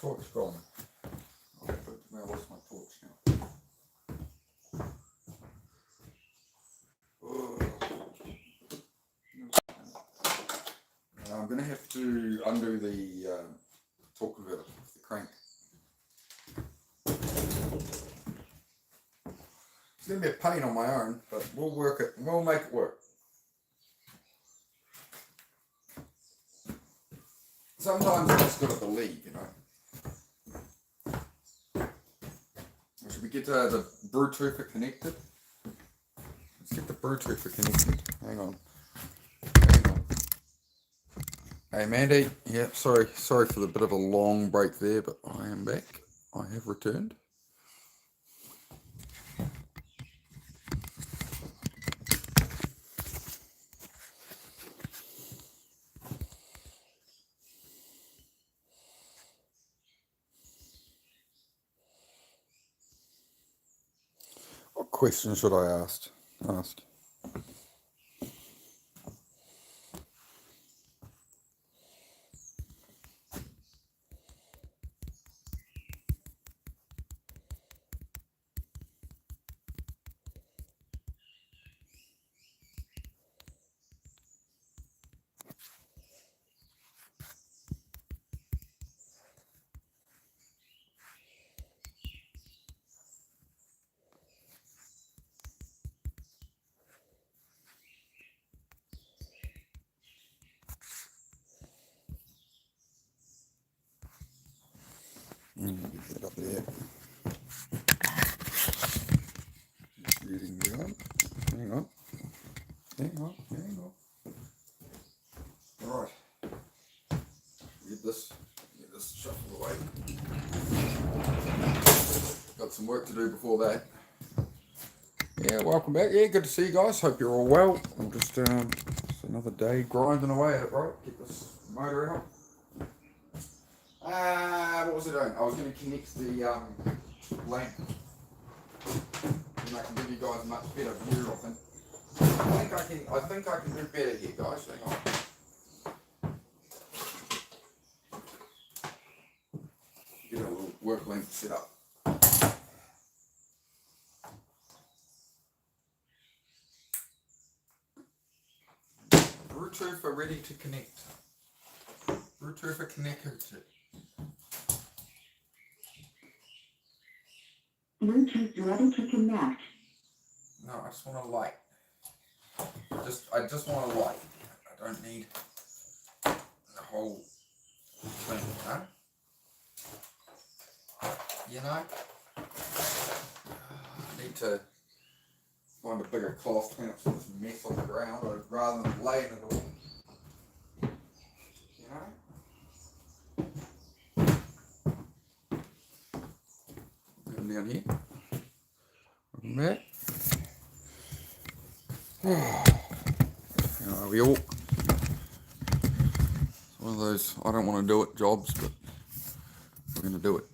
torch gone? I lost my torch now. I'm going to have to undo the torque converter with the crank. It's going to be a pain on my own, but we'll work it. We'll make it work. Sometimes you just got to believe, you know. Should we get the Bluetooth connected? Let's get the Bluetooth connected. Hang on. Hey Mandy, yeah, sorry for the bit of a long break there, but I am back. I have returned. What question should I ask? Get that up there. Just reading down. Hang on. Alright. Get this shuffled away. Got some work to do before that. Yeah, welcome back. Yeah, good to see you guys. Hope you're all well. I'm just it's another day grinding away at it, right? Get this motor out. What was I doing? I was going to connect the lamp. And I can give you guys a much better view, I think. I think I can do better here, guys. Hang on. Get a little work lamp set up. Bluetooth are ready to connect. Bluetooth are connected. Bluetooth ready to connect. No, I just want a light. I just want a light. I don't need the whole thing, huh? You know? I need to find a bigger cloth to clean up some of this mess on the ground rather than laying it all. You know? Come down here. Welcome back. We all, it's one of those I don't want to do it jobs, but we're going to do it.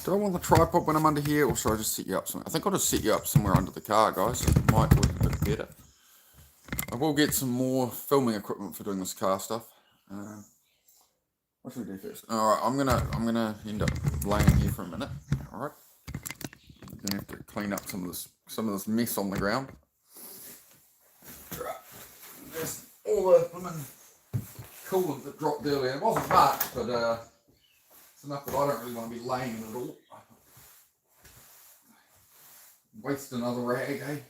Do I want the tripod when I'm under here, or should I just set you up somewhere? I think I'll just set you up somewhere under the car, guys. It might work a bit better. I will get some more filming equipment for doing this car stuff. What should we do first? All right, I'm gonna end up laying here for a minute. All right, I'm gonna have to clean up some of this mess on the ground. There's all the blooming coolant that dropped earlier. It wasn't much, but it's enough that I don't really want to be laying in it all. Waste another rag, eh?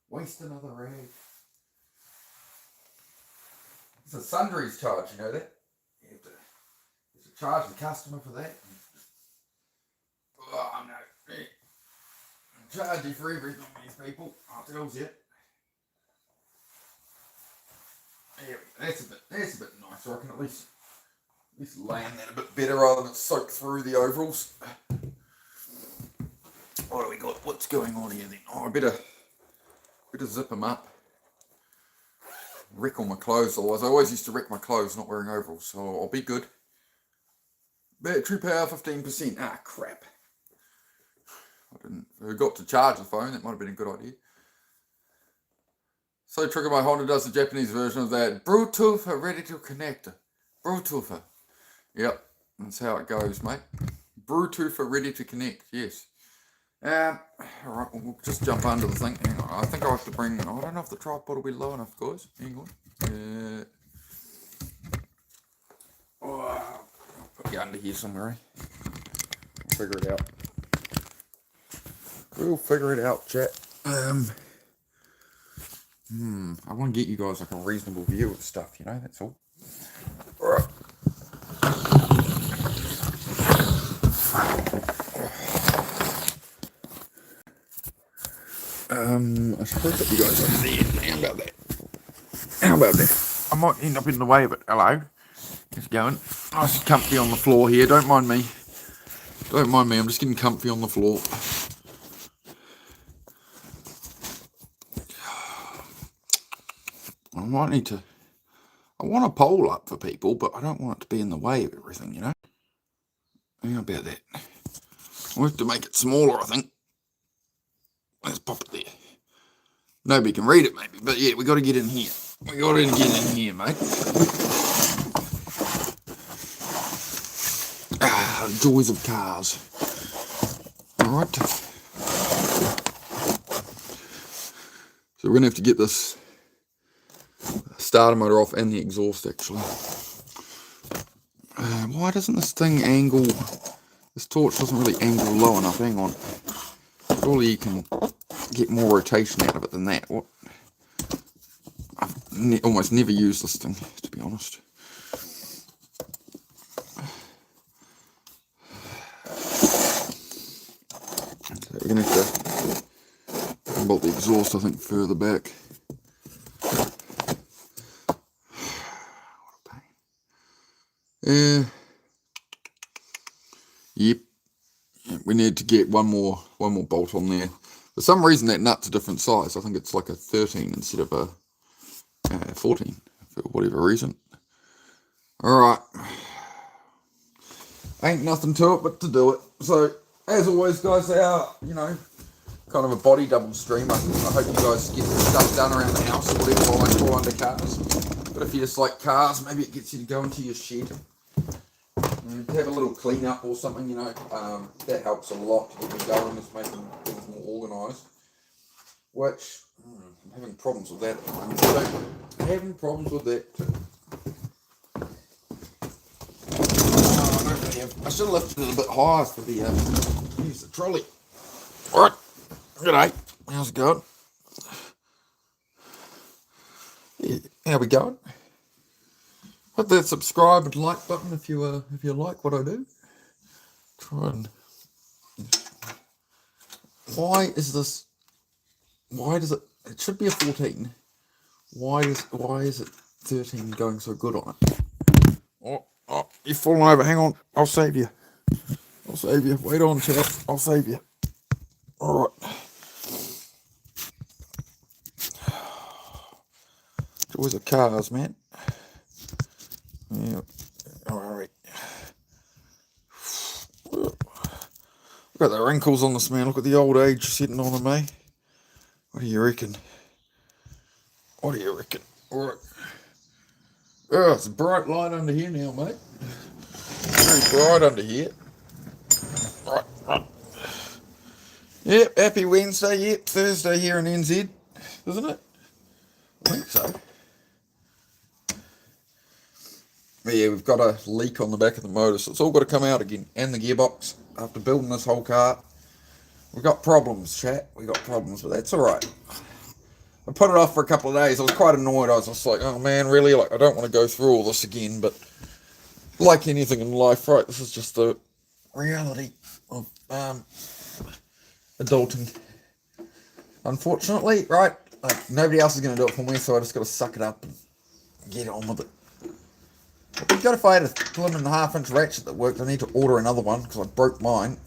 Waste another rag. It's a sundries charge, you know that? You have to charge the customer for that. Oh, no. Charge you for everything, these people. I tell you. Yeah, that's a bit nicer. I can at least laying that a bit better rather than soak through the overalls. What do we got? What's going on here then? Oh, I better zip them up. Wreck all my clothes. Otherwise, I always used to wreck my clothes not wearing overalls, so I'll be good. Battery power 15%. Ah, crap. I forgot to charge the phone. That might have been a good idea. So Trigger by Honda does the Japanese version of that. Bluetooth ready to connect. Bluetooth. Yep. That's how it goes, mate. Bluetooth are ready to connect, yes. Alright, we'll just jump under the thing. Hang on, I think I have to bring... I don't know if the tripod will be low enough, guys. Hang on. I'll put you under here somewhere, eh? We'll figure it out. We'll figure it out, chat. I want to get you guys like a reasonable view of stuff, you know, that's all. Alright. I suppose that you guys over there. How about that? How about that? I might end up in the way of it. Hello. It's going. Nice and comfy on the floor here. Don't mind me. Don't mind me. I'm just getting comfy on the floor. I might need to... I want a pole up for people, but I don't want it to be in the way of everything, you know? How about that? We'll have to make it smaller, I think. Let's pop it there. Nobody can read it, maybe, but yeah, we got to get in here. We got to get in here, mate. Joys of cars. All right. So we're gonna have to get this starter motor off and the exhaust actually. Why doesn't this thing angle? This torch doesn't really angle low enough. Hang on. Surely you can get more rotation out of it than that. What? I've almost never used this thing, to be honest. So we're going to have to unbolt the exhaust, I think, further back. What a pain. Yep. We need to get one more bolt on there. For some reason that nut's a different size. I think it's like a 13 instead of a 14 for whatever reason. Alright. Ain't nothing to it but to do it. So as always guys, they are, you know, kind of a body double stream. I hope you guys get some stuff done around the house or whatever while I crawl under cars. But if you just like cars, maybe it gets you to go into your shed. To have a little clean up or something, you know, that helps a lot to get me going, just making things more organised. Which, I'm having problems with that at the moment. So, I'm having problems with that too. I should have lifted it a bit higher for the, use the trolley. Alright, g'day, how's it going? Yeah, how we going? Hit that subscribe and like button if you like what I do. Try and... Why is this... Why does it... It should be a 14. Why is it 13 going so good on it? Oh, you're falling over. Hang on. I'll save you. I'll save you. Wait on, chat. I'll save you. Alright. Joys of cars, man. Yeah. Alright. Look at the wrinkles on this man. Look at the old age sitting on him, eh? What do you reckon? What do you reckon? Alright. Oh, it's a bright light under here now, mate. Very bright under here. Right. Yep, happy Wednesday. Yep, Thursday here in NZ, isn't it? I think so. Yeah, we've got a leak on the back of the motor, so it's all got to come out again. And the gearbox, after building this whole car. We've got problems, chat. We've got problems, but that's alright. I put it off for a couple of days. I was quite annoyed. I was just like, oh man, really? Like, I don't want to go through all this again, but like anything in life, right, this is just the reality of adulting. Unfortunately, right, like, nobody else is going to do it for me, so I just got to suck it up and get on with it. I've got if I had a 1.5-inch ratchet that worked, I need to order another one because I broke mine.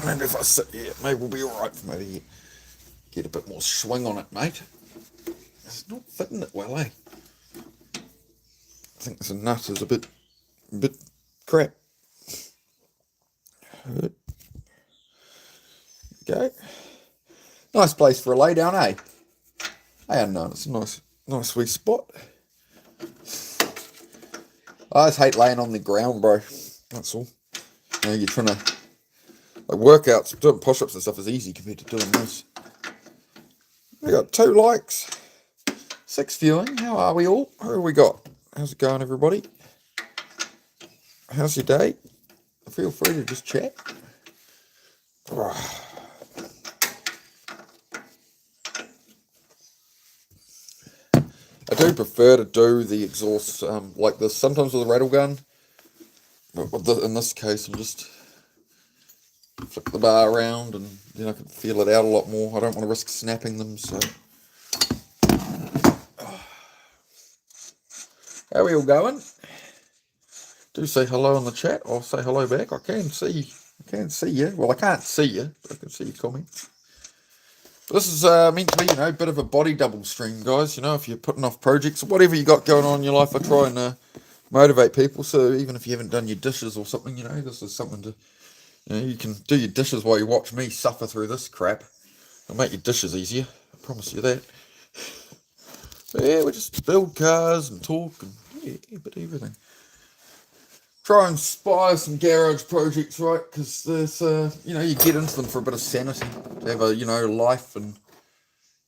And if I sit here, maybe we'll be alright from over here. Get a bit more swing on it, mate. It's not fitting it well, eh? I think this nut is a bit crap. Okay. Nice place for a lay down, eh? I don't know, it's a nice wee spot. I just hate laying on the ground, bro. That's all. You know, you're trying to, like, workouts, doing push-ups and stuff is easy compared to doing this. We got 2 likes, 6 viewing. How are we all? Who have we got? How's it going, everybody? How's your day? Feel free to just chat. I do prefer to do the exhaust like this. Sometimes with a rattle gun, but in this case, I'm just flick the bar around and then I can feel it out a lot more. I don't want to risk snapping them, so. How are we all going? Do say hello in the chat. I'll say hello back. I can see you. Well, I can't see you, but I can see your comments. This is meant to be, a bit of a body double stream, guys. If you're putting off projects or whatever you got going on in your life, I try and motivate people. So even if you haven't done your dishes or something, this is something to, you can do your dishes while you watch me suffer through this crap. It'll make your dishes easier. I promise you that. But yeah, we just build cars and talk and a bit of everything. Try and inspire some garage projects, right? Because there's, you get into them for a bit of sanity, to have a, life, and,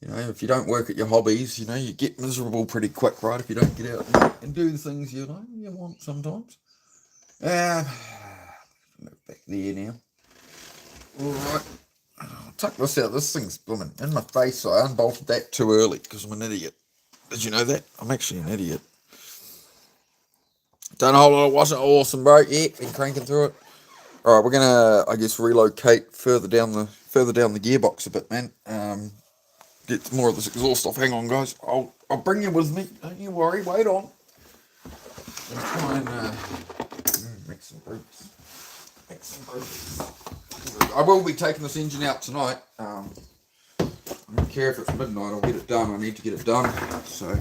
if you don't work at your hobbies, you get miserable pretty quick, right? If you don't get out and do the things, you want sometimes. Back there now. All right. I'll tuck this out. This thing's blooming in my face, so I unbolted that too early because I'm an idiot. Did you know that? I'm actually an idiot. Done a whole lot of washing. Awesome, bro. Yeah, been cranking through it. All right, we're gonna, I guess, relocate further down the gearbox a bit, man. Get more of this exhaust off. Hang on, guys. I'll bring you with me. Don't you worry. Wait on. I'm trying make some brutes. I will be taking this engine out tonight. I don't care if it's midnight. I'll get it done. I need to get it done. So.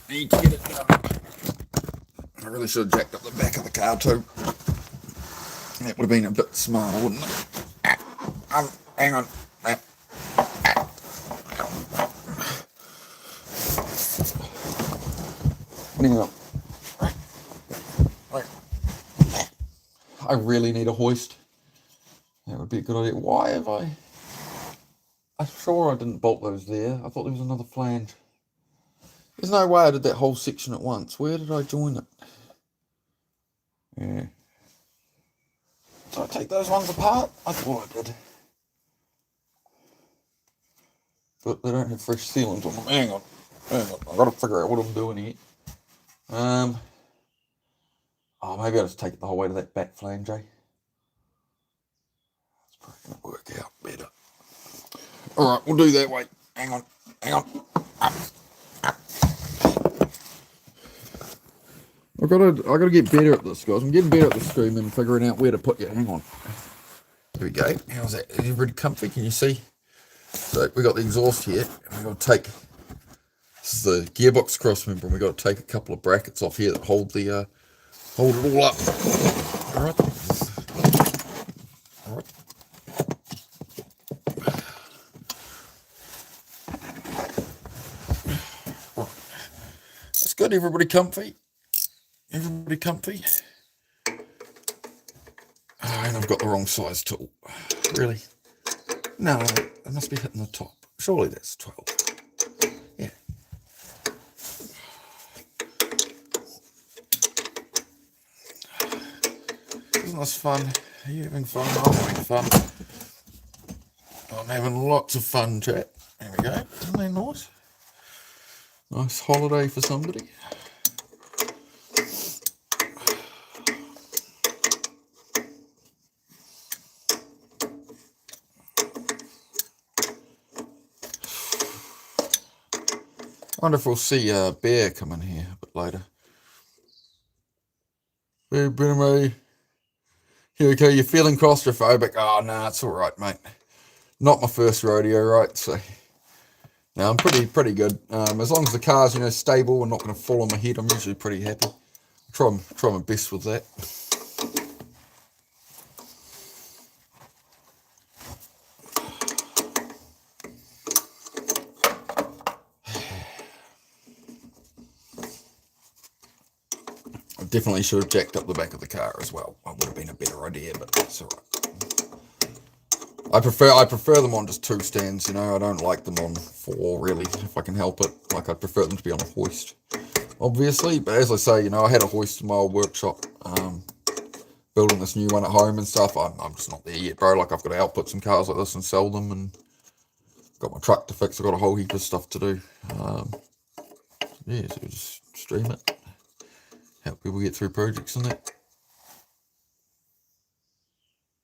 Need to get it done. I really should have jacked up the back of the car too. That would have been a bit smarter, wouldn't it? Hang on. I really need a hoist. That would be a good idea. Why have I'm sure I didn't bolt those there. I thought there was another flange. There's no way I did that whole section at once. Where did I join it? Yeah. Did I take those ones apart? I thought I did. But they don't have fresh sealants on them. Hang on. I've got to figure out what I'm doing here. Maybe I'll just take it the whole way to that back flange, eh? It's probably going to work out better. Alright, we'll do that way. Hang on. I've got to get better at this, guys. I'm getting better at the stream and figuring out where to put you. Hang on. There we go. How's that? Is everybody comfy? Can you see? So we got the exhaust here. We've got to take, this is the gearbox cross member, and we've got to take a couple of brackets off here that hold it all up. Alright. That's good. Everybody comfy? Everybody comfy? And I've got the wrong size tool. Really? No, I must be hitting the top. Surely that's 12. Yeah. Isn't this fun? Are you having fun? I'm having fun. I'm having lots of fun, chat. There we go. Isn't that nice? Nice holiday for somebody. I wonder if we'll see a bear come in here a bit later. Hey, Benny. Okay, you're feeling claustrophobic? Oh, no, it's all right, mate. Not my first rodeo, right? So, no, I'm pretty good. As long as the car's, stable and not going to fall on my head, I'm usually pretty happy. Try my best with that. Definitely should have jacked up the back of the car as well. That would have been a better idea, but that's all right. I prefer them on just 2 stands, you know. I don't like them on 4, really, if I can help it. Like, I'd prefer them to be on a hoist, obviously. But as I say, you know, I had a hoist in my old workshop, building this new one at home and stuff. I'm just not there yet, bro. Like, I've got to output some cars like this and sell them, and got my truck to fix. I've got a whole heap of stuff to do. Yeah, so just stream it, help people get through projects and that.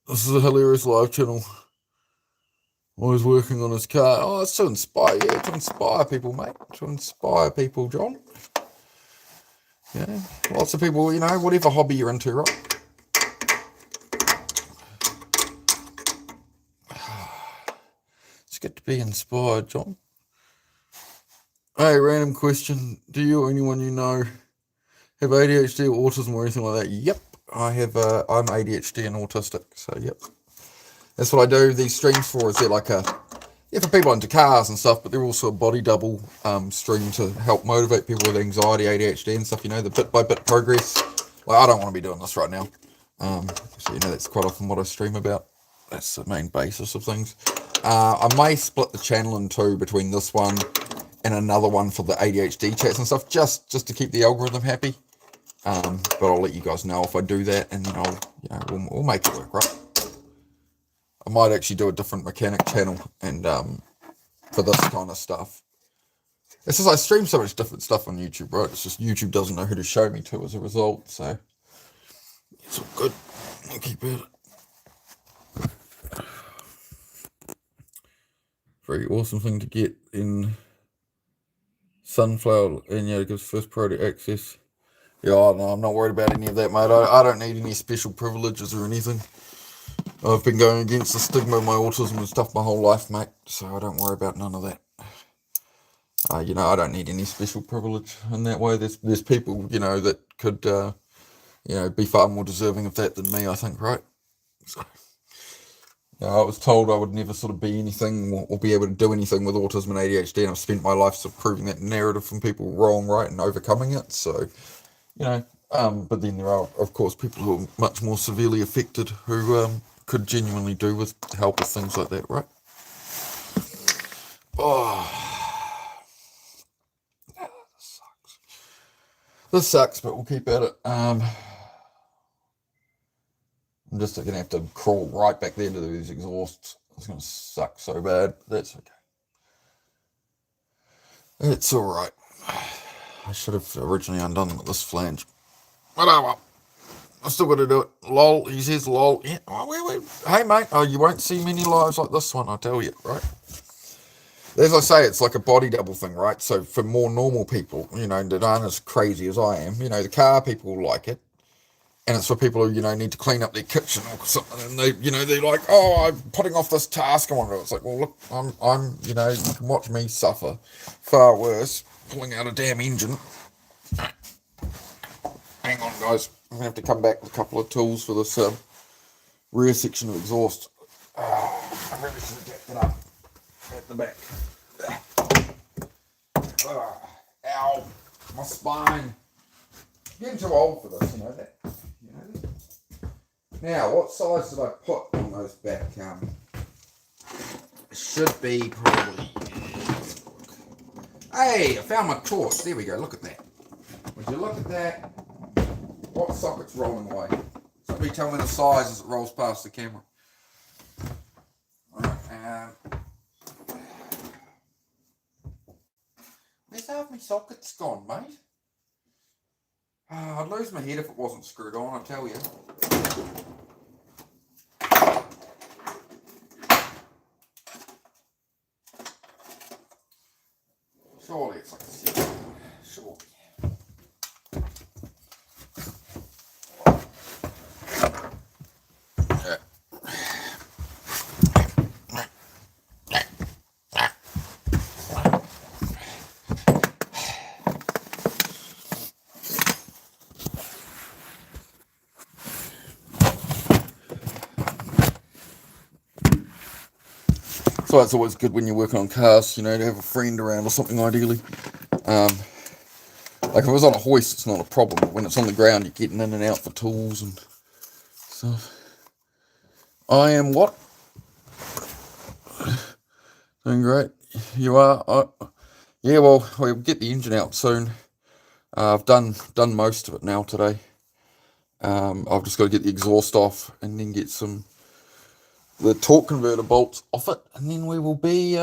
This is a hilarious live channel. Always working on his car. Oh, it's to inspire, yeah, to inspire people, mate. To inspire people, John. Yeah, lots of people, you know, whatever hobby you're into, right? It's good to be inspired, John. Hey, random question. Do you or anyone you know have ADHD or autism or anything like that? Yep, I have. I'm ADHD and autistic, so yep. That's what I do these streams for. Is they're like for people into cars and stuff, but they're also a body double stream to help motivate people with anxiety, ADHD and stuff, you know, the bit by bit progress. Like, I don't want to be doing this right now. So, you know, that's quite often what I stream about. That's the main basis of things. I may split the channel in 2 between this one and another one for the ADHD chats and stuff, just to keep the algorithm happy. But I'll let you guys know if I do that, and then we'll make it work, right? I might actually do a different mechanic channel and for this kind of stuff. It's just I stream so much different stuff on YouTube, right? It's just YouTube doesn't know who to show me to as a result, so it's all good. I'll keep at it. Very awesome thing to get in Sunflower, and yeah, it gives first priority access. Yeah, no, I'm not worried about any of that, mate. I don't need any special privileges or anything. I've been going against the stigma of my autism and stuff my whole life, mate, so I don't worry about none of that. You know, I don't need any special privilege in that way. There's people, you know, that could, you know, be far more deserving of that than me, I think, right? So, you know, I was told I would never sort of be anything or be able to do anything with autism and ADHD, and I've spent my life sort of proving that narrative from people wrong, right, and overcoming it, so, you know, but then there are, of course, people who are much more severely affected who, could genuinely do with help with things like that, right? Oh, this sucks. This sucks, but we'll keep at it. I'm just going to have to crawl right back there to these exhausts. It's going to suck so bad. That's okay. It's all right. I should have originally undone this flange. But oh well. I still got to do it. Lol, he says lol. Yeah. Oh, wait. Hey, mate, you won't see many lives like this one, I tell you, right? As I say, it's like a body double thing, right? So for more normal people, you know, that aren't as crazy as I am, you know, the car people like it. And it's for people who, you know, need to clean up their kitchen or something. And they, you know, they're like, oh, I'm putting off this task. I want to do it. It's like, well, look, I'm, you know, you can watch me suffer far worse pulling out a damn engine. Hang on, guys. I'm going to have to come back with a couple of tools for this rear section of exhaust. I really should have jacked it up at the back. Ow, my spine. I'm getting too old for this, you know that. You know that. Now, what size did I put on those back? It should be probably. Hey, I found my torch. There we go. Look at that. Would you look at that? What socket's rolling away? Somebody tell me the size as it rolls past the camera. Alright, where's half my sockets gone, mate? I'd lose my head if it wasn't screwed on, I tell you. Surely it's like a second. Surely. So it's always good when you're working on cars, you know, to have a friend around or something, ideally. Like if it was on a hoist, it's not a problem. But when it's on the ground, you're getting in and out for tools and stuff. I am what? Doing great. You are? Yeah, well, we'll get the engine out soon. I've done most of it now today. I've just got to get the exhaust off and then get the torque converter bolts off it, and then we will be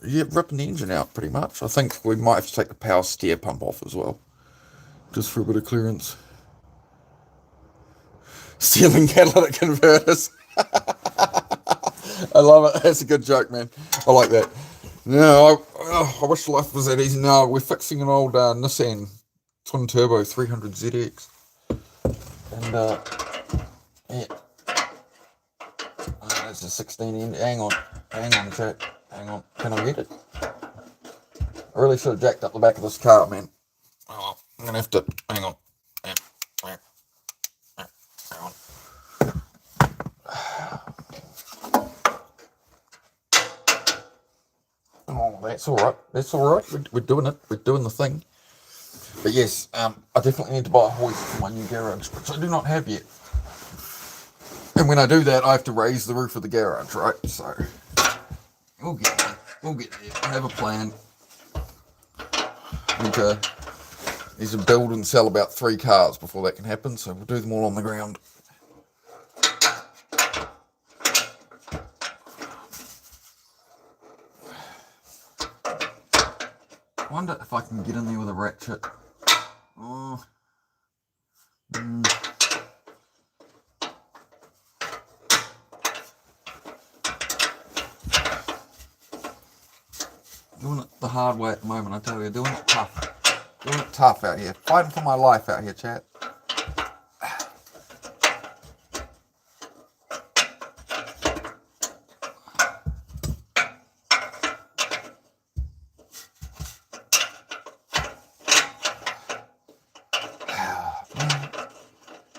ripping the engine out pretty much. I think we might have to take the power steer pump off as well, just for a bit of clearance. Stealing catalytic converters. I love it. That's a good joke, man. I like that. No, I wish life was that easy. No, we're fixing an old Nissan twin turbo 300ZX, and yeah. That's a 16 inch. Hang on, chat. Hang on. Can I get it? I really should have jacked up the back of this car, man. Oh, I'm gonna have to. Hang on. Hang on. Oh, that's all right. That's all right. We're doing it. We're doing the thing. But yes, I definitely need to buy a hoist for my new garage, which I do not have yet. And when I do that, I have to raise the roof of the garage, right? So we'll get there. We'll get there. I have a plan. Need to build and sell about 3 cars before that can happen. So we'll do them all on the ground. I wonder if I can get in there with a ratchet. Oh. Doing it the hard way at the moment, I tell you. Doing it tough. Doing it tough out here. Fighting for my life out here, chat.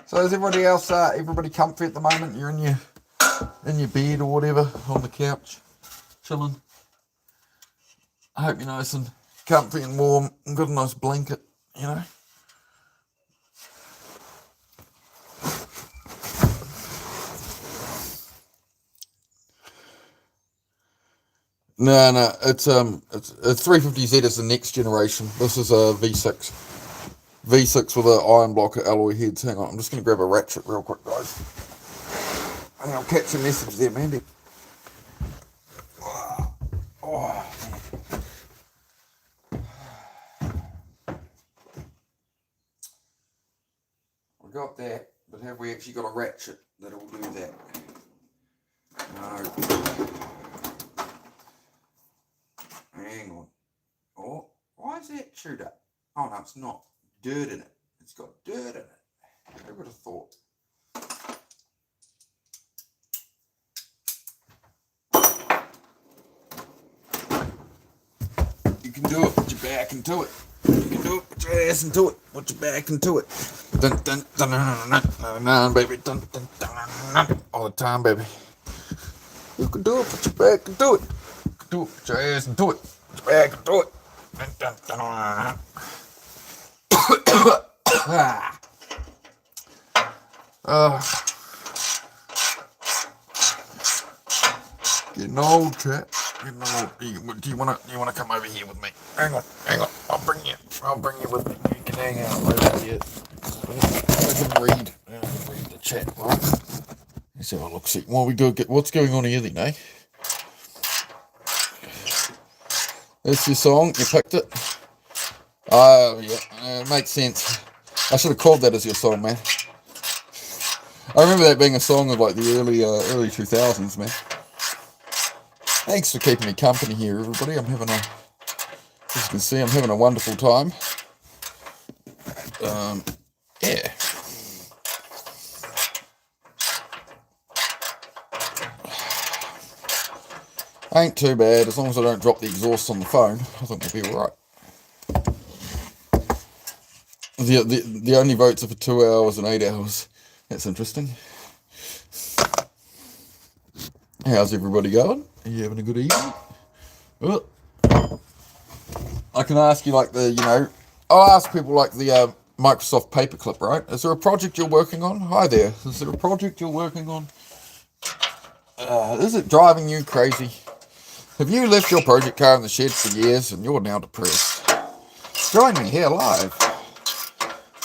So is everybody else, everybody comfy at the moment? You're in your bed or whatever, on the couch, chilling. I hope you're nice and comfy and warm and got a nice blanket, you know. No, it's 350Z is the next generation. This is a V6. V6 with an iron block alloy heads. Hang on, I'm just going to grab a ratchet real quick, guys. And I'll catch a message there, Mandy. Oh. We got that, but have we actually got a ratchet that'll do that? No. Hang on. Oh, why is that chewed up? Oh no, it's not. Dirt in it. It's got dirt in it. Who would have thought? You can do it, put your back into it. You can do it, put your ass into it, put your back into it. Dun dun dun dun dun dun dun, baby. Dun dun dun dun, all the time, baby. You can do it, put your back into it. You can do it, put your ass into it, put your back into it. Dun dun dun dun. Getting old, chat. Getting old. Do you wanna come over here with me? Hang on. I'll bring you with me. You can hang out right out here. I can read the chat, right? Let's have a look. See what we go. What's going on here, then, eh? That's your song. You picked it. Oh, yeah, it makes sense. I should have called that as your song, man. I remember that being a song of like the early 2000s, man. Thanks for keeping me company here, everybody. As you can see, I'm having a wonderful time. Yeah. Ain't too bad, as long as I don't drop the exhaust on the phone, I think we'll be alright. The only votes are for 2 hours and 8 hours. That's interesting. How's everybody going? Are you having a good evening? Oh. I can ask you like I'll ask people like the Microsoft paperclip, right? Is there a project you're working on? Hi there. Is there a project you're working on? Is it driving you crazy? Have you left your project car in the shed for years and you're now depressed? Join me here live.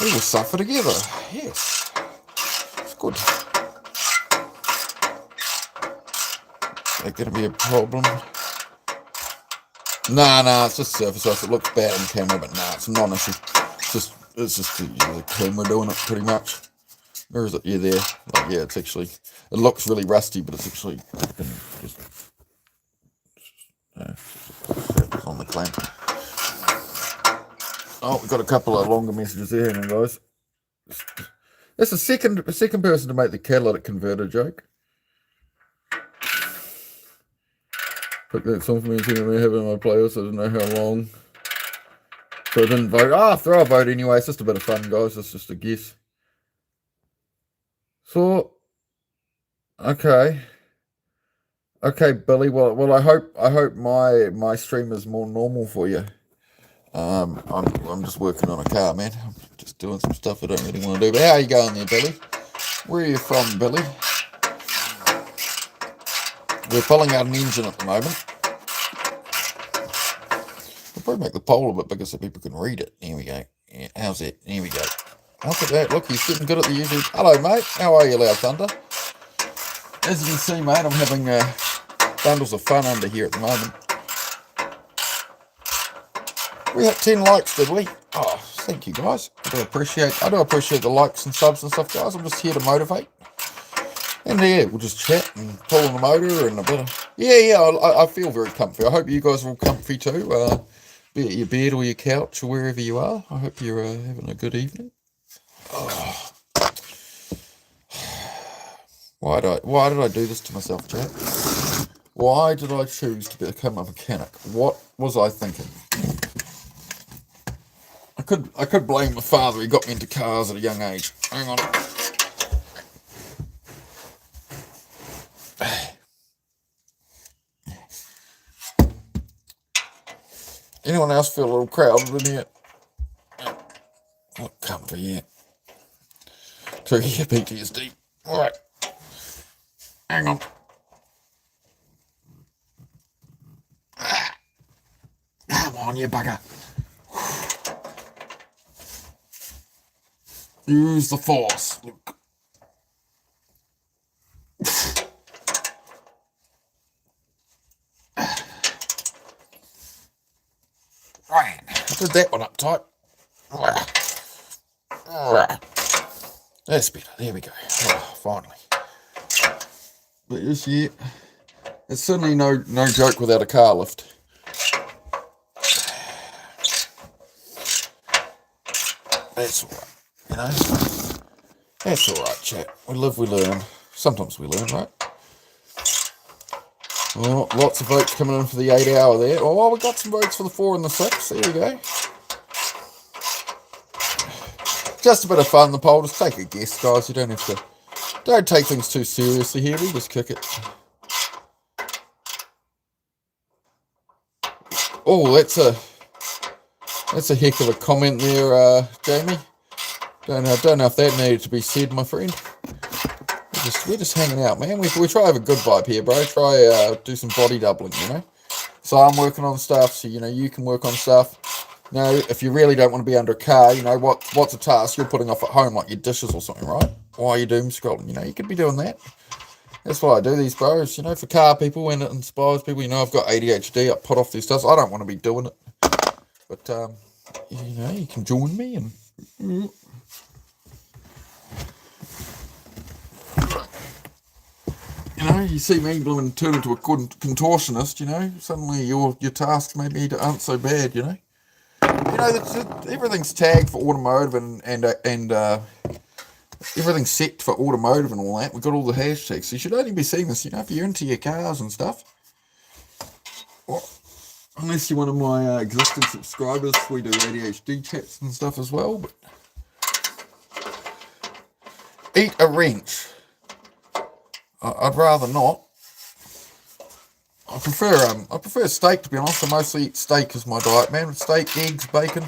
We will suffer together. Yes. It's good. Is that going to be a problem? Nah, it's just surface ice. It looks bad on camera, but nah, it's a non-issue. It's just the camera doing it pretty much. Where is it? Yeah, there. Like, yeah, it's actually, it looks really rusty, but it's actually just on the clamp. Oh, we've got a couple of longer messages there, hang on, guys. That's the second person to make the catalytic converter joke. Pick that song for me and see what I have in my playlist. I don't know how long. So I didn't vote. Throw a vote anyway. It's just a bit of fun, guys. It's just a guess. So, okay, Billy. Well, I hope my stream is more normal for you. I'm just working on a car, man. I'm just doing some stuff I don't really want to do. But how are you going there, Billy? Where are you from, Billy? We're pulling out an engine at the moment. We'll probably make the poll a bit bigger so people can read it. Here we go. Yeah, how's that? Here we go. Look at that. Look, he's getting good at the YouTube. Hello, mate. How are you, Loud Thunder? As you can see, mate, I'm having bundles of fun under here at the moment. We had 10 likes, did we? Oh, thank you, guys. I do appreciate the likes and subs and stuff, guys. I'm just here to motivate. And yeah, we'll just chat and pull on the motor and a bit of... Yeah, I feel very comfy. I hope you guys are all comfy too. Be it your bed or your couch or wherever you are. I hope you're having a good evening. Oh. Why did I do this to myself, Jack? Why did I choose to become a mechanic? What was I thinking? I could blame my father. He got me into cars at a young age. Hang on. Anyone else feel a little crowded in here? Not comfy yet. Trigger your PTSD. Alright. Hang on. Come on, you bugger. Use the force. Look. Right. Did that one up tight. That's better. There we go. Oh, finally. But yes, yeah. It's certainly no joke without a car lift. That's alright. You know? That's alright, chat. We live, we learn. Sometimes we learn, right? Oh, lots of votes coming in for the 8 hour there. Oh, we got some votes for the 4 and the 6. There we go. Just a bit of fun, the poll. Just take a guess, guys. You don't have to... Don't take things too seriously here. We just kick it. Oh, that's a heck of a comment there, Jamie. Don't know if that needed to be said, my friend. We're just hanging out, man. We try to have a good vibe here, bro. Try do some body doubling, you know. So I'm working on stuff, so you know you can work on stuff. You know, if you really don't want to be under a car, you know what's a task you're putting off at home, like your dishes or something, right? While you're doom scrolling, you know, you could be doing that. That's why I do these, bros. You know, for car people, and it inspires people. You know, I've got ADHD. I put off these stuff. I don't want to be doing it, but you know, you can join me and. You know, you see me blooming turn into a contortionist, you know, suddenly your tasks maybe aren't so bad, you know. You know, everything's tagged for automotive and everything's set for automotive and all that. We've got all the hashtags. So you should only be seeing this, you know, if you're into your cars and stuff. Well, unless you're one of my existing subscribers, we do ADHD chats and stuff as well. But eat a wrench. I'd rather not. I prefer steak, to be honest. I mostly eat steak as my diet, man. Steak, eggs, bacon,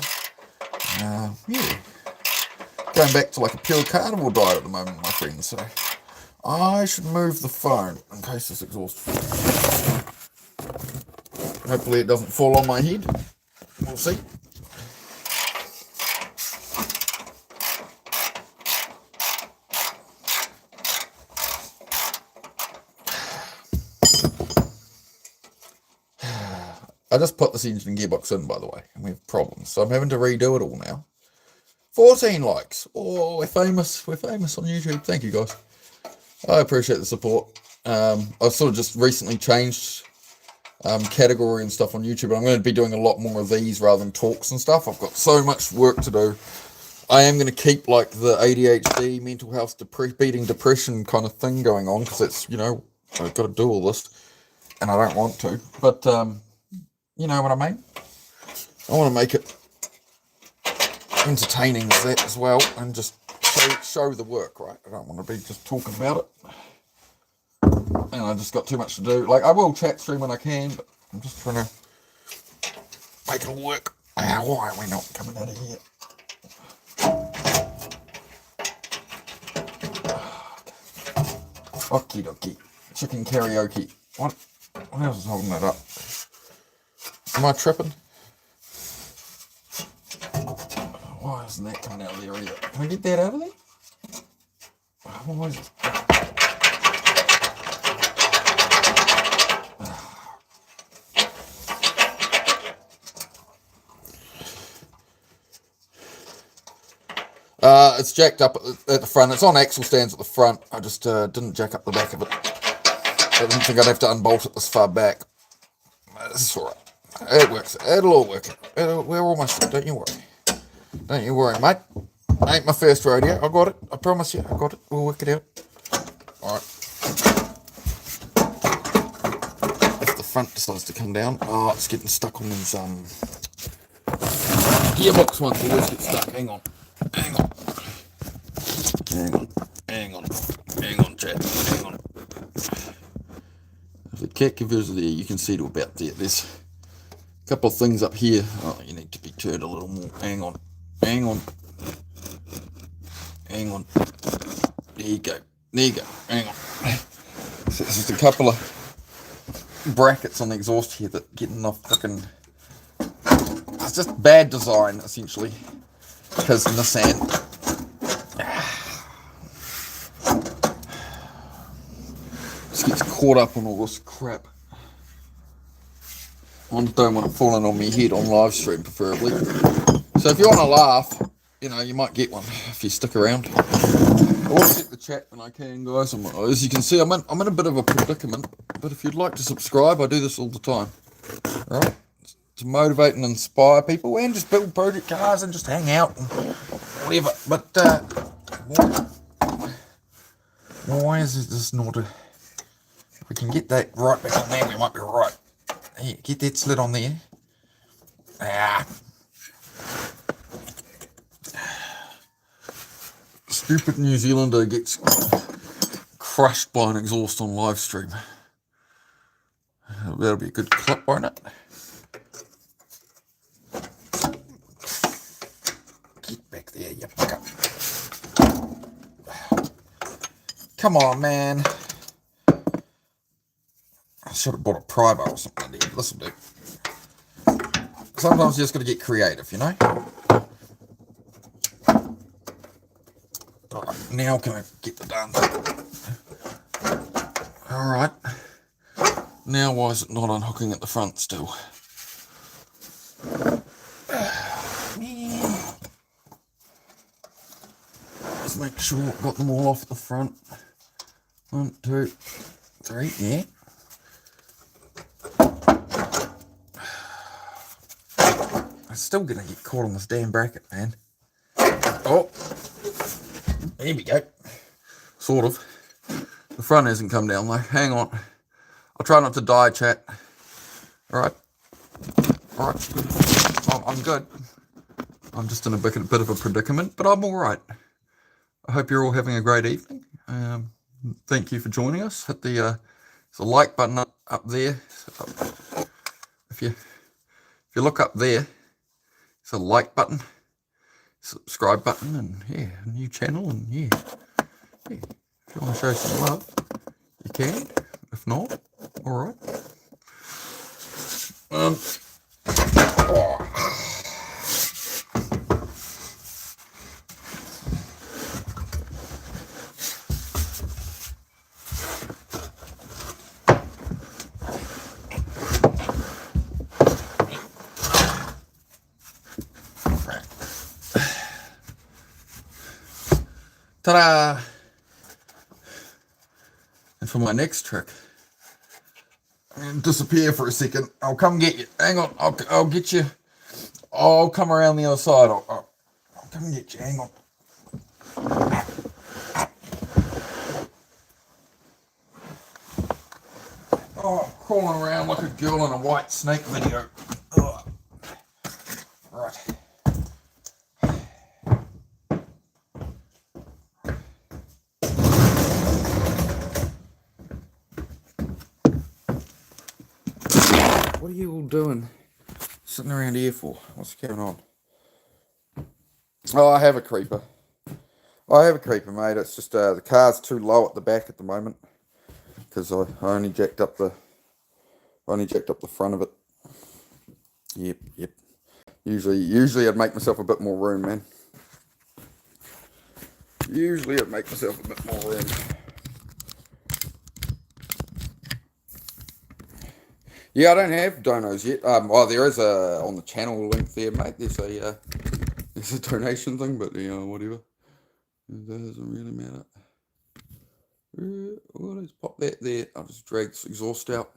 Yeah. Going back to like a pure carnivore diet at the moment, my friends. So I should move the phone in case this exhaust. Hopefully it doesn't fall on my head. We'll see. I just put this engine and gearbox in, by the way, and we have problems. So I'm having to redo it all now. 14 likes. Oh, we're famous. We're famous on YouTube. Thank you, guys. I appreciate the support. I've sort of just recently changed category and stuff on YouTube. I'm going to be doing a lot more of these rather than talks and stuff. I've got so much work to do. I am going to keep like the ADHD, mental health, beating depression kind of thing going on because it's, you know, I've got to do all this and I don't want to. But, you know what I mean? I want to make it entertaining as that as well and just show the work, right? I don't want to be just talking about it. And I just got too much to do. Like, I will chat stream when I can, but I'm just trying to make it all work. Why are we not coming out of here? Okie dokie. Chicken karaoke. What else is holding that up? Am I tripping? Why isn't that coming out of there either? Can I get that out of there? Why is it? It's jacked up at the front. It's on axle stands at the front. I just didn't jack up the back of it. I didn't think I'd have to unbolt it this far back. It's alright. It works. It'll all work. We're almost there. Don't you worry. Don't you worry, mate. Ain't my first rodeo. I got it. I promise you. I got it. We'll work it out. Alright. If the front decides to come down. Oh, it's getting stuck on these gearbox ones. Always get stuck. Hang on. Hang on. Hang on. Hang on. Hang on, Chad. Hang on. If the cat converter there, you can see to about there. There's a couple of things up here. Oh, you need to be turned a little more. Hang on. Hang on. Hang on. There you go. There you go. Hang on. So there's just a couple of brackets on the exhaust here that getting off fucking. It's just bad design, essentially. Because Nissan. Just gets caught up on all this crap. I don't want it falling on my head on live stream, preferably. So if you want to laugh, you know, you might get one if you stick around. I will check the chat when I can, guys. As you can see, I'm in a bit of a predicament. But if you'd like to subscribe, I do this all the time. All right? To motivate and inspire people and just build project cars and just hang out and whatever. But why is this not a... If we can get that right back on there, we might be right. Hey, get that slid on there. Stupid New Zealander gets crushed by an exhaust on live stream. That'll be a good clip, won't it? Get back there, you fucker. Come on, man. I should have bought a pry bar or something. Listen, dude. Sometimes you just got to get creative, you know? Alright, now can I get the darn thing? Alright. Now why is it not unhooking at the front still? Let's make sure I've got them all off the front. 1, 2, 3, yeah. I'm still gonna get caught on this damn bracket, man. Oh, there we go. Sort of. The front hasn't come down though. Hang on. I'll try not to die, chat. Alright. Alright. Oh, I'm good. I'm just in a bit of a predicament, but I'm alright. I hope you're all having a great evening. Thank you for joining us. Hit the there's a like button up there. If you look up there, it's a like button. subscribe button, and yeah, a new channel, and yeah. If you want to show some love, you can. If not, alright. Oh. Ta-da! And for my next trick, I'm going to disappear for a second. I'll come get you. Hang on, I'll get you. I'll come around the other side. I'll come get you. Hang on. Oh, I'm crawling around like a girl in a white snake video. Oh. Right. What are you all doing? Sitting around here for? What's going on? Oh, I have a creeper. Mate. It's just the car's too low at the back at the moment because I only jacked up the front of it. Yep. Usually I'd make myself a bit more room, man. Yeah, I don't have donos yet. Well, there is on the channel link there, mate. There's a donation thing, but whatever. It doesn't really matter. Well, let's pop that there. I'll just drag this exhaust out.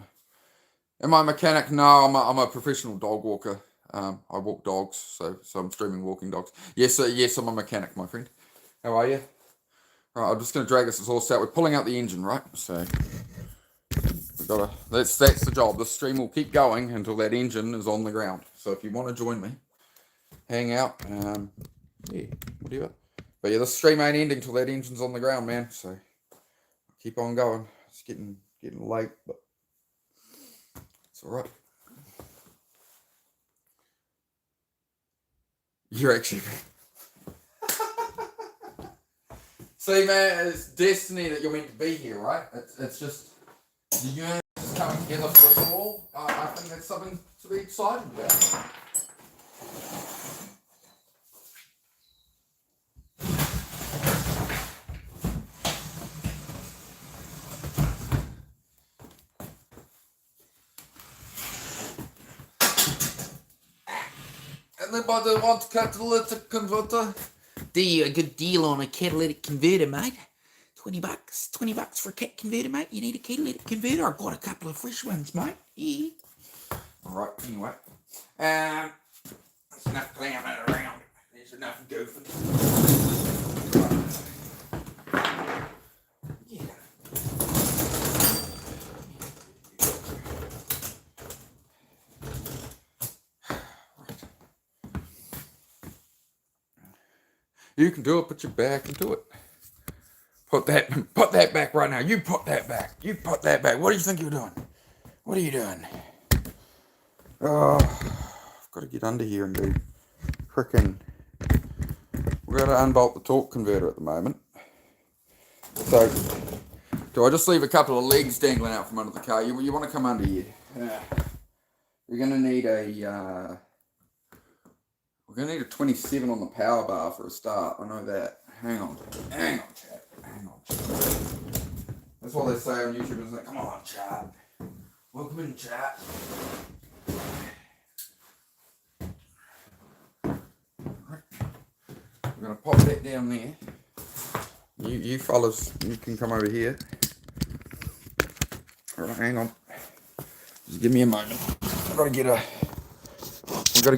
Am I a mechanic? No, I'm a professional dog walker. I walk dogs, so I'm streaming walking dogs. Yes, I'm a mechanic, my friend. How are you? Right, I'm just going to drag this exhaust out. We're pulling out the engine, right? So we've got to. That's the job. The stream will keep going until that engine is on the ground. So if you want to join me, hang out. Yeah, whatever. But yeah, the stream ain't ending till that engine's on the ground, man. So keep on going. It's getting late, but it's all right. You're actually. See, man, it's destiny that you're meant to be here, right? It's just the universe is coming together for us all. I think that's something to be excited about. Anybody want catalytic converter? Do you a good deal on a catalytic converter, mate? $20. $20 for a cat converter, mate. You need a catalytic converter? I've got a couple of fresh ones, mate. Yeah. Alright, anyway. There's enough clowning around. There's enough goofing. Yeah. You can do it, put your back into it. Put that back right now. You put that back. What do you think you're doing? What are you doing? Oh, I've got to get under here and do frickin'. We've got to unbolt the torque converter at the moment. So, do I just leave a couple of legs dangling out from under the car? You want to come under here. You're going to need a... we're going to need a 27 on the power bar for a start. I know that. Hang on, chat. That's what they say on YouTube. It's like, come on, chat. Welcome in, chat. We're going to pop that down there. You fellas, you can come over here. Alright, hang on. Just give me a moment. We've got to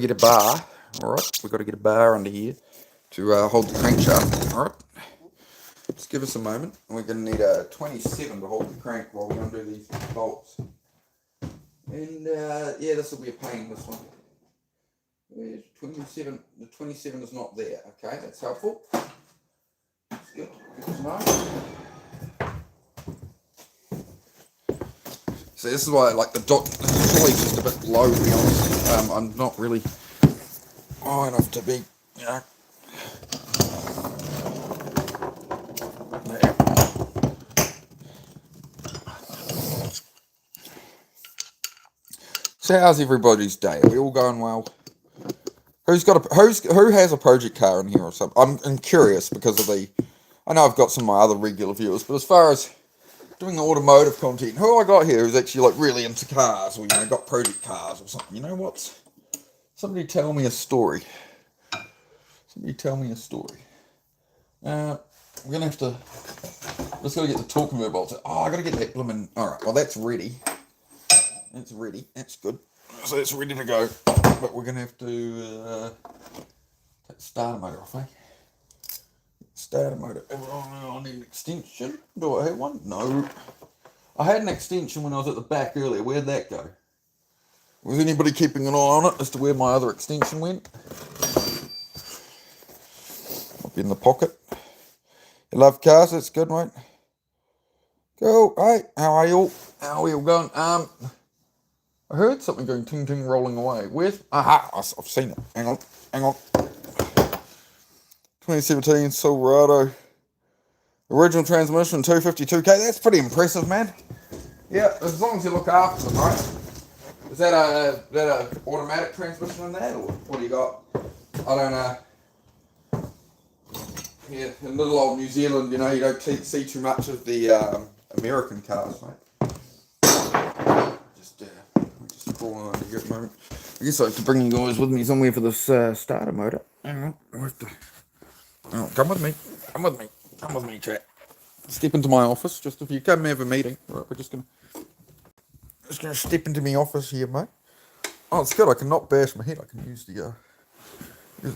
get a bar. Alright, we've got to get a bar under here to hold the crankshaft. Alright. Just give us a moment. We're going to need a 27 to hold the crank while we undo these bolts. And yeah, this will be a pain, this one. Where's 27? The 27 is not there. Okay, that's helpful. That's good. Good to know. So this is why I like the dot. The pulley's just a bit low, to be honest. I'm not really high enough to be, So how's everybody's day? Are we all going well? Who has a project car in here or something? I'm curious because of I know I've got some of my other regular viewers, but as far as doing the automotive content, who I got here who's actually like really into cars, or got project cars or something? You know what? Somebody tell me a story. Somebody tell me a story. We're gonna have to. Just gotta get the torque converter. Oh, I gotta get that blooming. All right. Well, that's ready. That's ready. That's good. So it's ready to go. But we're gonna have to take the starter motor off, eh? Starter motor. I need an extension. Do I have one? No. I had an extension when I was at the back earlier. Where'd that go? Was anybody keeping an eye on it as to where my other extension went? Might be in the pocket. You love cars? That's good, mate. Cool. Hey, how are you all? How are you all going? I heard something going ting ting rolling away. Where's? Aha! I've seen it. Hang on. 2017 Silverado. Original transmission, 252k. That's pretty impressive, man. Yeah, as long as you look after them, right? Is that a automatic transmission in that, or what do you got? I don't know. Yeah, in little old New Zealand, you don't see too much of the American cars, mate. Just crawling under here at the moment. I guess I have to bring you guys with me somewhere for this starter motor. Hang on, I have to. Oh, come with me, chat. Step into my office. Just if you come and have a meeting, right? We're just gonna step into my office here, mate. Oh, it's good. I can not bash my head. I can use the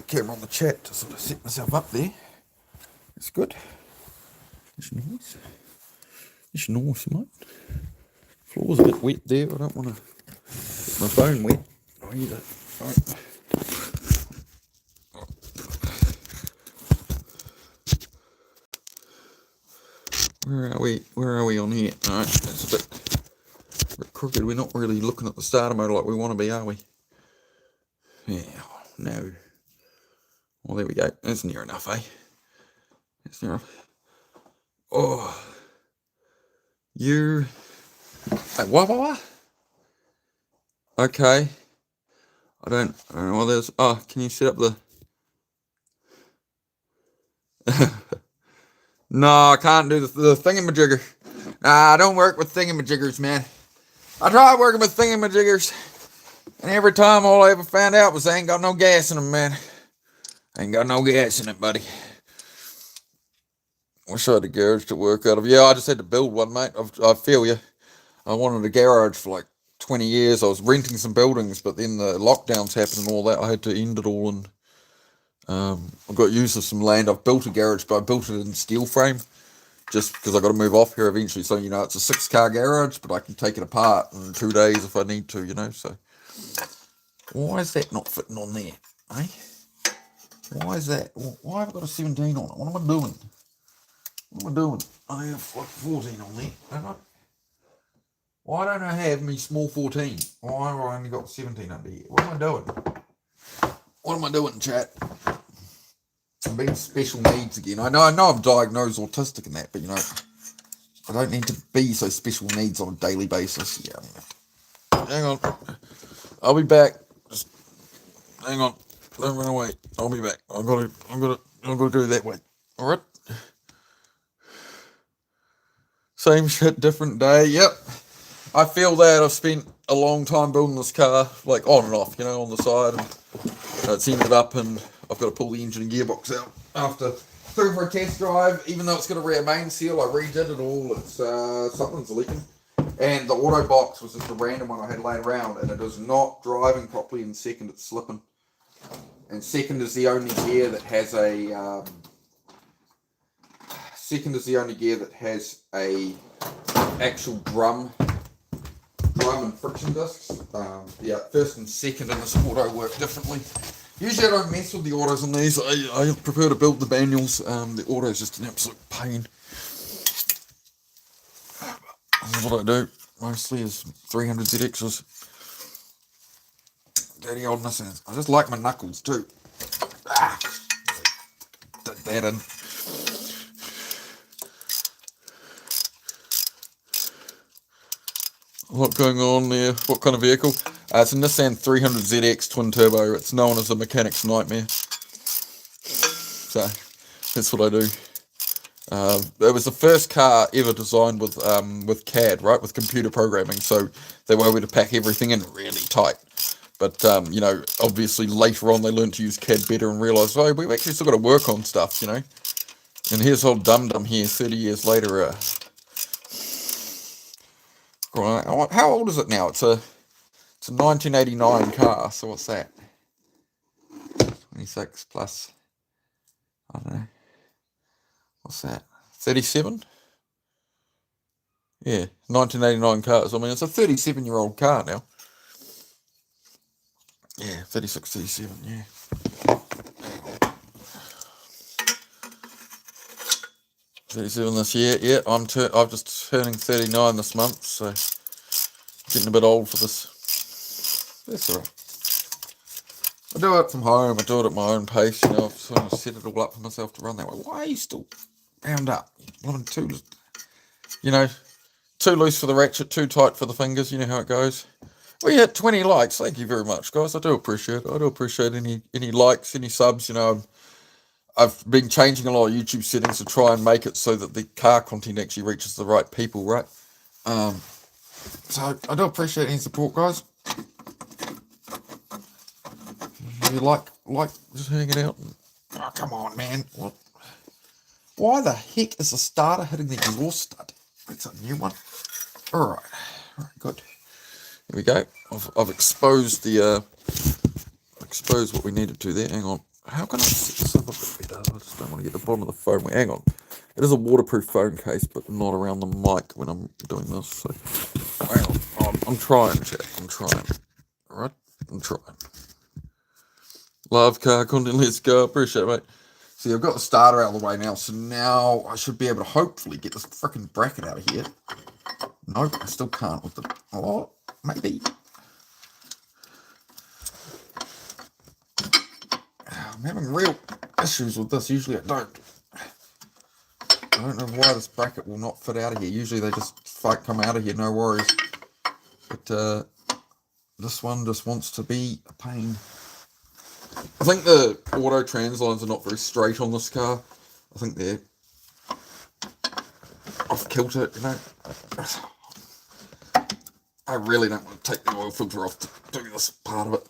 camera on the chat to sort of set myself up there. It's good. It's nice. It's nice, mate. Floor's a bit wet there. I don't want to get my phone wet. Oh, either. Right. Where are we on here? Alright, that's a bit crooked. We're not really looking at the starter motor like we want to be, are we? Yeah, no. Well, there we go. That's near enough, eh? That's near enough. Oh. Hey, what? Okay. I don't know what there's. Oh, can you set up the... No, I can't do the thingamajigger. Nah, I don't work with thingamajiggers, man. I tried working with thingamajiggers, and every time all I ever found out was I ain't got no gas in them, man. I ain't got no gas in it, buddy. Wish I had a garage to work out of. Yeah, I just had to build one, mate. I feel you. I wanted a garage for like 20 years. I was renting some buildings, but then the lockdowns happened and all that. I had to end it all, and I got use of some land. I've built a garage, but I built it in steel frame just because I got to move off here eventually. So, it's a 6-car garage, but I can take it apart in 2 days if I need to, so. Why is that not fitting on there, eh? Why is that? Why have I got a 17 on it? What am I doing? I have like 14 on there, don't I? Why don't I have me small 14? Why have I only got 17 under here? What am I doing, chat? I'm being special needs again. I know I'm diagnosed autistic and that, but I don't need to be so special needs on a daily basis. Yeah, hang on. I'll be back. Just hang on. Don't run away. I'll be back. I'm gonna do it that way. Alright? Same shit, different day. Yep. I feel that. I've spent a long time building this car, like on and off, on the side, and it's ended up, and I've got to pull the engine and gearbox out after took it for a test drive. Even though it's got a rear main seal, I redid it all. It's something's leaking, and the auto box was just a random one I had laying around, and it is not driving properly. In second, it's slipping, and second is the only gear that has a actual drum and friction discs. First and second in this auto work differently. Usually I don't mess with the autos on these. I prefer to build the manuals. The auto is just an absolute pain. This is what I do mostly is 300 ZXs. Dirty old Nissans. I just like my knuckles too. Did that in. A lot going on there. What kind of vehicle? It's a Nissan 300ZX twin turbo. It's known as a mechanic's nightmare. So that's what I do. It was the first car ever designed with CAD, right, with computer programming. So they were able to pack everything in really tight. But you know, obviously later on they learned to use CAD better and realised, oh, we've actually still got to work on stuff, you know. And here's old dum-dum here, 30 years later. How old is it now? It's a 1989 car. So what's that? 26 plus, I don't know. What's that? 37? Yeah, 1989 cars. I mean, it's a 37-year-old car now. Yeah, 36, 37, yeah. 37 this year. Yeah, I'm just turning 39 this month, so getting a bit old for this. That's all right. I do it from home. I do it at my own pace. You know, I've sort of set it all up for myself to run that way. Why are you still bound up? Too loose for the ratchet, too tight for the fingers. You know how it goes. We hit 20 likes. Thank you very much, guys. I do appreciate it. I do appreciate any likes, any subs. You know, I've been changing a lot of YouTube settings to try and make it so that the car content actually reaches the right people, right? So I do appreciate any support, guys. You like just hanging out? Oh, come on, man. What? Why the heck is the starter hitting the exhaust stud? That's a new one. All right, good. Here we go. I've exposed exposed what we needed to there. Hang on. How can I set this up a bit better? I just don't want to get the bottom of the phone. Hang on. It is a waterproof phone case, but not around the mic when I'm doing this. So hang on. I'm trying, chat. I'm trying. All right. I'm trying. Love car content. Let's go. Appreciate it, mate. See, I've got the starter out of the way now, so now I should be able to hopefully get this freaking bracket out of here. Nope, I still can't with the... Oh, maybe. I'm having real issues with this. Usually I don't. I don't know why this bracket will not fit out of here. Usually they just come out of here, no worries. But this one just wants to be a pain. I think the auto trans lines are not very straight on this car. I think they're off kilter, you know. I really don't want to take the oil filter off to do this part of it.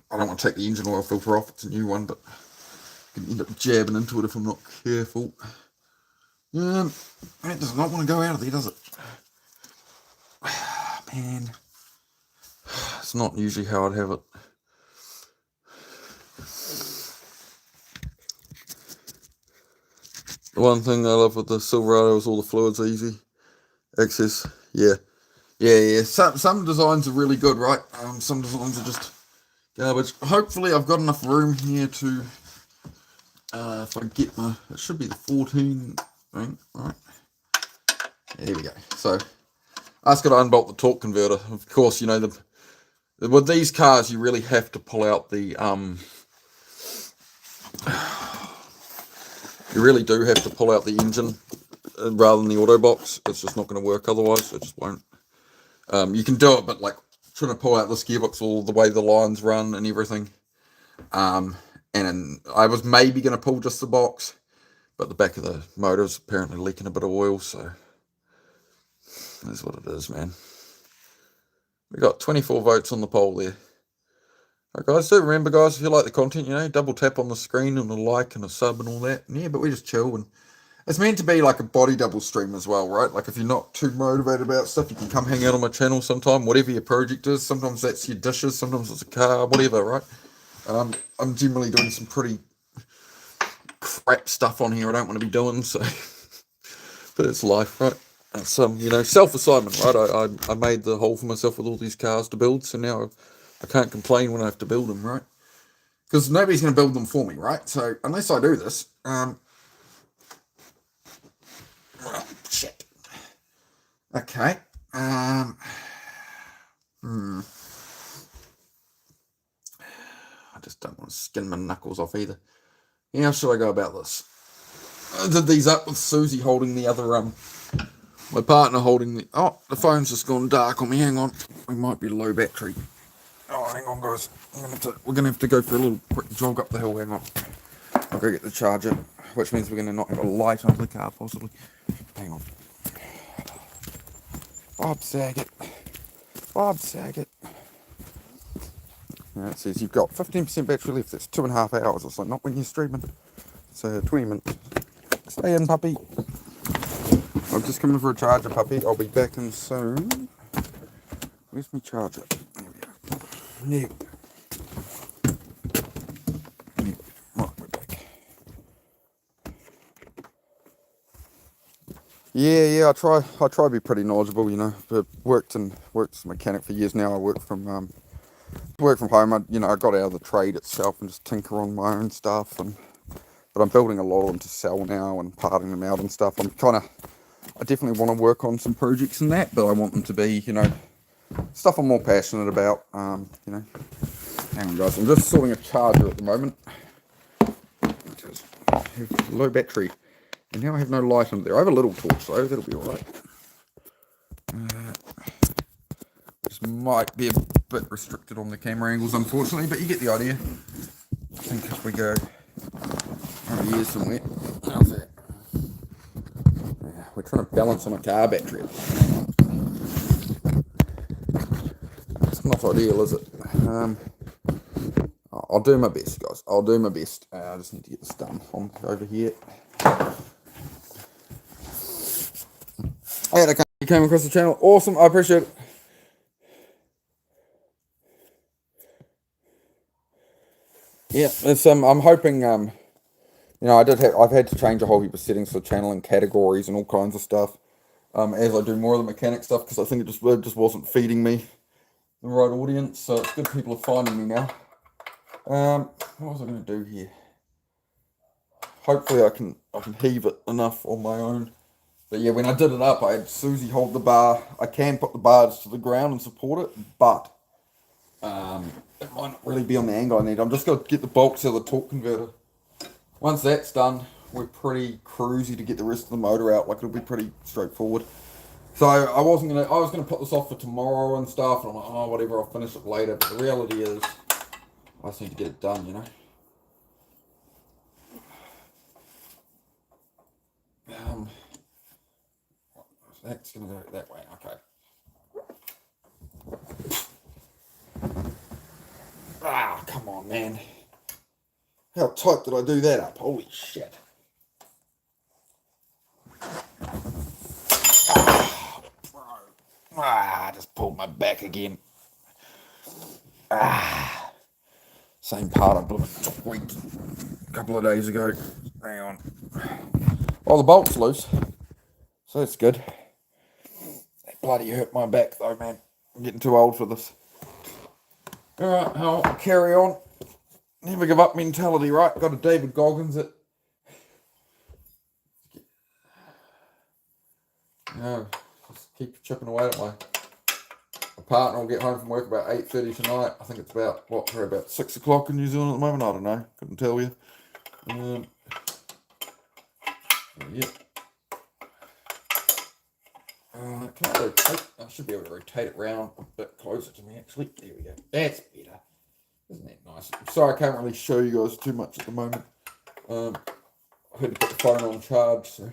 I don't want to take the engine oil filter off. It's a new one, but I can end up jabbing into it if I'm not careful. It does not want to go out of there, does it? Man. It's not usually how I'd have it. The one thing I love with the Silverado is all the fluids are easy access. Yeah. Some designs are really good, right? Some designs are just garbage. Hopefully I've got enough room here to, if I get my, it should be the 14 thing, right? There we go. So I just got to unbolt the torque converter. Of course, you know, with these cars, you really have to pull out the, you really do have to pull out the engine rather than the auto box. It's just not going to work otherwise. It just won't. You can do it, but like trying to pull out this gearbox, all the way the lines run and everything. And I was maybe going to pull just the box, but the back of the motor is apparently leaking a bit of oil, so that's what it is, man. We got 24 votes on the poll there. Alright, guys, do remember, guys, if you like the content, you know, double tap on the screen and a like and a sub and all that. And yeah, but we just chill, and it's meant to be like a body double stream as well, right? Like if you're not too motivated about stuff, you can come hang out on my channel sometime, whatever your project is. Sometimes that's your dishes, sometimes it's a car, whatever, right? I'm generally doing some pretty crap stuff on here I don't want to be doing, so but it's life, right? It's you know, self-assignment, right? I made the hole for myself with all these cars to build, so now I can't complain when I have to build them, right? Because nobody's going to build them for me, right? So unless I do this, shit. Okay. I just don't want to skin my knuckles off either. How should I go about this? I did these up with Susie holding the other My partner holding the... Oh, the phone's just gone dark on me. Hang on. We might be low battery. Oh, hang on, guys. We're going to have to go for a little quick jog up the hill. Hang on. I'll go get the charger, which means we're going to not have a light under the car, possibly. Hang on. Bob Saget. Bob Saget. Yeah, it says you've got 15% battery left. That's 2.5 hours or so. Not when you're streaming. So 20 minutes. Stay in, puppy. I'm just coming for a charger, puppy. I'll be back in soon. Where's my charger? There we go. Yeah. Right, we're back. Yeah. I try to be pretty knowledgeable, you know. I've worked as a mechanic for years now. I work from home. I got out of the trade itself and just tinker on my own stuff. But I'm building a lot of them to sell now and parting them out and stuff. I definitely want to work on some projects and that, but I want them to be, you know, stuff I'm more passionate about. You know, hang on, guys. I'm just sorting a charger at the moment. Just have low battery, and now I have no light under there. I have a little torch though. That'll be all right. This might be a bit restricted on the camera angles, unfortunately, but you get the idea. I think if we go over here somewhere, how's that? We're trying to balance on a car battery. It's not ideal, is it? I'll do my best, guys. I'll do my best. I just need to get this done on over here. Hey, you came across the channel. Awesome. I appreciate it. Yeah, it's I'm hoping you know, I've had to change a whole heap of settings for the channel and categories and all kinds of stuff. As I do more of the mechanic stuff, because I think it just wasn't feeding me the right audience. So it's good people are finding me now. What was I going to do here? Hopefully I can heave it enough on my own. But yeah, when I did it up, I had Susie hold the bar. I can put the bars to the ground and support it, but it might not really be on the angle I need. I'm just going to get the bolts out of the torque converter. Once that's done, we're pretty cruisy to get the rest of the motor out. Like, it'll be pretty straightforward. So I was gonna put this off for tomorrow and stuff, and I'm like, oh, whatever, I'll finish it later. But the reality is, I just need to get it done, you know. That's gonna go that way, okay. Ah, come on, man. How tight did I do that up? Holy shit. I just pulled my back again. Same part I tweaked a couple of days ago. Hang on. Oh, the bolt's loose. So that's good. That bloody hurt my back though, man. I'm getting too old for this. Alright, I'll carry on. Never give up mentality, right? Got a David Goggins it. No, just keep chipping away at my partner will get home from work about 8:30 tonight. I think it's about, we're about 6 o'clock in New Zealand at the moment. I don't know. Couldn't tell you. Yeah. Can I rotate? I should be able to rotate it round a bit closer to me, actually. There we go. That's better. Isn't that nice? I'm sorry I can't really show you guys too much at the moment. I had to put the phone on charge, so.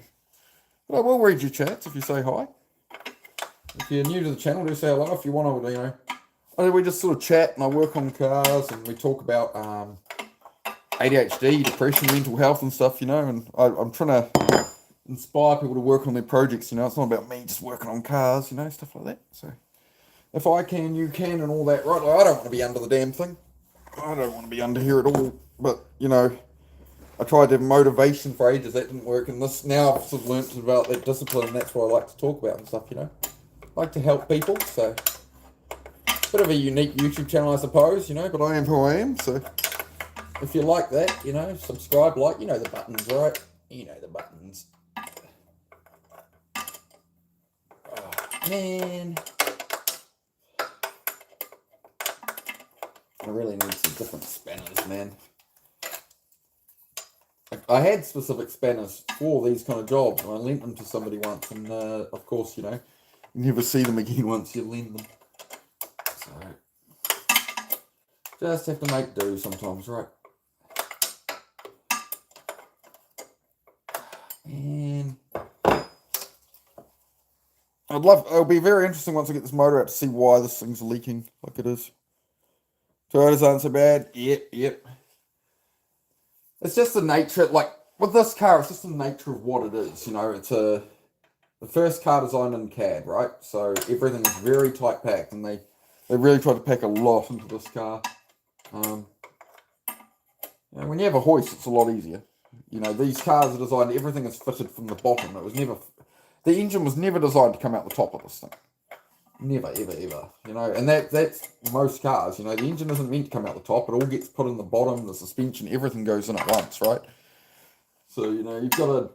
But I will read your chats if you say hi. If you're new to the channel, do say hello. If you want to, you know, we just sort of chat and I work on cars and we talk about ADHD, depression, mental health and stuff, you know, and I'm trying to inspire people to work on their projects, you know. It's not about me just working on cars, you know, stuff like that. So if I can, you can and all that, right? Like, I don't want to be under the damn thing. I don't want to be under here at all, but, you know, I tried to have motivation for ages, that didn't work, and this, now I've sort of learnt about that discipline, and that's what I like to talk about and stuff, you know. I like to help people, so, bit of a unique YouTube channel, I suppose, you know, but I am who I am, so, if you like that, you know, subscribe, like, you know the buttons, right? You know the buttons. Oh, man. I really need some different spanners, man. I had specific spanners for these kind of jobs, and I lent them to somebody once, and of course, you know, you never see them again once you lend them. So, just have to make do sometimes, right? And it'll be very interesting once I get this motor out to see why this thing's leaking like it is. Toyotas aren't so bad. Yep. It's just the nature, like, with this car, it's just the nature of what it is, you know. It's the first car designed in CAD, right? So everything is very tight packed, and they really tried to pack a lot into this car. You know, when you have a hoist, it's a lot easier. You know, these cars are designed, everything is fitted from the bottom. The engine was never designed to come out the top of this thing. Never, ever. You know, and that's most cars. You know, the engine isn't meant to come out the top. It all gets put in the bottom, the suspension, everything goes in at once, right? So, you know, you've got to,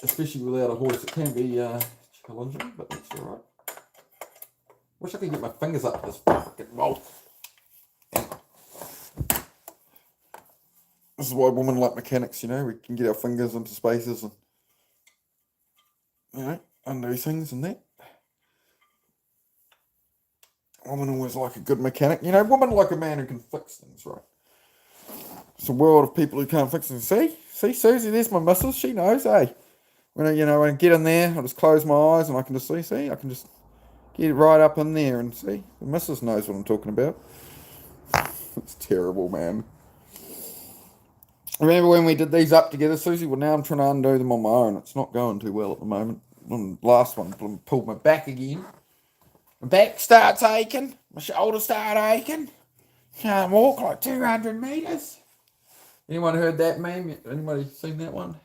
especially without a hoist, it can be challenging, but that's all right. Wish I could get my fingers up this fucking bolt. This is why women like mechanics, you know, we can get our fingers into spaces and, you know, undo things and that. Women always like a good mechanic. You know, women like a man who can fix things, right? It's a world of people who can't fix things. See, Susie, there's my missus. She knows, eh? When I get in there, I just close my eyes and I can just see, I can just get right up in there and see. The missus knows what I'm talking about. It's terrible, man. Remember when we did these up together, Susie? Well, now I'm trying to undo them on my own. It's not going too well at the moment. The last one pulled my back again. My back starts aching. My shoulders start aching. Can't walk like 200 metres. Anyone heard that meme? Anybody seen that one?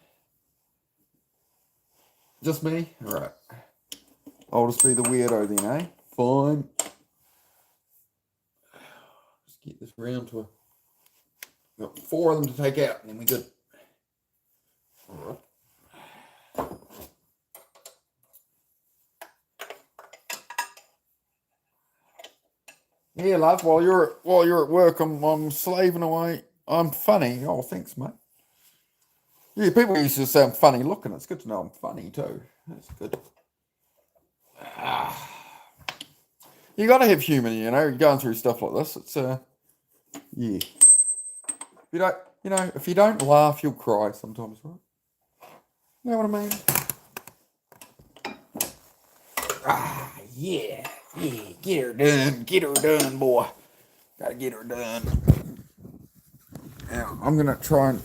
Just me? Alright. I'll just be the weirdo then, eh? Fine. Just get this round to got 4 of them to take out and then we're good. Alright. Yeah, love, while you're at work, I'm slaving away. I'm funny. Oh, thanks, mate. Yeah, people used to say I'm funny looking. It's good to know I'm funny too. That's good. You got to have humour, you know. You're going through stuff like this. It's yeah. If you don't laugh, you'll cry sometimes, right? You know what I mean? Yeah. Get her done, boy. Gotta get her done. Now, I'm gonna try and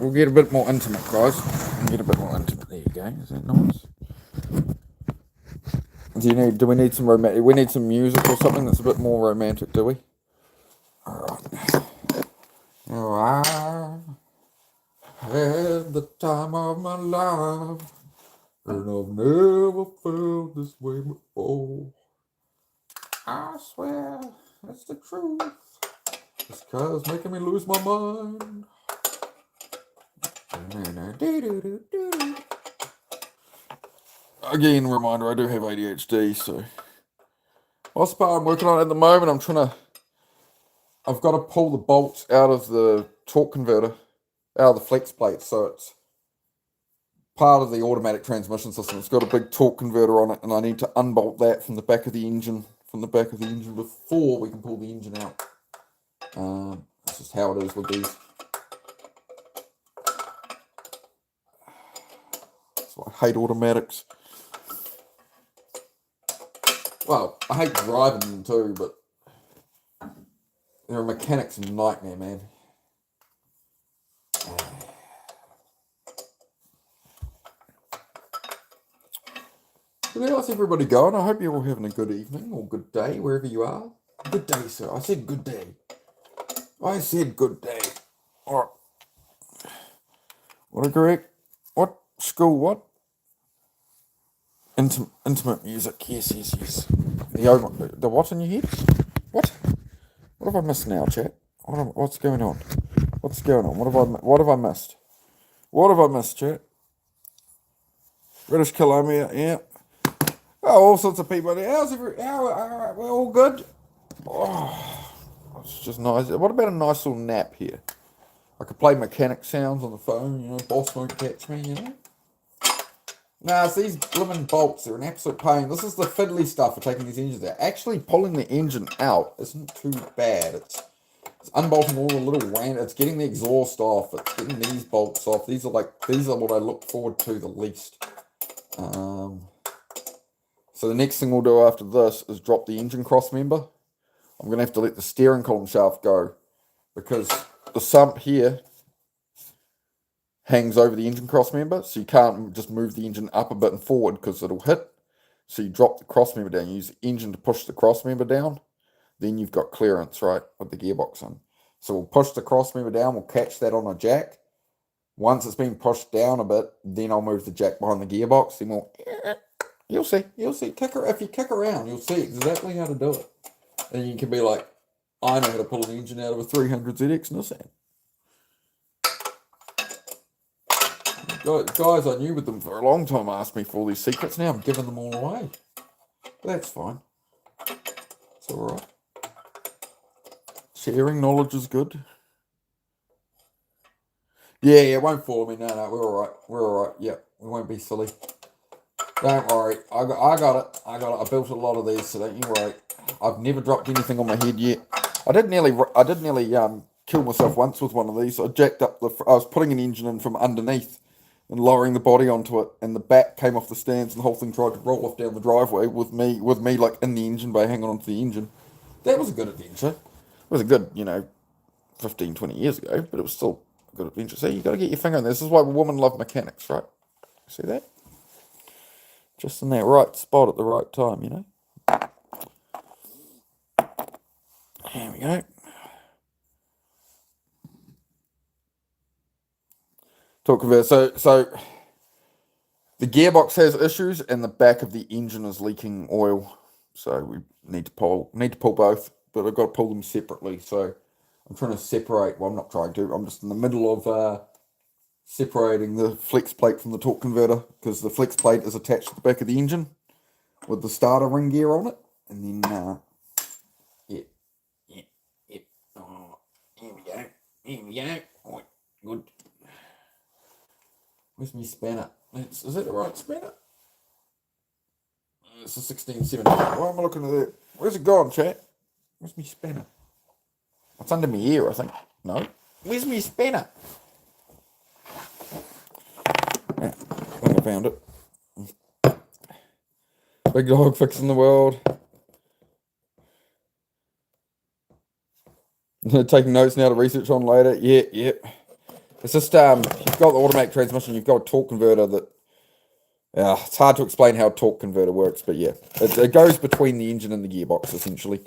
we'll get a bit more intimate, guys. Get a bit more intimate. There you go. Is that nice? Do we need some romantic? We need some music or something that's a bit more romantic, do we? Alright. Oh, I had the time of my life, and I've never felt this way before. I swear, that's the truth. This car's making me lose my mind. Again, reminder, I do have ADHD, so what's the part I'm working on at the moment? I've got to pull the bolts out of the torque converter, out of the flex plate, so it's part of the automatic transmission system. It's got a big torque converter on it, and I need to unbolt that from the back of the engine, before we can pull the engine out. That's just how it is with these. So I hate automatics. Well, I hate driving them too, but they're a mechanic's nightmare, man. So how's everybody going? I hope you're all having a good evening or good day, wherever you are. Good day, sir. I said good day. Alright. What a correct? What? School what? Intimate music. Yes. The what in your head? What? What have I missed now, chat? What's going on? What have I missed? What have I missed, chat? British Columbia, yeah. Oh, all sorts of people. We're all good. Oh, it's just nice. What about a nice little nap here? I could play mechanic sounds on the phone, you know, boss won't catch me, you know. Nah, it's these blooming bolts, they're an absolute pain. This is the fiddly stuff for taking these engines out. Actually, pulling the engine out isn't too bad. It's unbolting all the little it's getting the exhaust off, it's getting these bolts off. These are what I look forward to the least. So the next thing we'll do after this is drop the engine cross member. I'm going to have to let the steering column shaft go because the sump here hangs over the engine cross member, so you can't just move the engine up a bit and forward because it'll hit. So you drop the cross member down, you use the engine to push the cross member down, then you've got clearance, right, with the gearbox in. So we'll push the cross member down, we'll catch that on a jack. Once it's been pushed down a bit, then I'll move the jack behind the gearbox, then you'll see, if you kick around, you'll see exactly how to do it. And you can be like, I know how to pull an engine out of a 300 ZX Nissan. Guys I knew with them for a long time asked me for all these secrets. Now I'm giving them all away. But that's fine. It's alright. Sharing knowledge is good. Yeah, it won't fool me. No, we're alright. We're alright. Yep, we won't be silly. Don't worry. I got it. I built a lot of these, so don't you worry. I've never dropped anything on my head yet. I did nearly kill myself once with one of these. I jacked up I was putting an engine in from underneath and lowering the body onto it, and the back came off the stands, and the whole thing tried to roll off down the driveway with me like in the engine bay, hanging onto the engine. That was a good adventure. It was a good, 15, 20 years ago, but it was still a good adventure. See, you got to get your finger in there. This is why women love mechanics, right? See that? Just in that right spot at the right time, you know. There we go. Torque converter. So the gearbox has issues, and the back of the engine is leaking oil. So we need to pull both, but I've got to pull them separately. So I'm trying to separate. Well, I'm not trying to. I'm just in the middle of separating the flex plate from the torque converter, because the flex plate is attached to the back of the engine with the starter ring gear on it, and then yep. Oh, here we go. Oh, good. Where's my spanner? Is that the right spanner? It's a 1670. Why am I looking at that? Where's it gone, chat? Where's my spanner? It's under my ear, I think. No. Where's my spanner? Yeah, I think I found it. Big dog fixing the world. Taking notes now to research on later. Yeah. It's just, you've got the automatic transmission, you've got a torque converter that, it's hard to explain how a torque converter works, but yeah, it goes between the engine and the gearbox, essentially,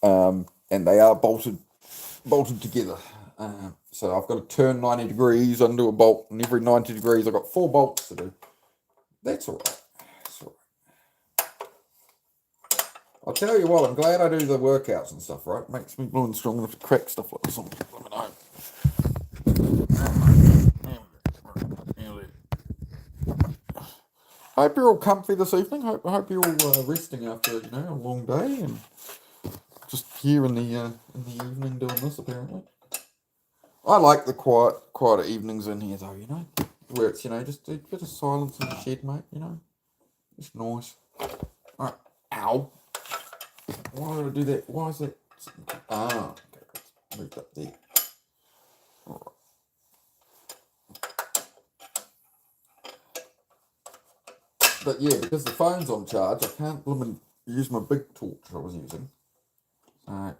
and they are bolted together. So I've got to turn 90 degrees, undo a bolt, and every 90 degrees I've got 4 bolts to do. That's all right. I'll tell you what, I'm glad I do the workouts and stuff, right? Makes me blue and strong enough to crack stuff like this on. I hope you're all comfy this evening. I hope you're all resting after a long day, and just here in the evening doing this. Apparently, I like the quieter evenings in here though. Where it's just a bit of silence in the shed, mate. It's nice. All right. Ow. Why did I do that? Why is that? Okay, let's move up there. All right. But yeah, because the phone's on charge, I can't use my big torch I was using. Alright.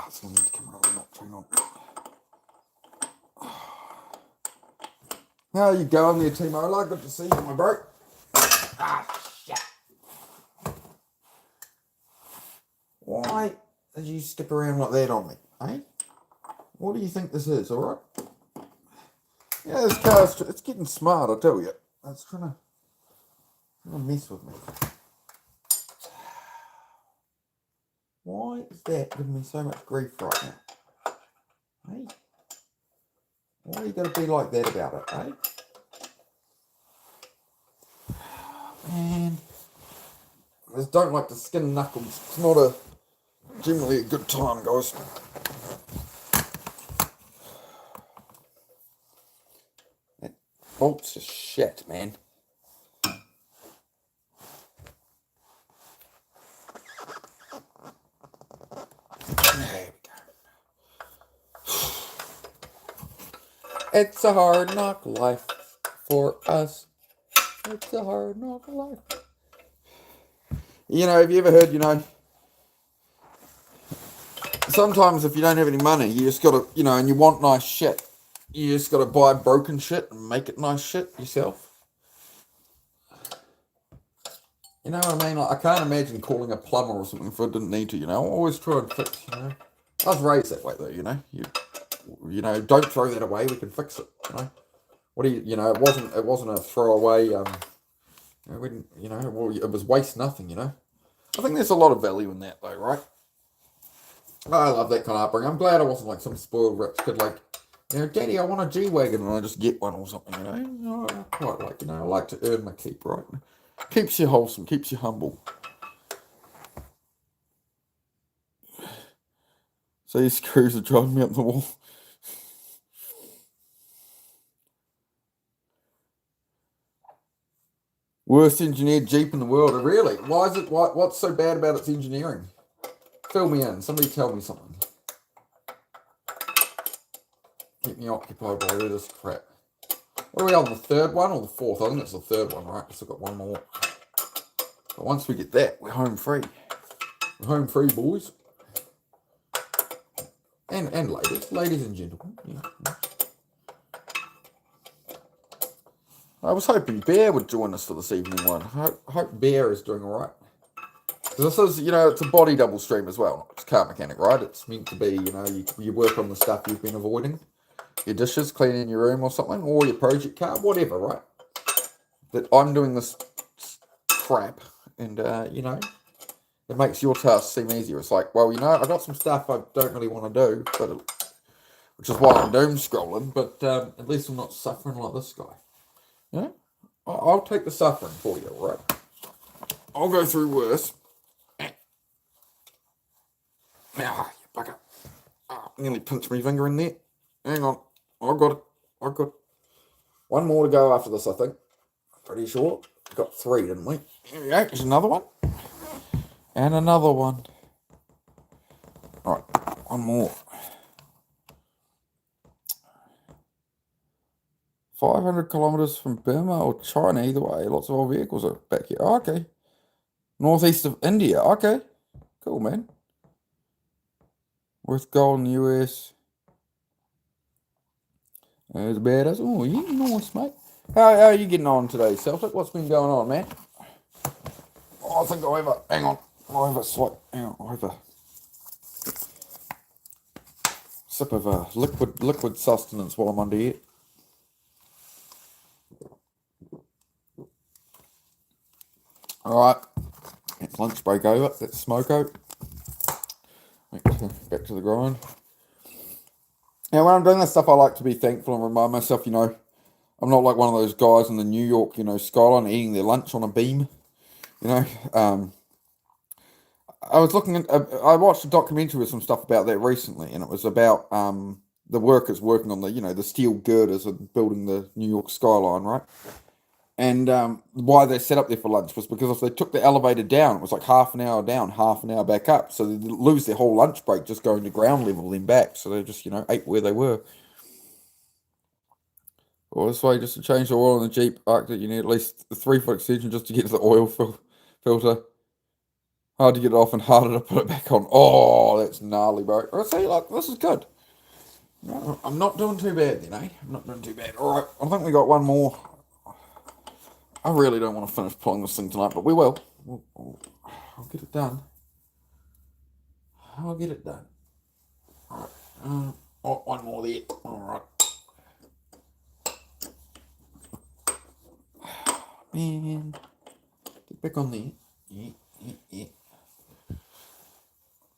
It's going to need to come really not turn on. How you going there, T-Mola? Good to see you, my bro. Shit. Why did you step around like that on me, eh? What do you think this is, alright? Yeah, this car's, it's getting smart, I tell you. It's trying to mess with me. Why is that giving me so much grief right now? Hey? Why you got to be like that about it, eh? Man, just don't like to skin knuckles. It's not generally a good time, guys. That bolt's a shit, man. There we go. It's a hard knock life for us. It's a hard knock life. You know, have you ever heard, sometimes if you don't have any money, you just gotta, and you want nice shit, you just gotta buy broken shit and make it nice shit yourself. You know what I mean? Like, I can't imagine calling a plumber or something if I didn't need to, I always try and fix, I was raised that way though, don't throw that away, we can fix it, What do you, it wasn't a throwaway, we didn't, it was waste nothing, I think there's a lot of value in that though, right? I love that kind of upbringing. I'm glad I wasn't like some spoiled rich kid, like, Daddy, I want a G-Wagon, and I just get one or something, I quite like, I like to earn my keep, right? Keeps you wholesome, keeps you humble. So these screws are driving me up the wall. Worst engineered Jeep in the world. Really? Why is it? What's so bad about its engineering? Fill me in. Somebody tell me something. Keep me occupied by all this crap. What are we on, the third one or the fourth? I think it's the third one, right? I've still got one more. But once we get that, we're home free. We're home free, boys. And ladies. Ladies and gentlemen. Yeah. I was hoping Bear would join us for this evening one. I hope Bear is doing all right. This is, it's a body double stream as well. It's car mechanic, right? It's meant to be, you work on the stuff you've been avoiding. Your dishes, cleaning your room or something, or your project car, whatever, right? That I'm doing this crap, and, it makes your task seem easier. It's like, well, I've got some stuff I don't really want to do, which is why I'm doom scrolling, but at least I'm not suffering like this guy. I'll take the suffering for you, all right? I'll go through worse. Now, you bugger. Nearly pinched my finger in there. Hang on. I got it. One more to go after this, I think. Pretty sure. We got 3, didn't we? Here we go. There's another one. And another one. Alright, one more. 500 kilometers from Burma or China, either way. Lots of old vehicles are back here. Oh, okay. Northeast of India. Okay. Cool, man. Worth gold in the US. As bad as. Oh, yeah, nice, mate. How are you getting on today, Celtic? What's been going on, man? Oh, I think I have a. Hang on. I have a slight. Hang on. I have a sip of liquid sustenance while I'm under here. Alright, it's lunch break over, that's smoke out. Back to the grind. Now, when I'm doing this stuff, I like to be thankful and remind myself, I'm not like one of those guys in the New York, skyline eating their lunch on a beam. I was I watched a documentary with some stuff about that recently, and it was about the workers working on the steel girders of building the New York skyline, right? And why they set up there for lunch was because if they took the elevator down, it was like half an hour down, half an hour back up. So they'd lose their whole lunch break just going to ground level then back. So they just, ate where they were. Well, this way, just to change the oil in the Jeep Arctic, you need at least a 3-foot extension just to get to the oil filter. Hard to get it off and harder to put it back on. Oh, that's gnarly, bro. Oh, see, look, this is good. I'm not doing too bad then, eh? I'm not doing too bad. All right, I think we got one more. I really don't want to finish pulling this thing tonight, but we will. I'll get it done. All right. One more there. All right. Man. Get back on there. Yeah.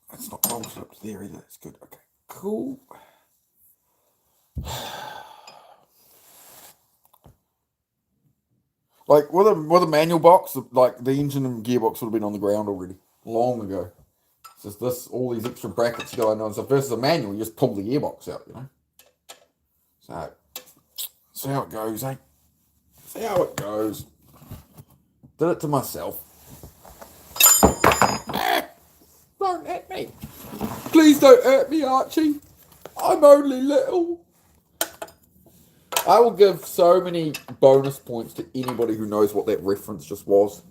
That's not bolted up to there either. That's good. Okay. Cool. Like with a manual box, like the engine and gearbox would have been on the ground already long ago. It's just this, all these extra brackets going on. So versus a manual, you just pull the gearbox out, you know. So, see how it goes, eh? See how it goes. Did it to myself. Don't hurt me. Please don't hurt me, Archie. I'm only little. I will give so many bonus points to anybody who knows what that reference just was.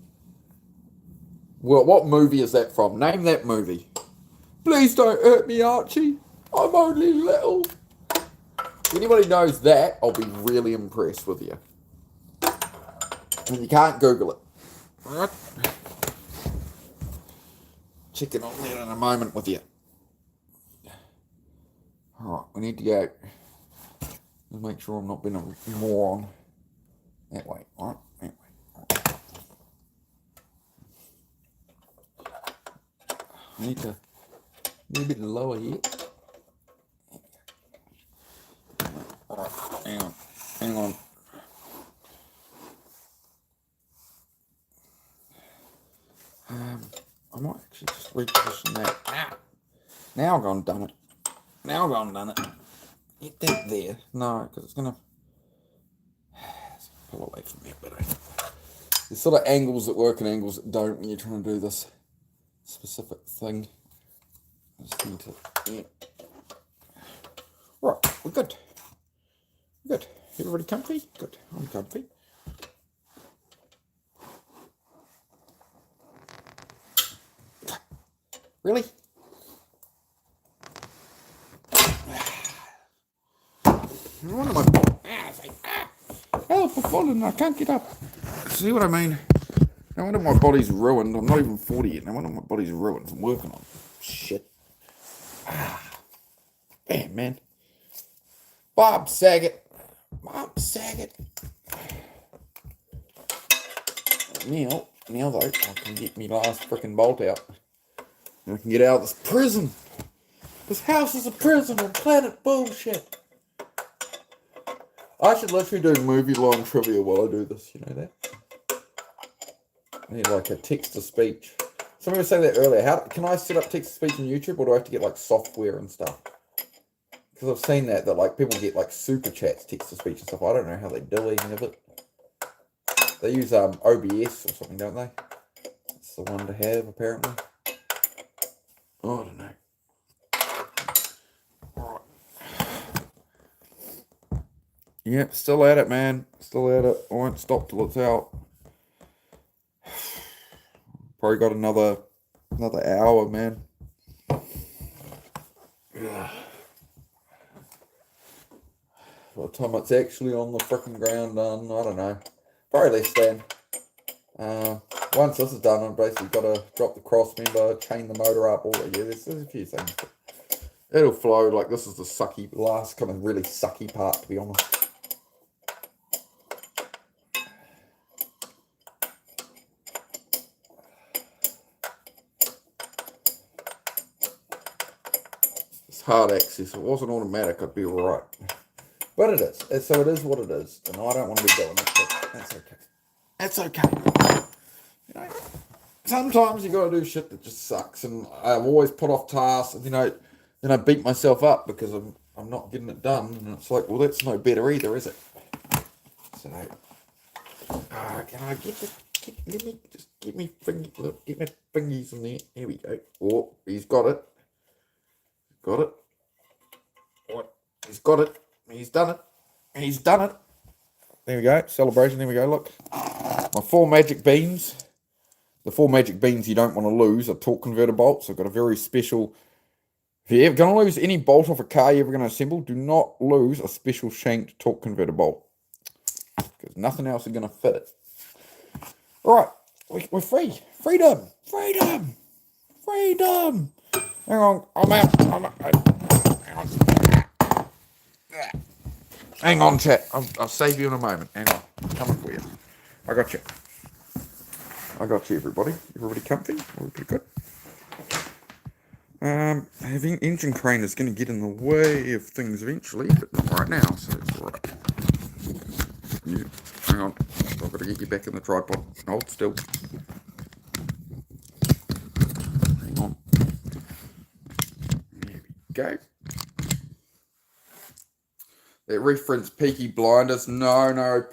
Well, what movie is that from? Name that movie. Please don't hurt me, Archie. I'm only little. If anybody knows that, I'll be really impressed with you. And you can't Google it. Alright? Checking on that in a moment with you. Alright, we need to go. Let's make sure I'm not being a moron. That way, alright? That way. Right. I need to a bit lower here. Alright, hang on. I might actually just reposition that. Now I've gone and done it. Get that there. No, because it's going to pull away from me a bit. There's sort of angles that work and angles that don't when you're trying to do this specific thing. I just need to... Yeah. Right, we're good. Good. Everybody comfy? Good. I'm comfy. Really? What am I? Help, I've fallen, I can't get up. See what I mean? No wonder my body's ruined. I'm not even 40 yet. No wonder my body's ruined from working on shit. Damn, man. Bob Saget. Now though, I can get me last frickin' bolt out. I can get out of this prison. This house is a prison on planet bullshit. I should literally do movie line trivia while I do this, you know that? I need like a text-to-speech. Somebody was saying that earlier. How can I set up text-to-speech on YouTube, or do I have to get like software and stuff? Because I've seen that like people get like super chats, text-to-speech and stuff. I don't know how they do any of it. They use OBS or something, don't they? It's the one to have, apparently. Oh, I don't know. Alright. Yep, still at it, man. Still at it. I won't stop till it's out. Probably got another hour, man. Yeah. By the time it's actually on the frickin' ground done, I don't know. Probably less than. Once this is done, I've basically got to drop the cross member, chain the motor up, all that. Yeah, there's a few things. It'll flow. Like, this is the sucky, last kind of really sucky part, to be honest. It's hard access. If it wasn't automatic, I'd be alright. But it is. So it is what it is. And I don't want to be doing it, but that's okay. That's okay. You know, sometimes you got to do shit that just sucks. And I've always put off tasks. And, then I beat myself up because I'm not getting it done. And it's like, well, that's no better either, is it? So, can I get me fingies in there. Here we go. Oh, he's got it. Got it. What? He's got it. He's done it. He's done it. There we go. Celebration. There we go. Look. My 4 magic beans. The 4 magic beans you don't want to lose are torque converter bolts. I've got a very special... If you're ever going to lose any bolt off a car you're ever going to assemble, do not lose a special shanked torque converter bolt. Because nothing else is going to fit it. Alright. We're free. Freedom. Hang on. I'm out. Hang on. Hang on, chat. I'll save you in a moment. Hang on. I'm coming for you. I got you, everybody. Everybody comfy? Everybody good? Having engine crane is going to get in the way of things eventually, but not right now, so it's alright. Yeah. Hang on. I've got to get you back in the tripod. Hold still. Hang on. There we go. That reference Peaky Blinders. No.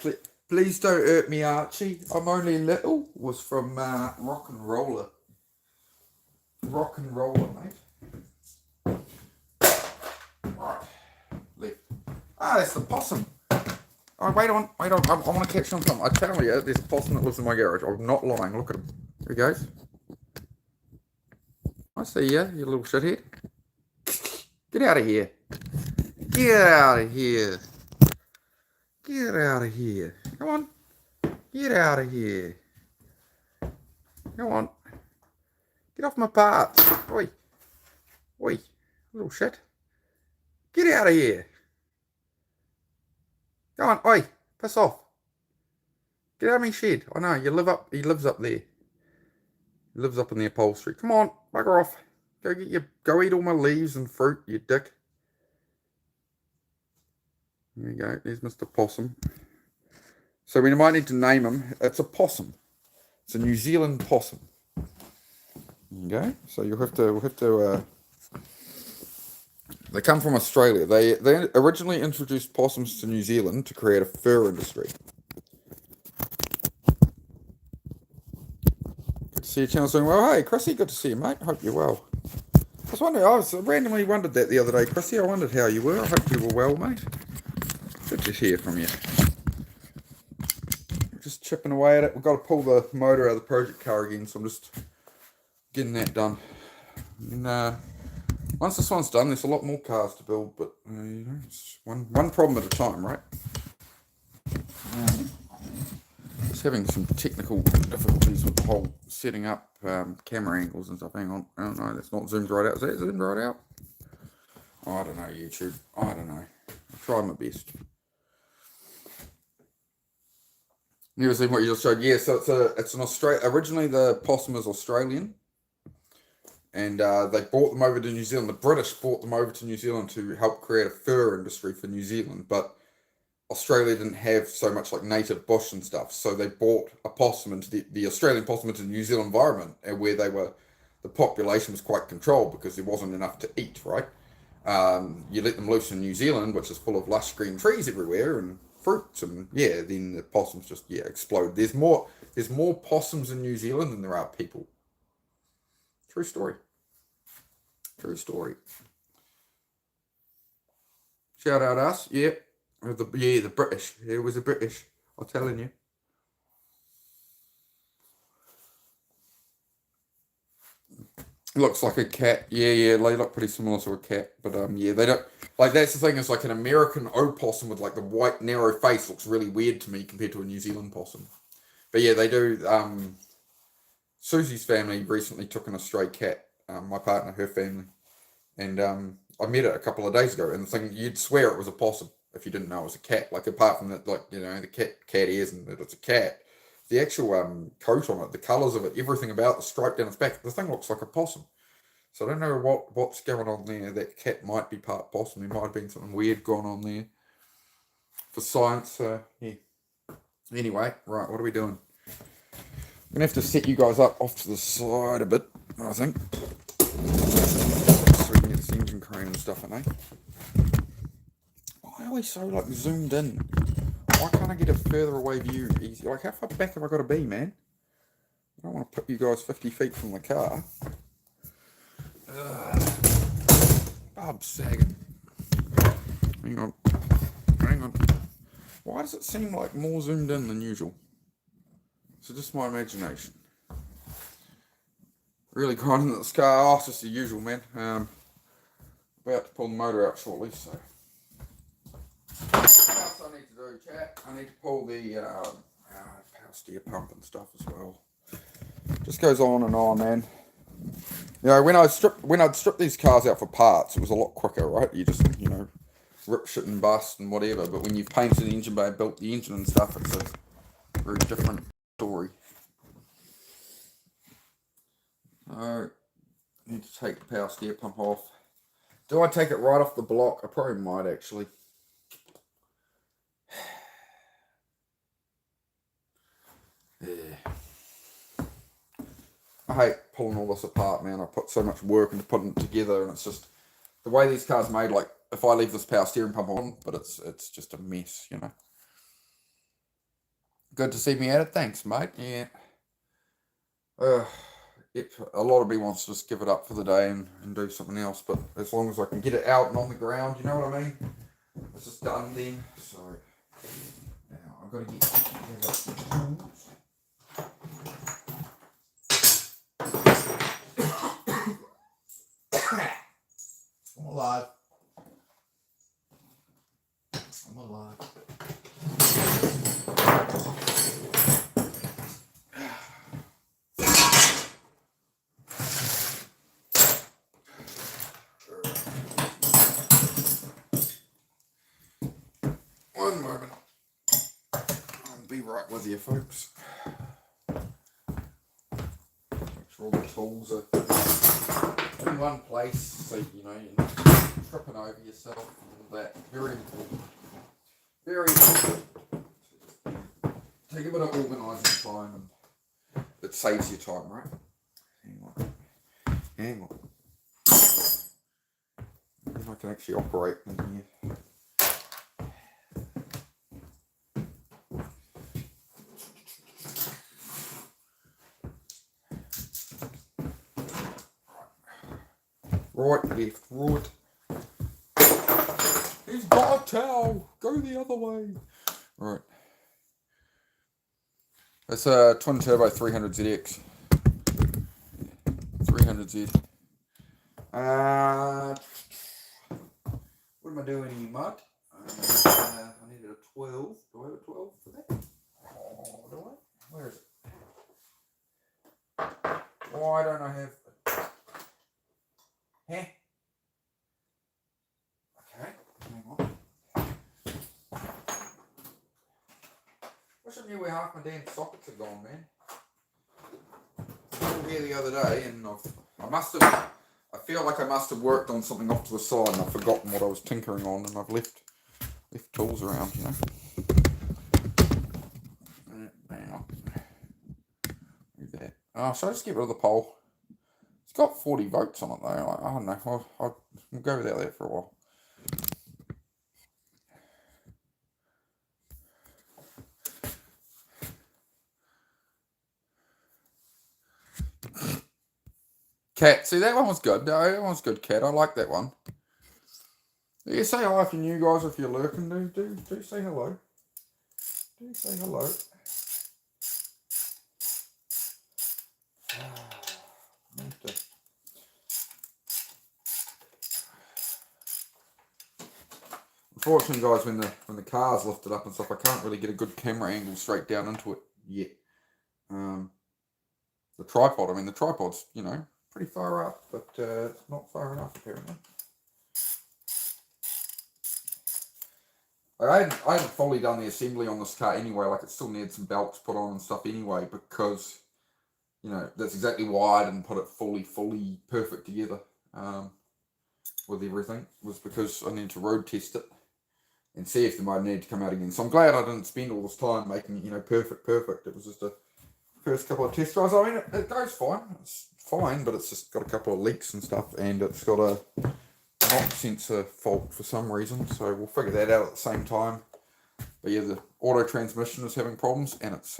Please don't hurt me, Archie. I'm only little. Was from Rock and Roller. Rock and Roller, mate. Right. Left. Ah, that's the possum. Oh, wait on. I want to catch something. I tell you, there's a possum that lives in my garage. I'm not lying. Look at him. There he goes. I see you, you little shithead. Get out of here. Get out of here. Get out of here. Come on. Get out of here. Come on. Get off my parts. Oi. Oi. Little shit. Get out of here. Go on. Oi. Piss off. Get out of my shed. I know. He lives up there. He lives up in the upholstery. Come on. Bugger off. Go eat all my leaves and fruit, you dick. There you go. There's Mr. Possum. So we might need to name him. It's a possum. It's a New Zealand possum. There you go. So we'll have to. They come from Australia. They originally introduced possums to New Zealand to create a fur industry. Good to see your channel's doing well. Hey, Chrissy, good to see you, mate. Hope you're well. I randomly wondered that the other day, Chrissy. I wondered how you were. I hope you were well, mate. Good to hear from you. Just chipping away at it. We've got to pull the motor out of the project car again, so I'm just getting that done. And once this one's done, there's a lot more cars to build, but it's one problem at a time, right? Just having some technical difficulties with the whole setting up camera angles and stuff. Hang on. I don't know. That's not zoomed right out. Is that zoomed right out? Oh, I don't know, YouTube. I don't know. I'll try my best. You ever seen what you just showed? Yeah, so it's an Australian. Originally, the possum is Australian, and they brought them over to New Zealand. The British brought them over to New Zealand to help create a fur industry for New Zealand, but Australia didn't have so much like native bush and stuff, so they brought a possum into the Australian possum into the New Zealand environment, and where the population was quite controlled because there wasn't enough to eat, right? You let them loose in New Zealand, which is full of lush green trees everywhere and fruits, and then the possums just explode. There's more possums in New Zealand than there are people. True story. Shout out us, the British. It was the British. I'm telling you. Looks like a cat. Yeah, they look pretty similar to a cat. But they don't, like, that's the thing, is like an American opossum with like the white narrow face looks really weird to me compared to a New Zealand possum. But yeah, they do. Susie's family recently took in a stray cat. My partner, her family, and I met it a couple of days ago, and the thing, you'd swear it was a possum if you didn't know it was a cat. Like, apart from that, like, the cat ears and that it's a cat. The actual coat on it, the colours of it, everything about the stripe down its back, the thing looks like a possum. So I don't know what's going on there. That cat might be part possum. There might have been something weird going on there. For science, yeah. Anyway, right, what are we doing? I'm going to have to set you guys up off to the side a bit, I think. So we can get this engine crane and stuff in, eh? Why are we so, like, zoomed in? Why can't I get a further away view easy? Like, how far back have I got to be, man? I don't want to put you guys 50 feet from the car. Bob's sagging. Hang on. Why does it seem like more zoomed in than usual? Is it just my imagination? Really grinding this car. Oh, it's just the usual, man. About to pull the motor out shortly, so. What else I need to do, chat? I need to pull the power steer pump and stuff as well. Just goes on and on, man. When I'd strip these cars out for parts, it was a lot quicker, right? You just, rip shit and bust and whatever. But when you've painted the engine bay, built the engine and stuff, it's a very different story. I need to take the power steer pump off. Do I take it right off the block? I probably might, actually. pulling all this apart, man. I put so much work into putting it together, and it's just the way these cars are made. Like, if I leave this power steering pump on, but it's just a mess, you know. Good to see me at it. Thanks, mate. Yeah. A lot of me wants to just give it up for the day and do something else, but as long as I can get it out and on the ground, you know what I mean? It's just done then. So now I've got to get the tools. I'm alive. I'm alive. One moment. I'll be right with you, folks. Make sure all the tools are in one place so you know you're not tripping over yourself and all that. Very important. Very important. Take a bit of organising time and it saves you time, right? Hang on. Then I can actually operate in here. Right, left, right. He's got a towel. Go the other way. Right. That's a twin turbo 300ZX. 300Z. What am I doing here, mud? I needed a 12. Do I have a 12 for that? Oh, do I? Where is it? Why don't I have... Huh? Okay, hang on. Wish I knew where half my damn sockets are gone, man. I was here the other day and I feel like I must have worked on something off to the side and I've forgotten what I was tinkering on and I've left tools around, you know. Hang on. Move that. Oh, should I just get rid of the pole? It's got 40 volts on it though. I don't know. We'll go without that for a while. Cat, see that one was good. No, that one was good, Cat. I like that one. Yeah, say hi if you're new, guys. If you're lurking, do say hello. Do say hello. Unfortunately, guys, when the car's lifted up and stuff, I can't really get a good camera angle straight down into it yet. The tripod. I mean, the tripod's, you know, pretty far up, but it's not far enough apparently. I hadn't fully done the assembly on this car anyway. Like, it still needs some belts put on and stuff anyway, because, you know, that's exactly why I didn't put it fully perfect together with everything, was because I needed to road test it and see if the motor needed to come out again. So I'm glad I didn't spend all this time making it, you know, perfect. It was just a first couple of test drives. I mean, it goes fine. It's fine, but it's just got a couple of leaks and stuff, and it's got a knock sensor fault for some reason. So we'll figure that out at the same time. But yeah, the auto transmission is having problems, and it's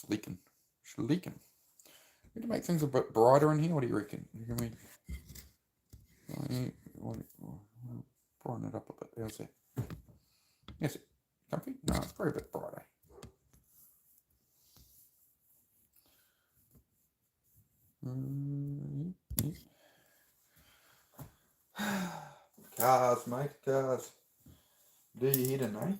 leaking. It's leaking. We need to make things a bit brighter in here. What do you reckon? You can brighten it up a bit. How's that? Yes, it comfy? No, it's probably a bit brighter. Cars, mate, cars. Do you hear tonight?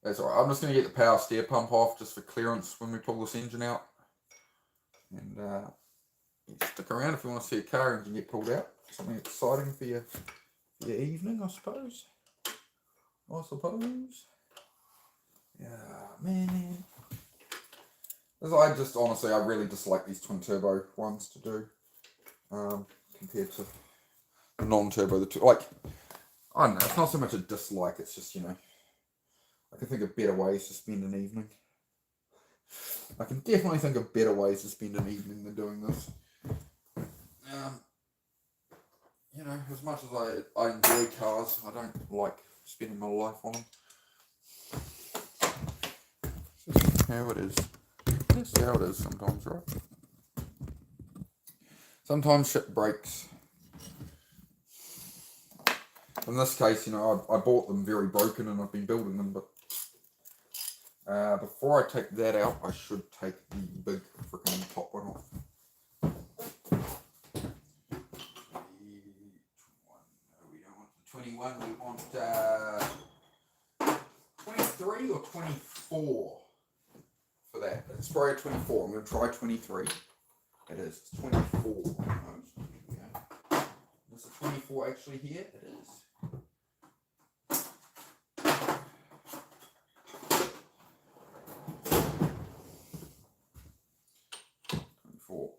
That's alright. I'm just going to get the power steer pump off just for clearance when we pull this engine out. And stick around if you want to see a car engine get pulled out. Something exciting for your evening, I suppose. Yeah, man. I really dislike these twin turbo ones to do compared to the non-turbo. Like, I don't know, it's not so much a dislike, it's just, you know, I can think of better ways to spend an evening. I can definitely think of better ways to spend an evening than doing this. You know, as much as I enjoy cars, I don't like spending my life on them. It's just how it is. That's how it is sometimes, right? Sometimes shit breaks. In this case, you know, I bought them very broken and I've been building them, but before I take that out, I should take the big freaking top one off. We don't want the 21, we want 23 or 24 for that. It's probably 24. I'm going to try 23. It is. It's 24. Is the 24 actually here? It is. 24.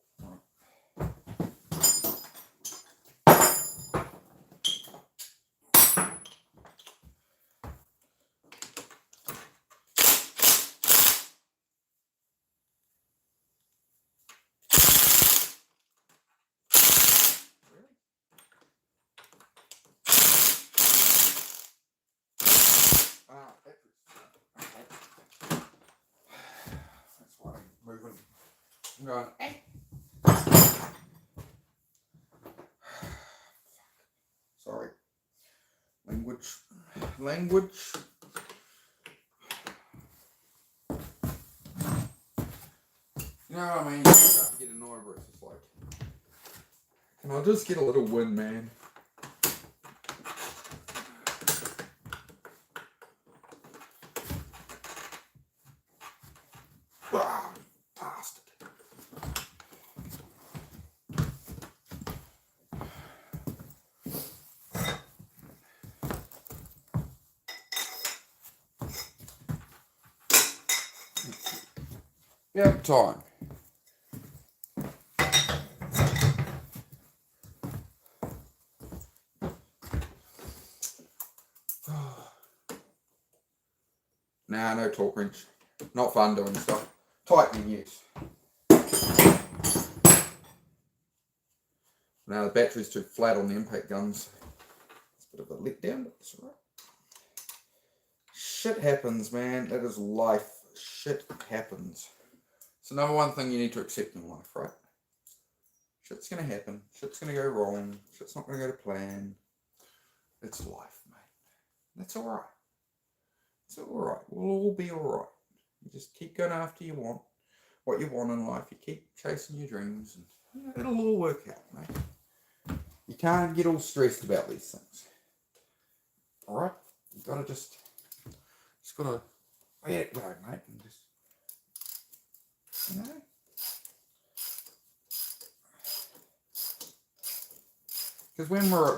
Right. That's why I'm moving. I'm going, sorry. Language. You know what I mean? You start to get annoyed where it's just like, can I just get a little win, man? Ah, bastard. About time. Nah, no torque wrench. Not fun doing stuff. Tightening, yes. Now the battery's too flat on the impact guns. It's a bit of a letdown, but it's alright. Shit happens, man. That is life. Shit happens. It's the number one thing you need to accept in life, right? Shit's gonna happen. Shit's gonna go wrong. Shit's not gonna go to plan. It's life, mate. That's alright. It's alright. We'll all be alright. You just keep going after what you want in life. You keep chasing your dreams, and it'll all work out, mate. You can't get all stressed about these things. Alright? You gotta just gotta let it go, mate, and just, you know. Because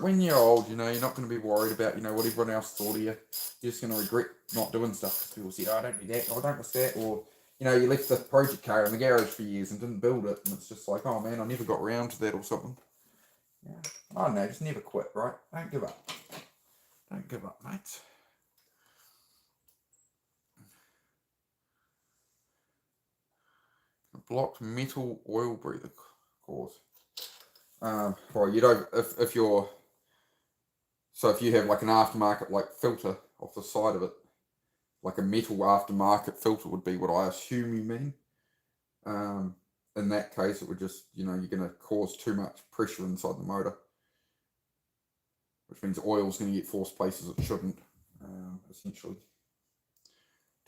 when you're old, you know, you're not going to be worried about, you know, what everyone else thought of you. You're just going to regret not doing stuff because people say, oh, don't do that, or don't miss that, or, you know, you left the project car in the garage for years and didn't build it, and it's just like, oh man, I never got around to that or something. Yeah, I don't know, just never quit, right? Don't give up. Don't give up, mate. Blocked metal oil breather cause. Well, you don't, if you have like an aftermarket like filter off the side of it, like a metal aftermarket filter would be what I assume you mean. In that case, it would just, you know, you're going to cause too much pressure inside the motor, which means oil's going to get forced places it shouldn't, essentially.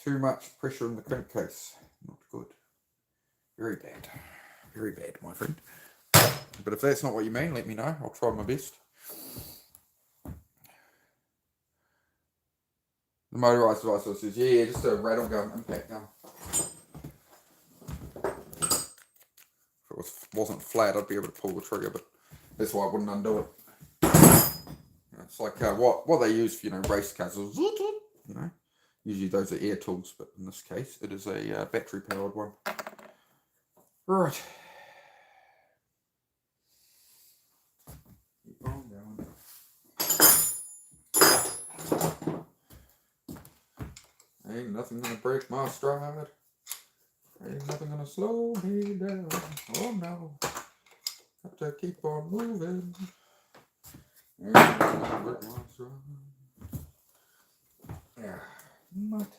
Too much pressure in the crankcase. Not good. Very bad. Very bad, my friend. But if that's not what you mean, let me know. I'll try my best. The motorised device says, yeah, just a rattle gun, impact gun. If it wasn't flat, I'd be able to pull the trigger, but that's why I wouldn't undo it. It's like what they use for, you know, race cars, you know. Usually those are air tools, but in this case, it is a battery-powered one. Right. Keep on going. Ain't nothing gonna break my stride. Ain't nothing gonna slow me down. Oh no. Have to keep on moving. Yeah. What?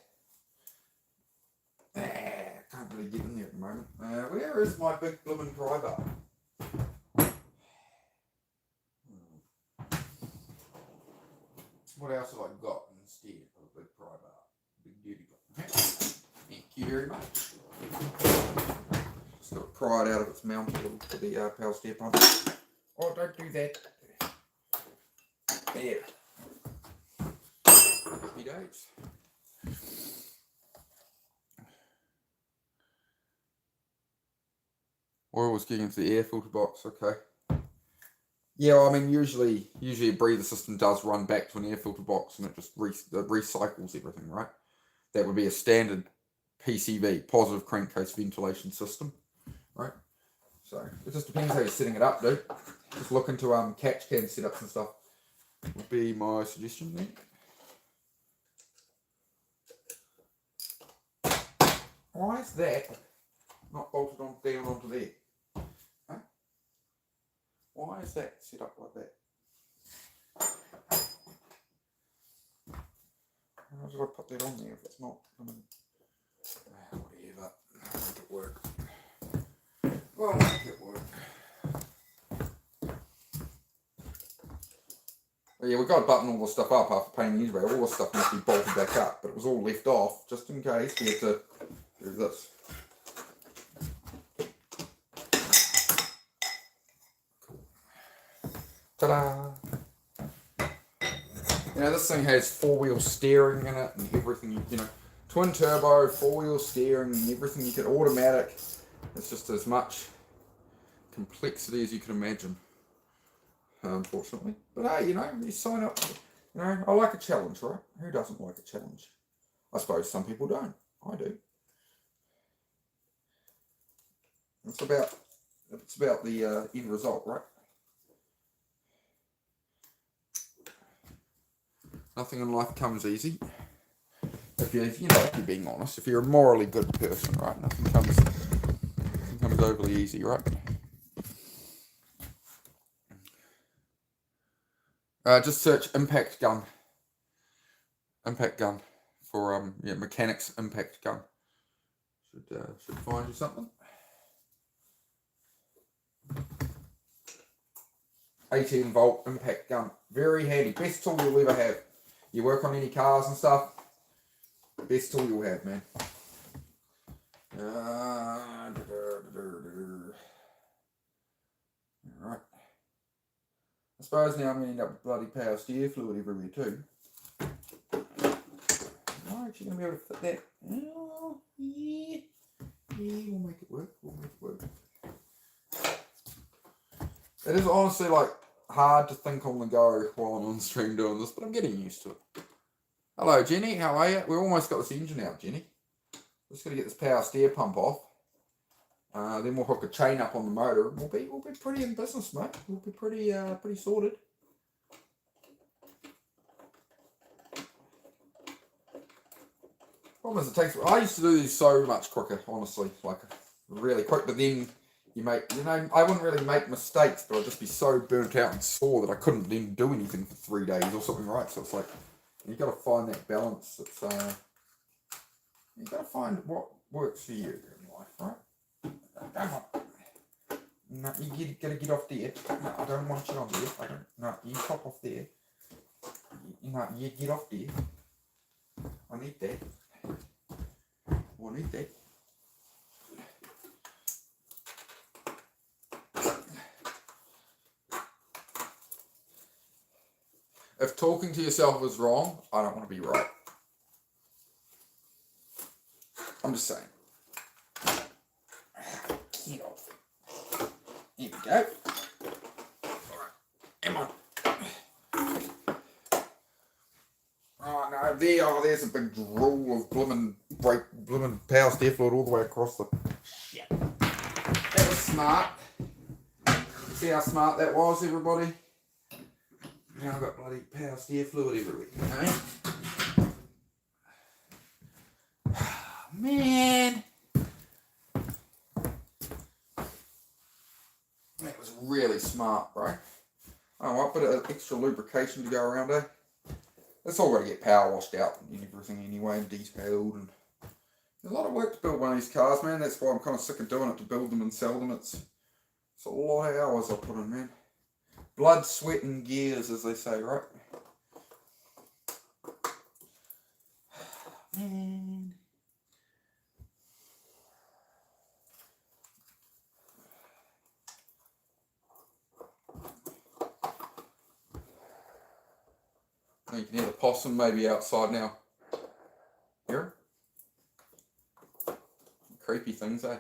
Can't really get in there at the moment. Where is my big blooming pry bar? What else have I got instead of a big pry bar? Big duty bar. Thank you very much. Just got to pry it out of its mount a little for the power steer pump. Oh, don't do that. There. Happy days. Oil was getting into the air filter box, okay. Yeah, I mean, usually a breather system does run back to an air filter box and it just recycles everything, right? That would be a standard PCV, positive crankcase ventilation system, right? So it just depends how you're setting it up, dude. Just look into catch can setups and stuff would be my suggestion there. Why is that not bolted on down onto there? Huh? Why is that set up like that? How did I put that on there if it's not? Whatever. I'll make it work. Well, I'll make it work. Well, yeah, we got to button all the stuff up after painting anyway. All the stuff must be bolted back up, but it was all left off just in case we had to do this. Cool. Ta-da! You know, this thing has four-wheel steering in it and everything, you know, twin turbo, four-wheel steering and everything you could automatic. It's just as much complexity as you can imagine, unfortunately. But hey, you know, you sign up, you know, I like a challenge, right? Who doesn't like a challenge? I suppose some people don't. I do. It's about the end result, right? Nothing in life comes easy. If you're being honest, if you're a morally good person, right? Nothing comes overly easy, right? Just search impact gun for mechanics impact gun. Should find you something. 18-volt impact gun, very handy. Best tool you'll ever have. You work on any cars and stuff. Best tool you'll have, man. Alright. I suppose now I'm going to end up with bloody power steer fluid everywhere too. I'm actually going to be able to fit that. Oh, yeah. Yeah, we'll make it work. It is honestly like hard to think on the go while I'm on stream doing this, but I'm getting used to it. Hello, Jenny. How are you? We almost got this engine out, Jenny. Just got to get this power steer pump off. Then we'll hook a chain up on the motor. We'll be pretty in business, mate. We'll be pretty sorted. Problem is, I used to do these so much quicker, honestly, like really quick. But then I wouldn't really make mistakes, but I'd just be so burnt out and sore that I couldn't then do anything for 3 days or something, right? So it's like you got to find that balance. It's you got to find what works for you in life, right? No, you gotta get off there. No, I don't want you on there. No, you top off there. No, you get off there. I need that. I need that. If talking to yourself is wrong, I don't want to be right. I'm just saying. Get off. Here we go. Alright, come on. Oh no, there's a big drool of bloomin' power steer fluid all the way across the shit. That was smart. See how smart that was, everybody? Now I've got bloody power steer fluid everywhere, you know? Man. really smart, bro. Oh, what, bit of extra lubrication to go around, eh? It's all got to get power washed out and everything anyway, and detailed. And there's a lot of work to build one of these cars, man. That's why I'm kind of sick of doing it, to build them and sell them. It's a lot of hours I put in, man. Blood, sweat, and gears, as they say, right? Man. You can hear the possum maybe outside now. Hear it? Creepy things, eh?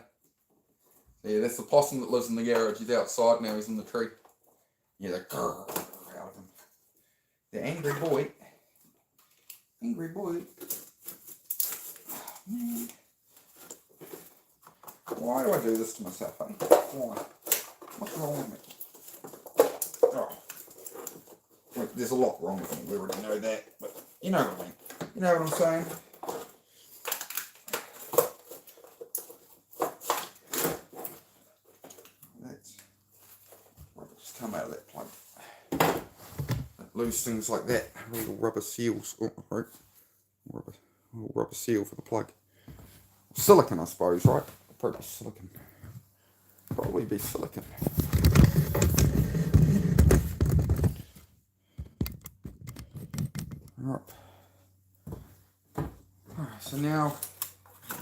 Yeah, that's the possum that lives in the garage. He's outside now, he's in the tree. Yeah, they're out of him. The angry boy. Angry boy. Oh, man. Why do I do this to myself, eh? Why? What's wrong with me? Oh. Look, there's a lot wrong with me. We already know that, but you know what I mean. You know what I'm saying? That's just come out of that plug. Loose things like that. Little rubber seals. Oh, right. Little rubber seal for the plug. Silicon, I suppose, right? Probably silicon. Probably be silicon. Right. Alright, so now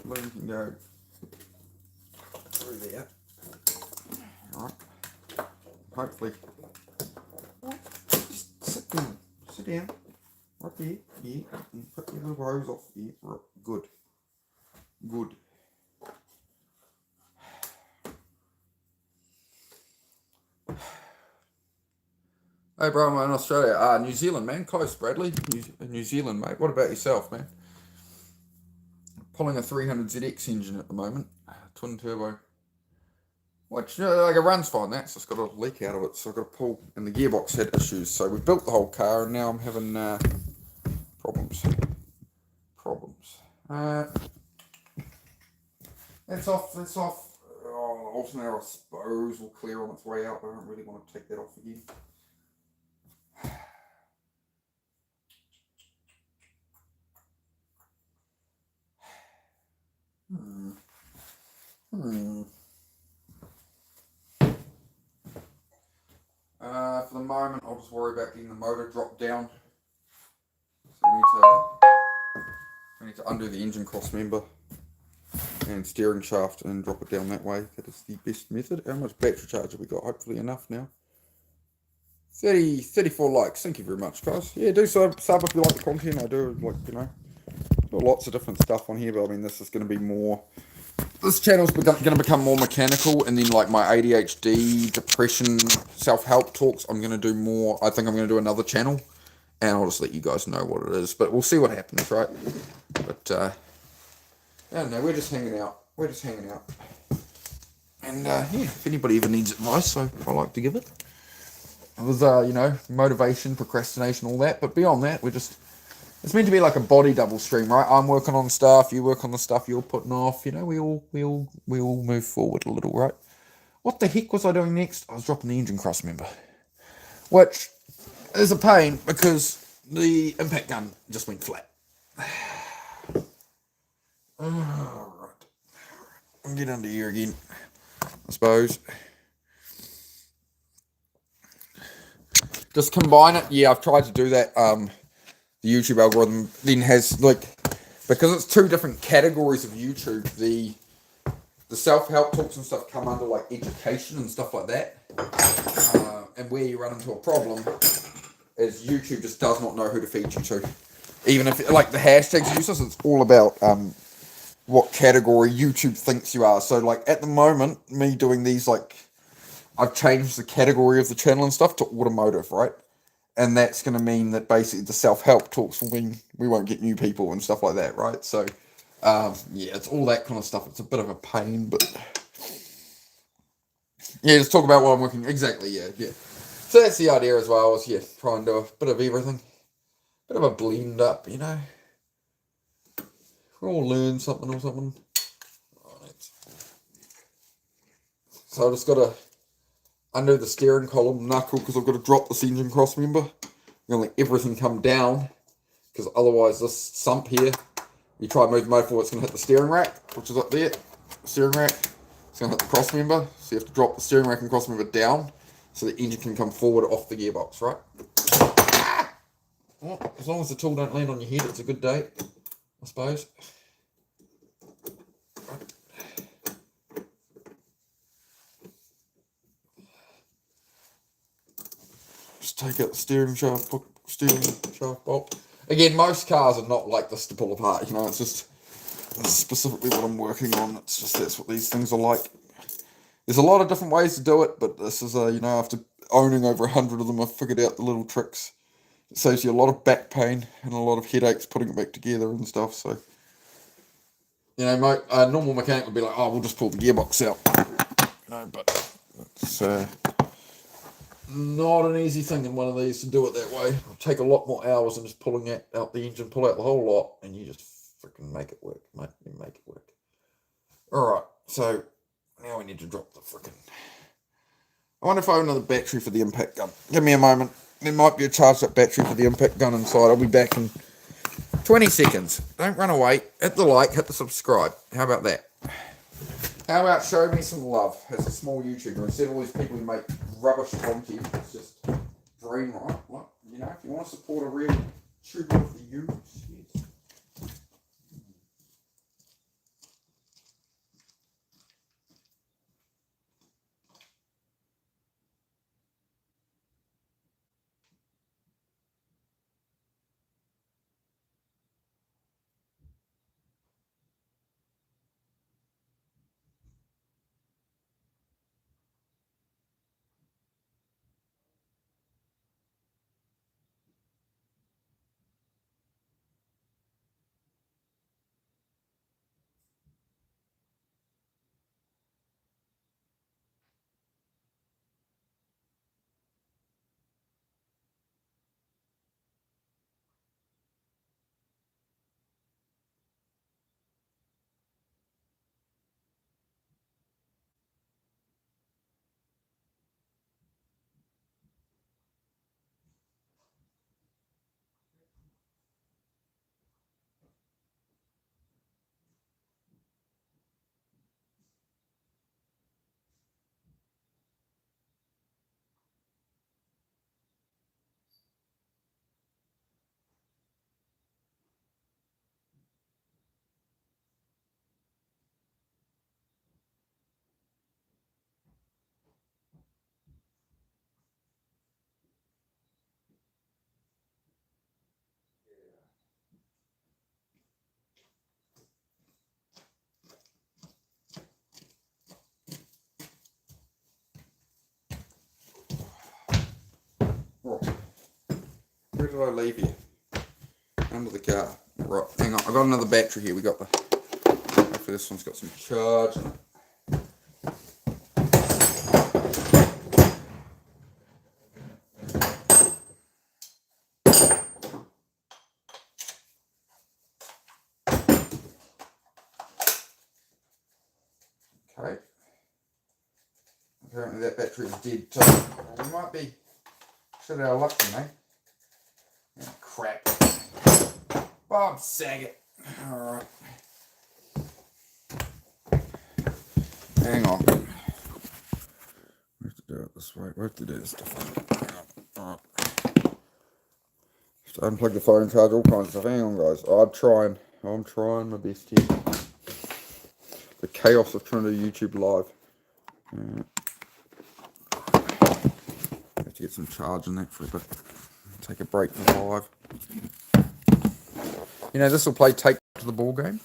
we can go through there. Alright. Hopefully. Just sit down. Sit down. Right there. Yeah. And put your little rows off. Yeah. Right. Good. Good. Hey bro, I'm in Australia. New Zealand, man. Close, Bradley. New Zealand, mate. What about yourself, man? Pulling a 300ZX engine at the moment. Twin turbo. Which, like, it runs fine, that. So it's got a leak out of it. So I've got to pull. And the gearbox had issues. So we built the whole car and now I'm having problems. That's off. Oh, alternator, I suppose, will clear on its way out. But I don't really want to take that off again. For the moment, I'll just worry about getting the motor dropped down. So we need to undo the engine cross member and steering shaft and drop it down that way. That is the best method. How much battery charge have we got? Hopefully enough now. 34 likes. Thank you very much, guys. Yeah, do sub if you like the content. I do, like, you know, got lots of different stuff on here, but I mean, this is going to be more. This channel's going to become more mechanical, and then like my ADHD, depression, self-help talks, I'm going to do more. I think I'm going to do another channel, and I'll just let you guys know what it is. But we'll see what happens, right? But I don't know. We're just hanging out. And yeah, if anybody ever needs advice, I like to give it. It was you know, motivation, procrastination, all that. But beyond that, it's meant to be like a body double stream, right? I'm working on stuff, you work on the stuff you're putting off. You know, we all move forward a little, right? What the heck was I doing next? I was dropping the engine cross member, which is a pain because the impact gun just went flat. All right, I'll get under here again, I suppose. Just combine it. Yeah, I've tried to do that. The YouTube algorithm then has, like, because it's two different categories of YouTube, the self-help talks and stuff come under like education and stuff like that, and where you run into a problem is YouTube just does not know who to feed you to. Even if, like, the hashtags uses, it's all about what category YouTube thinks you are. So like at the moment, me doing these, like, I've changed the category of the channel and stuff to automotive, right? And that's going to mean that basically the self-help talks will mean we won't get new people and stuff like that, right? So, yeah, it's all that kind of stuff. It's a bit of a pain, but yeah, let's talk about what I'm working. Exactly, yeah. So that's the idea as well, is, yeah, try and do a bit of everything. Bit of a blend up, you know. We'll all learn something or something. Right. So I just got to under the steering column knuckle because I've got to drop this engine cross member. I'm going to let everything come down because otherwise this sump here, you try and move the motor forward, it's going to hit the steering rack, which is up there. Steering rack, it's going to hit the cross member, so you have to drop the steering rack and cross member down so the engine can come forward off the gearbox, right? Well, as long as the tool don't land on your head, it's a good day, I suppose. Just take out the steering shaft bolt. Again, most cars are not like this to pull apart, you know, it's just specifically what I'm working on. It's just that's what these things are like. There's a lot of different ways to do it, but this is you know, after owning over 100 of them, I've figured out the little tricks. It saves you a lot of back pain and a lot of headaches putting it back together and stuff. So, you know, a normal mechanic would be like, "Oh, we'll just pull the gearbox out." You know, but it's not an easy thing in one of these to do it that way. It'll take a lot more hours than just pulling out the engine, pull out the whole lot, and you just freaking make it work, mate. You make it work. All right, so now we need to drop the freaking. I wonder if I have another battery for the impact gun. Give me a moment. There might be a charged up battery for the impact gun inside. I'll be back in 20 seconds. Don't run away. Hit the like, hit the subscribe. How about that? How about show me some love as a small YouTuber instead of all these people who make rubbish content. It's just brain right. What? You know, if you want to support a real tuber for you, yes. Right. Where did I leave you? Under the car. Right, hang on. I've got another battery here. We got the. Hopefully this one's got some charge in it. Okay. Apparently that battery is dead too. Well, we might be shit out of luck, you know. Oh, crap. Bob Saget. Alright. Hang on. We have to do it this way. We have to do this different. Hang on. Alright. Just unplug the phone, charge all kinds of stuff. Hang on, guys. I'm trying my best here. The chaos of trying to do YouTube live. Have to get some charge in that for a bit. Take a break from live. You know, this will play take to the ball game.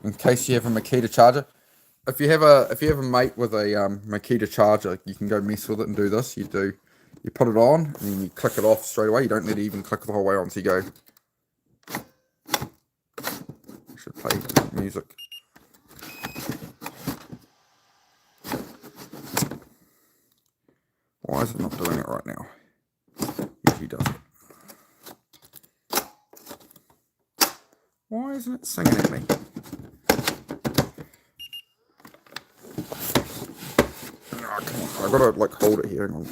In case you have a Makita charger. If you have a mate with a Makita charger, you can go mess with it and do this. You put it on and then you click it off straight away. You don't need to even click the whole way on, so you go. I should play music. Why is it not doing it right now? Usually does it. Why isn't it singing at me? I gotta like hold it here. Hang on.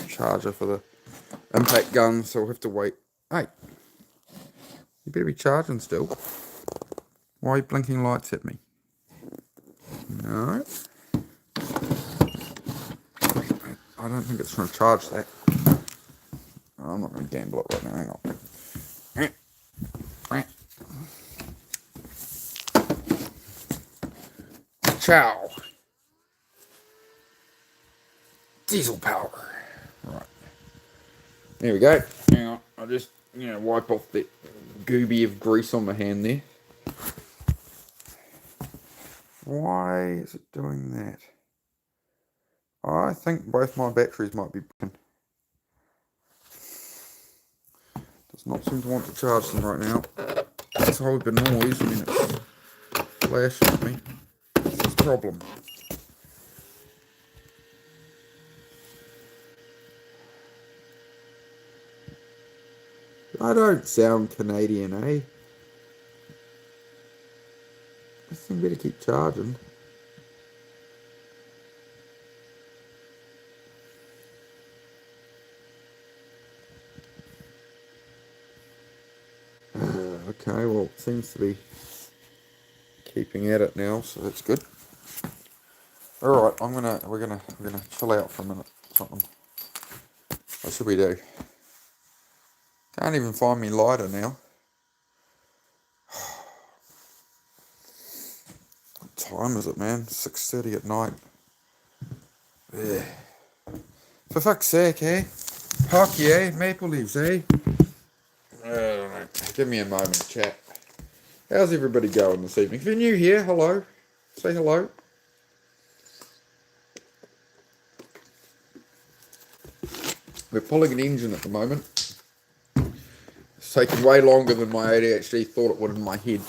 Charger for the impact gun, so we'll have to wait. Hey, you better be charging still. Why are you blinking lights at me? No. I don't think it's trying to charge that. I'm not going to gamble it right now. Hang on. Ciao. Diesel power. Right. There we go. Hang on. I'll just, wipe off the gooby of grease on my hand there. Why is it doing that? I think both my batteries might be broken. Does not seem to want to charge them right now. Let's hold the noise. I mean, it's flashing at me. That's the problem. I don't sound Canadian, eh? This thing better keep charging. Okay, well, it seems to be keeping at it now, so that's good. All right, we're gonna chill out for a minute. Something. What should we do? Can't even find me lighter now. What time is it, man? 6:30 at night. Yeah. For fuck's sake, eh? Hockey, eh? Maple Leafs, eh? Give me a moment, chat. How's everybody going this evening? If you're new here, hello. Say hello. We're pulling an engine at the moment. It's taking way longer than my ADHD thought it would in my head.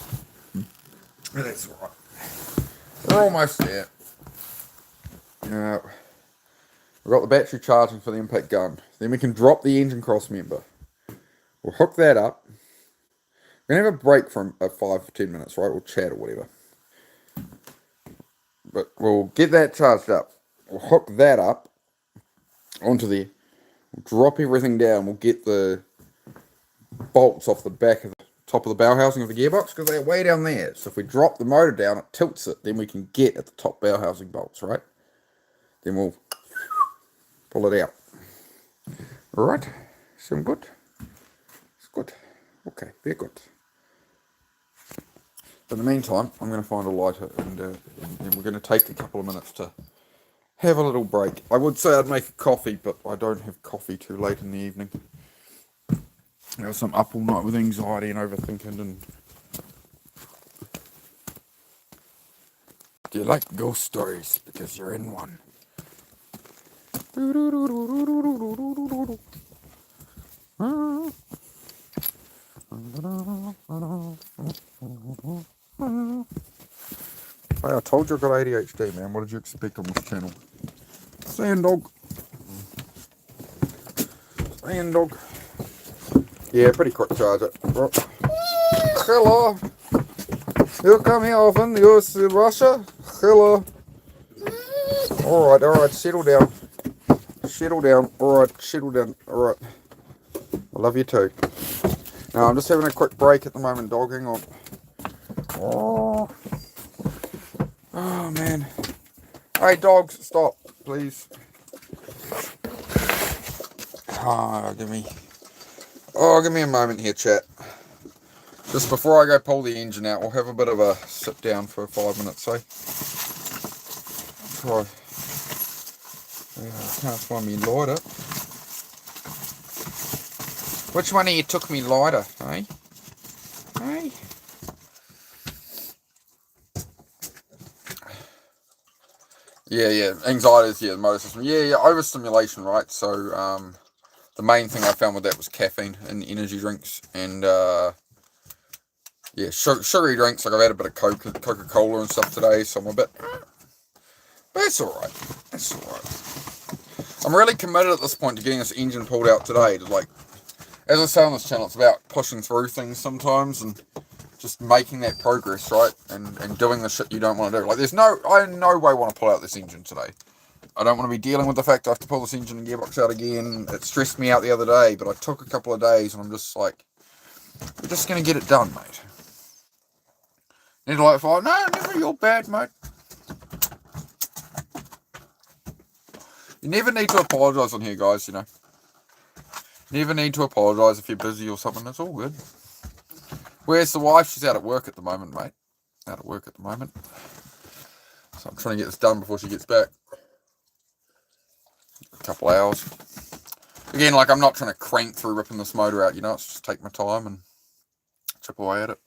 But that's alright. We're almost there. We've got the battery charging for the impact gun. Then we can drop the engine cross member. We'll hook that up. We're going to have a break for 5 to 10 minutes, right? We'll chat or whatever. But we'll get that charged up. We'll hook that up onto there. We'll drop everything down. We'll get the bolts off the back of the top of the bow housing of the gearbox because they're way down there. So if we drop the motor down, it tilts it. Then we can get at the top bow housing bolts, right? Then we'll pull it out. Alright. Sound good? It's good. Okay, very good. In the meantime, I'm going to find a lighter and we're going to take a couple of minutes to have a little break. I would say I'd make a coffee, but I don't have coffee too late in the evening. I was some up all night with anxiety and overthinking. And do you like ghost stories? Because you're in one. Hey, I told you I got ADHD, man. What did you expect on this channel? Sand dog. Sand dog. Yeah, pretty quick charge it. Hello. You come here often? You're in Russia? Hello. Alright, settle down. Settle down. Alright, settle down. Alright. I love you too. Now, I'm just having a quick break at the moment, dog. Hang on. Oh, man. Hey, dogs, stop, please. Give me a moment here, chat. Just before I go pull the engine out, we'll have a bit of a sit down for 5 minutes, so. Try. I can't find me lighter. Which one of you took me lighter, eh? Hey? Yeah, anxiety is, the motor system. Yeah, overstimulation, right? So, the main thing I found with that was caffeine in energy drinks. And, yeah, sugary drinks. Like, I've had a bit of Coca-Cola and stuff today, so I'm a bit... But it's alright. It's alright. I'm really committed at this point to getting this engine pulled out today. To, like, as I say on this channel, it's about pushing through things sometimes and just making that progress, right? And doing the shit you don't want to do. Like, I in no way want to pull out this engine today. I don't want to be dealing with the fact I have to pull this engine and gearbox out again. It stressed me out the other day, but I took a couple of days and I'm just like, we're just going to get it done, mate. Need to like fire? No, never, you're bad, mate. You never need to apologise on here, guys, you know. Never need to apologise if you're busy or something. It's all good. Where's the wife? She's out at work at the moment, mate. Out at work at the moment. So I'm trying to get this done before she gets back. A couple hours. Again, like, I'm not trying to crank through ripping this motor out, you know. It's just take my time and chip away at it.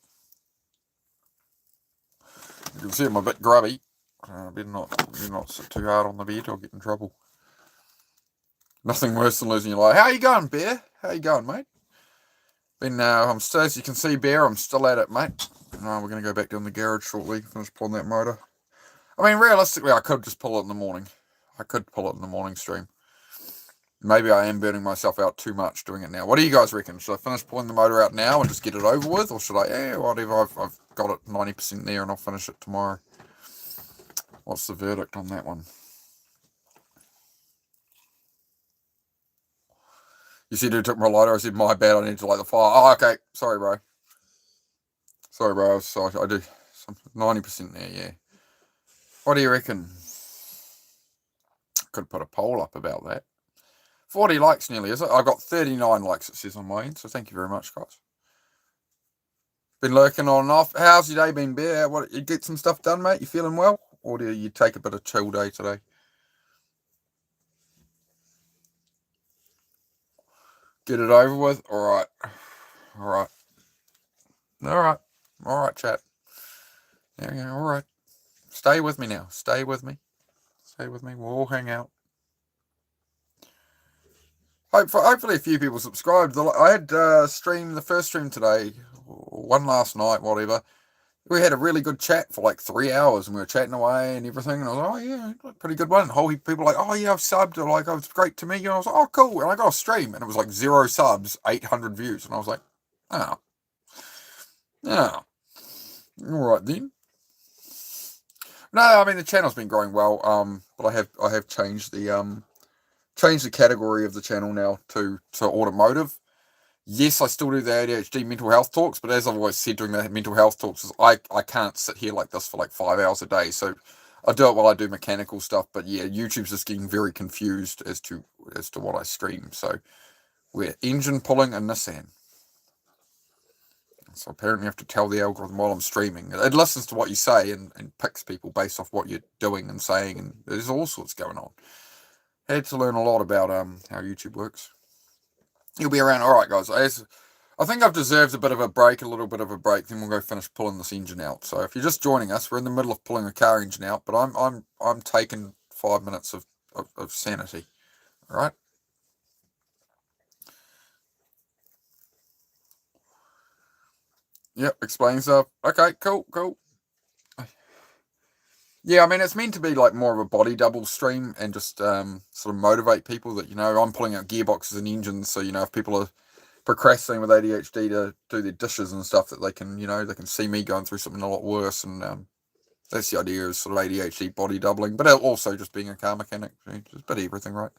You can see I'm a bit grubby. Better not sit too hard on the bed or get in trouble. Nothing worse than losing your life. How you going, Bear? How you going, mate? I'm still, as you can see, Bear, I'm still at it, mate. We're going to go back down the garage shortly, finish pulling that motor. I mean, realistically, I could just pull it in the morning. I could pull it in the morning stream. Maybe I am burning myself out too much doing it now. What do you guys reckon? Should I finish pulling the motor out now and just get it over with? Or should I, whatever, I've got it 90% there and I'll finish it tomorrow. What's the verdict on that one? You said you took my lighter. I said, my bad, I need to light the fire. Oh, okay. Sorry, bro. Sorry, bro. Sorry, I do. 90% there, yeah. What do you reckon? Could put a poll up about that. 40 likes nearly, is it? I've got 39 likes, it says on my end, so thank you very much, guys. Been lurking on and off. How's your day been, Bear? What, you get some stuff done, mate? You feeling well? Or do you take a bit of chill day today? Get it over with? Alright. Alright. Alright, chat. There you go, alright. Stay with me now. Stay with me. Stay with me. We'll all hang out. Hopefully a few people subscribed. I had the first stream today, one last night, whatever. We had a really good chat for like 3 hours, and we were chatting away and everything. And I was like, oh yeah, pretty good one. And whole heap of people were like, oh yeah, I've subbed. Or like, oh, it's great to meet you. And I was like, oh cool. And I got a stream, and it was like 0 subs, 800 views, and I was like, oh, all right then. No, I mean the channel's been growing well. But I have changed the category of the channel now to automotive. Yes, I still do the ADHD mental health talks, but as I've always said during the mental health talks, is I can't sit here like this for like 5 hours a day. So I do it while I do mechanical stuff. But yeah, YouTube's just getting very confused as to what I stream. So we're engine pulling a Nissan. So apparently you have to tell the algorithm while I'm streaming. It listens to what you say and picks people based off what you're doing and saying. And there's all sorts going on. Had to learn a lot about how YouTube works. You'll be around. All right, guys. I think I've deserved a little bit of a break. Then we'll go finish pulling this engine out. So if you're just joining us, we're in the middle of pulling a car engine out, but I'm taking 5 minutes of sanity. All right. Yep, explain stuff. Okay, cool. Yeah, I mean, it's meant to be like more of a body double stream and just sort of motivate people that, you know, I'm pulling out gearboxes and engines. So, you know, if people are procrastinating with ADHD to do their dishes and stuff, that they can, you know, they can see me going through something a lot worse. And that's the idea, is sort of ADHD body doubling, but also just being a car mechanic. Just a bit of everything, right?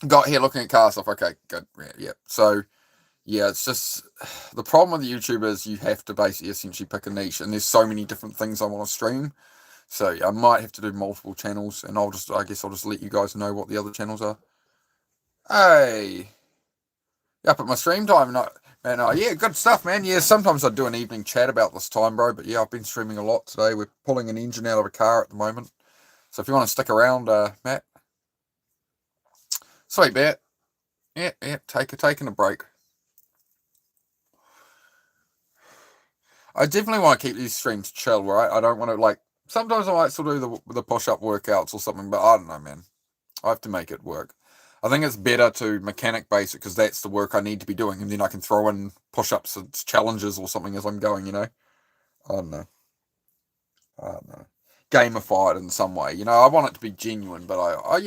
Got here looking at car stuff. Okay, good. Yeah. So, yeah, it's just the problem with YouTube is you have to basically essentially pick a niche, and there's so many different things I want to stream. So yeah, I might have to do multiple channels, and I guess I'll just let you guys know what the other channels are. Hey, up at my stream time, man. Yeah, good stuff, man. Yeah, sometimes I do an evening chat about this time, bro. But yeah, I've been streaming a lot today. We're pulling an engine out of a car at the moment. So if you want to stick around, Matt. Sweet, bet. Yeah, taking a break. I definitely want to keep these streams chill, right? I don't want to, like, sometimes I might still do the push-up workouts or something, but I don't know, man. I have to make it work. I think it's better to mechanic base it because that's the work I need to be doing, and then I can throw in push-ups and challenges or something as I'm going, you know? I don't know. Gamify it in some way, you know. I want it to be genuine, but I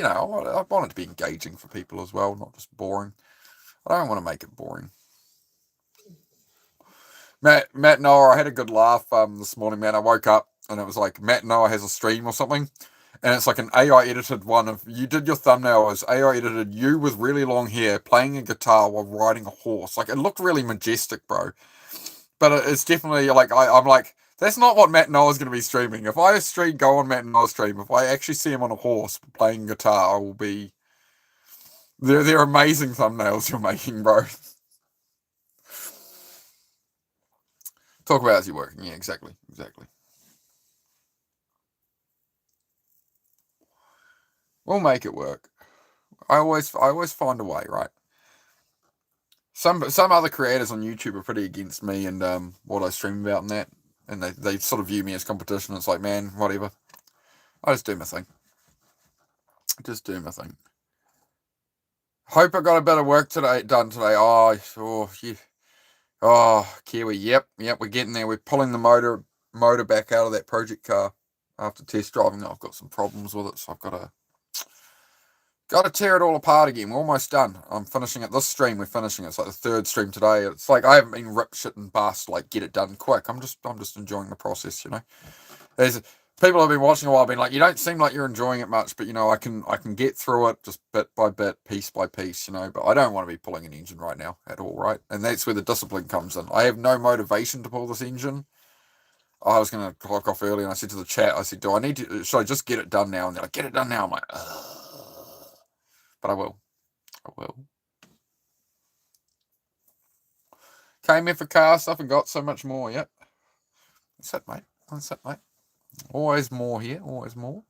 want it to be engaging for people as well, not just boring. I don't want to make it boring. Matt Noah, I had a good laugh this morning, man. I woke up and it was like Matt Noah has a stream or something, and it's like an AI edited one of you did your thumbnail as AI edited you with really long hair playing a guitar while riding a horse. Like it looked really majestic, bro. But it's definitely like I'm like that's not what Matt Noah's going to be streaming. If I go on Matt Noah's stream, if I actually see him on a horse playing guitar, I will be. They're amazing thumbnails you're making, bro. Talk about as you're working. Yeah, exactly. We'll make it work. I always find a way, right? Some other creators on YouTube are pretty against me and what I stream about and that, and they sort of view me as competition. It's like, man, whatever. I just do my thing. Hope I got a bit of work done today. Kiwi. Yep. We're getting there. We're pulling the motor back out of that project car after test driving. I've got some problems with it, so I've got to tear it all apart again. We're almost done. I'm finishing it. This stream, we're finishing it. It's like the third stream today. It's like I haven't been rip shit and bust. Like get it done quick. I'm just enjoying the process. You know, there's people have been watching a while, been like, you don't seem like you're enjoying it much, but you know, I can get through it just bit by bit, piece by piece. You know, but I don't want to be pulling an engine right now at all, right? And that's where the discipline comes in. I have no motivation to pull this engine. I was going to clock off early, and I said to the chat, I said, should I just get it done now? And they're like, get it done now. I'm like, ugh. But I will. Came in for car stuff and got so much more. Yep. That's it, mate. Always more here. Always more.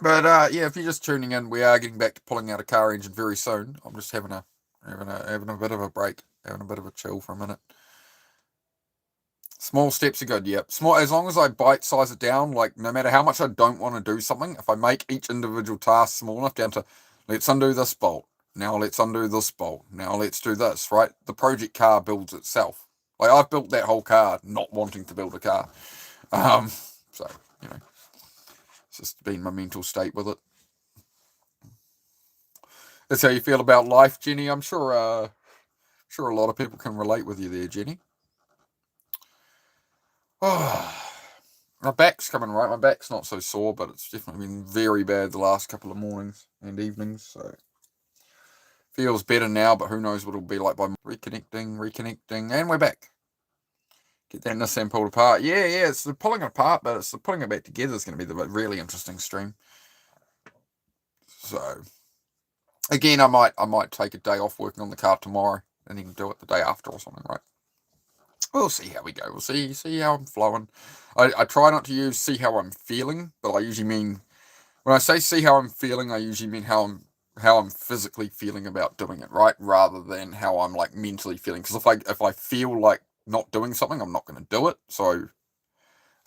But yeah, if you're just tuning in, we are getting back to pulling out a car engine very soon. I'm just having a bit of a break, having a bit of a chill for a minute. Small steps are good, yep. Small, as long as I bite size it down, like no matter how much I don't want to do something, if I make each individual task small enough down to, let's undo this bolt, now let's undo this bolt, now let's do this, right? The project car builds itself. Like I've built that whole car not wanting to build a car. So, you know, it's just been my mental state with it. That's how you feel about life, Jenny. I'm sure a lot of people can relate with you there, Jenny. Oh, my back's coming right. My back's not so sore, but it's definitely been very bad the last couple of mornings and evenings. So feels better now, but who knows what it'll be like by reconnecting, and we're back. Get that Nissan pulled apart. Yeah, it's the pulling it apart, but it's the putting it back together is going to be the really interesting stream. So again, I might take a day off working on the car tomorrow, and then do it the day after or something, right? We'll see how we go. We'll see how I'm flowing. I try not to use see how I'm feeling, but I usually mean when I say see how I'm feeling, I usually mean how I'm physically feeling about doing it, right? Rather than how I'm like mentally feeling. Because if I feel like not doing something, I'm not going to do it. So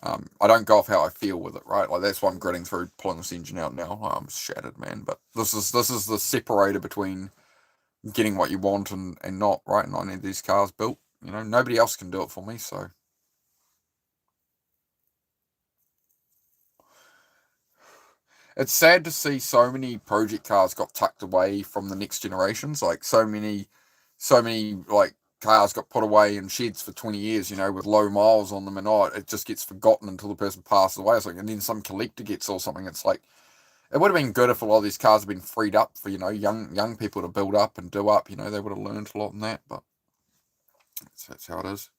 I don't go off how I feel with it, right? Like that's why I'm gritting through pulling this engine out now. I'm shattered, man. But this is the separator between getting what you want and not, right? And I need these cars built. You know, nobody else can do it for me, so. It's sad to see so many project cars got tucked away from the next generations. Like so many like cars got put away in sheds for 20 years, you know, with low miles on them and all. It just gets forgotten until the person passes away. It's like, and then some collector gets or something. It's like, it would have been good if a lot of these cars had been freed up for, you know, young people to build up and do up. You know, they would have learned a lot in that, but that's how it is.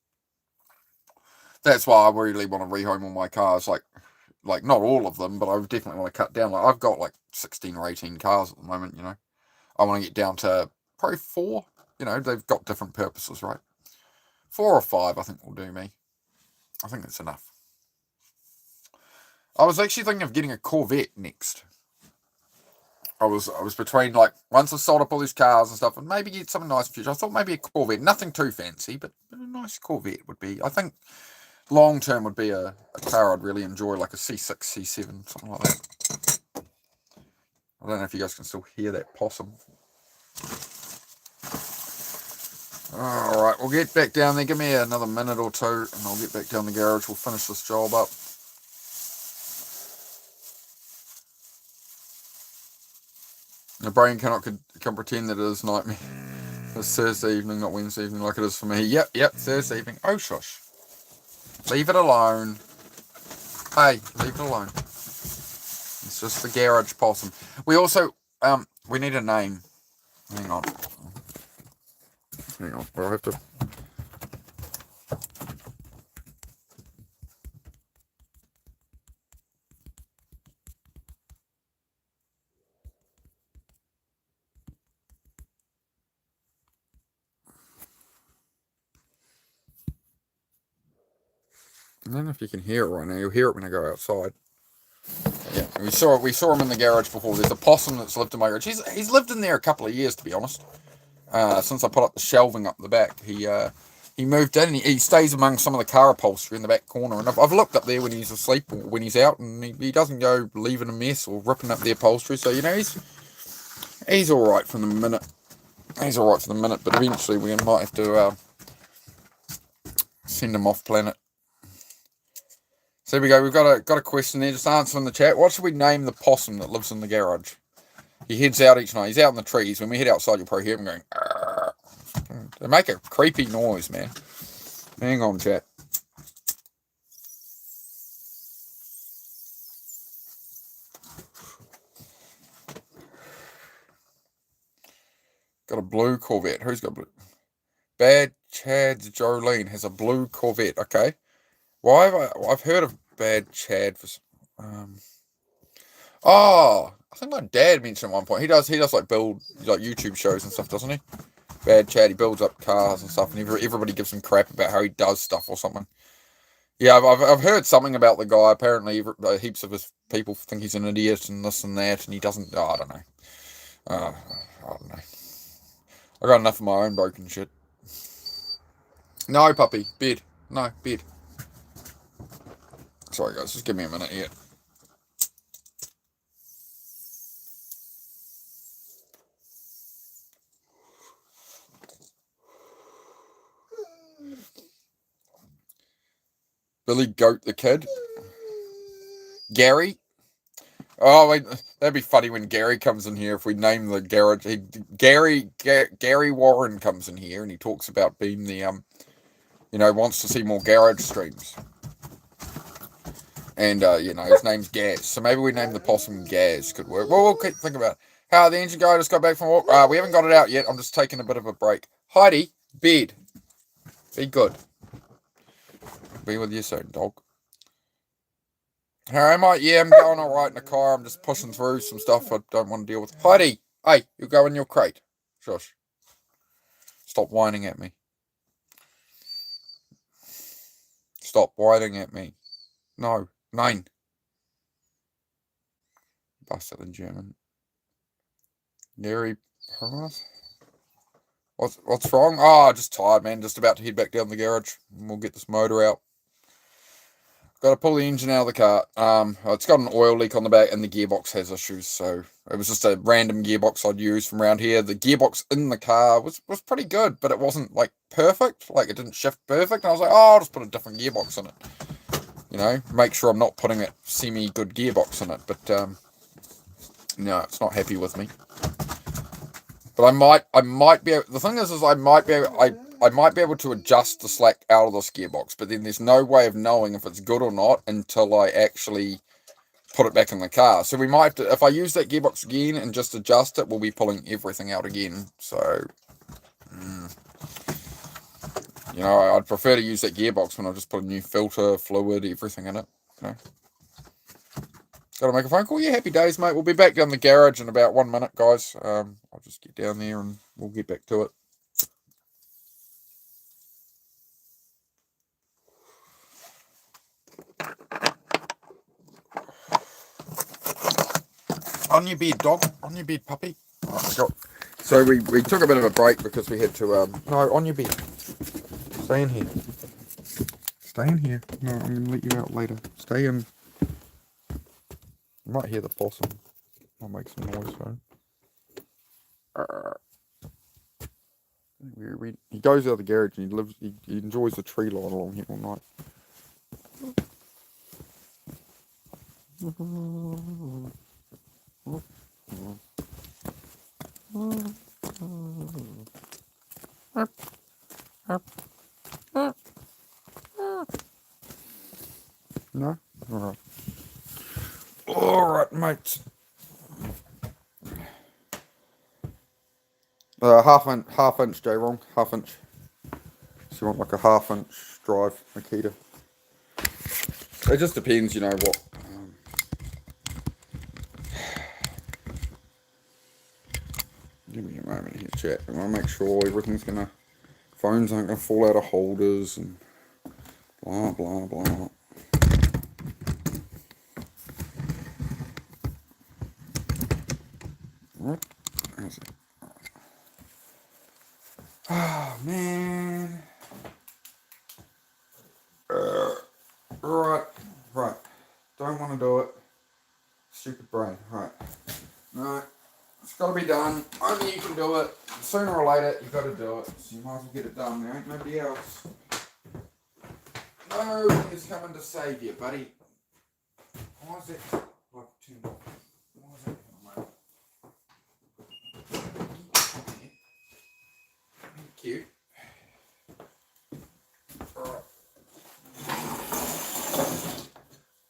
That's why I really want to rehome all my cars, like not all of them, but I definitely want to cut down. Like I've got like 16 or 18 cars at the moment, you know. I want to get down to probably 4. You know, they've got different purposes, right? 4 or 5, I think will do me. I think that's enough. I was actually thinking of getting a Corvette next. I was between like once I sold up all these cars and stuff, and maybe get something nice in the future. I thought maybe a Corvette, nothing too fancy, but a nice Corvette would be. I think long term would be a car I'd really enjoy, like a C6, C7, something like that. I don't know if you guys can still hear that possum. Alright, we'll get back down there. Give me another minute or two and I'll get back down the garage. We'll finish this job up. The brain can pretend that it is nightmare. It's Thursday evening, not Wednesday evening like it is for me. Yep, Thursday evening. Oh, shush. Leave it alone. Hey, leave it alone. It's just the garage possum. We also, we need a name. Hang on. We'll have to... I don't know if you can hear it right now. You'll hear it when I go outside. Yeah, we saw him in the garage before. There's a possum that's lived in my garage. He's lived in there a couple of years, to be honest. Since I put up the shelving up the back, he moved in and he stays among some of the car upholstery in the back corner. And I've looked up there when he's asleep or when he's out, and he doesn't go leaving a mess or ripping up the upholstery. So he's all right for the minute. He's all right for the minute, but eventually we might have to send him off planet. So there we go. We've got a question there. Just answer in the chat. What should we name the possum that lives in the garage? He heads out each night. He's out in the trees. When we head outside, you'll probably hear him going. Arr. They make a creepy noise, man. Hang on, chat. Got a blue Corvette. Who's got blue? Bad Chad's Jolene has a blue Corvette. Okay. Why have I've heard of Bad Chad for oh, I think my dad mentioned at one point. He does like build like YouTube shows and stuff, doesn't he? Bad Chad, he builds up cars and stuff, and everybody gives him crap about how he does stuff or something. Yeah, I've heard something about the guy. Apparently, heaps of his people think he's an idiot and this and that, and he doesn't. Oh, I don't know. I don't know. I got enough of my own broken shit. No, puppy, bed. No, bed. Sorry, guys, just give me a minute here. Billy Goat the Kid. Gary. Oh, wait, that'd be funny when Gary comes in here if we name the garage. Gary Warren comes in here and he talks about being the, wants to see more garage streams. And, his name's Gaz. So maybe we name the possum Gaz. Could work. Well, we'll keep thinking about it. How the engine guy just got back from walk. We haven't got it out yet. I'm just taking a bit of a break. Heidi, bed. Be good. Be with you soon, dog. How am I? Yeah, I'm going all right in the car. I'm just pushing through some stuff I don't want to deal with. Heidi, hey, you go in your crate. Shush. Stop whining at me. Stop whining at me. No. Nein. Bastard in German. Gary Permas? What's wrong? Oh, just tired, man. Just about to head back down the garage. And we'll get this motor out. Got to pull the engine out of the car. It's got an oil leak on the back and the gearbox has issues. So it was just a random gearbox I'd used from around here. The gearbox in the car was pretty good, but it wasn't like perfect. Like it didn't shift perfect. And I was like, oh, I'll just put a different gearbox in it. Make sure I'm not putting a semi-good gearbox in it. But no, it's not happy with me. But I might be able, the thing is I might be able to adjust the slack out of this gearbox, but then there's no way of knowing if it's good or not until I actually put it back in the car. So we might have to, if I use that gearbox again and just adjust it, we'll be pulling everything out again. So, I'd prefer to use that gearbox when I just put a new filter, fluid, everything in it. Got to make a phone call? Yeah, happy days, mate. We'll be back down the garage in about 1 minute, guys. I'll just get down there and we'll get back to it. On your bed, dog. On your bed, puppy. So we took a bit of a break because we had to... no, on your bed. Stay in here. Stay in here. No, I'm going to let you out later. Stay in... You might hear the possum. I'll make some noise for him. He goes out of the garage and he enjoys the tree line along here all night. No? Alright. Alright, mates. Half inch, J wrong, half inch. So you want like a half inch drive Makita. It just depends, you know what. Give me a moment here, chat. I want to make sure everything's phones aren't gonna fall out of holders and blah blah blah. What? How's it? Oh man. Right. Don't want to do it. Stupid brain. Right. No. It's got to be done. Only you can do it. Sooner or later, you've got to do it. So you might as well get it done. There ain't nobody else. Nobody's coming to save you, buddy. Why is it like turned off? Why is it? Thank you. Alright.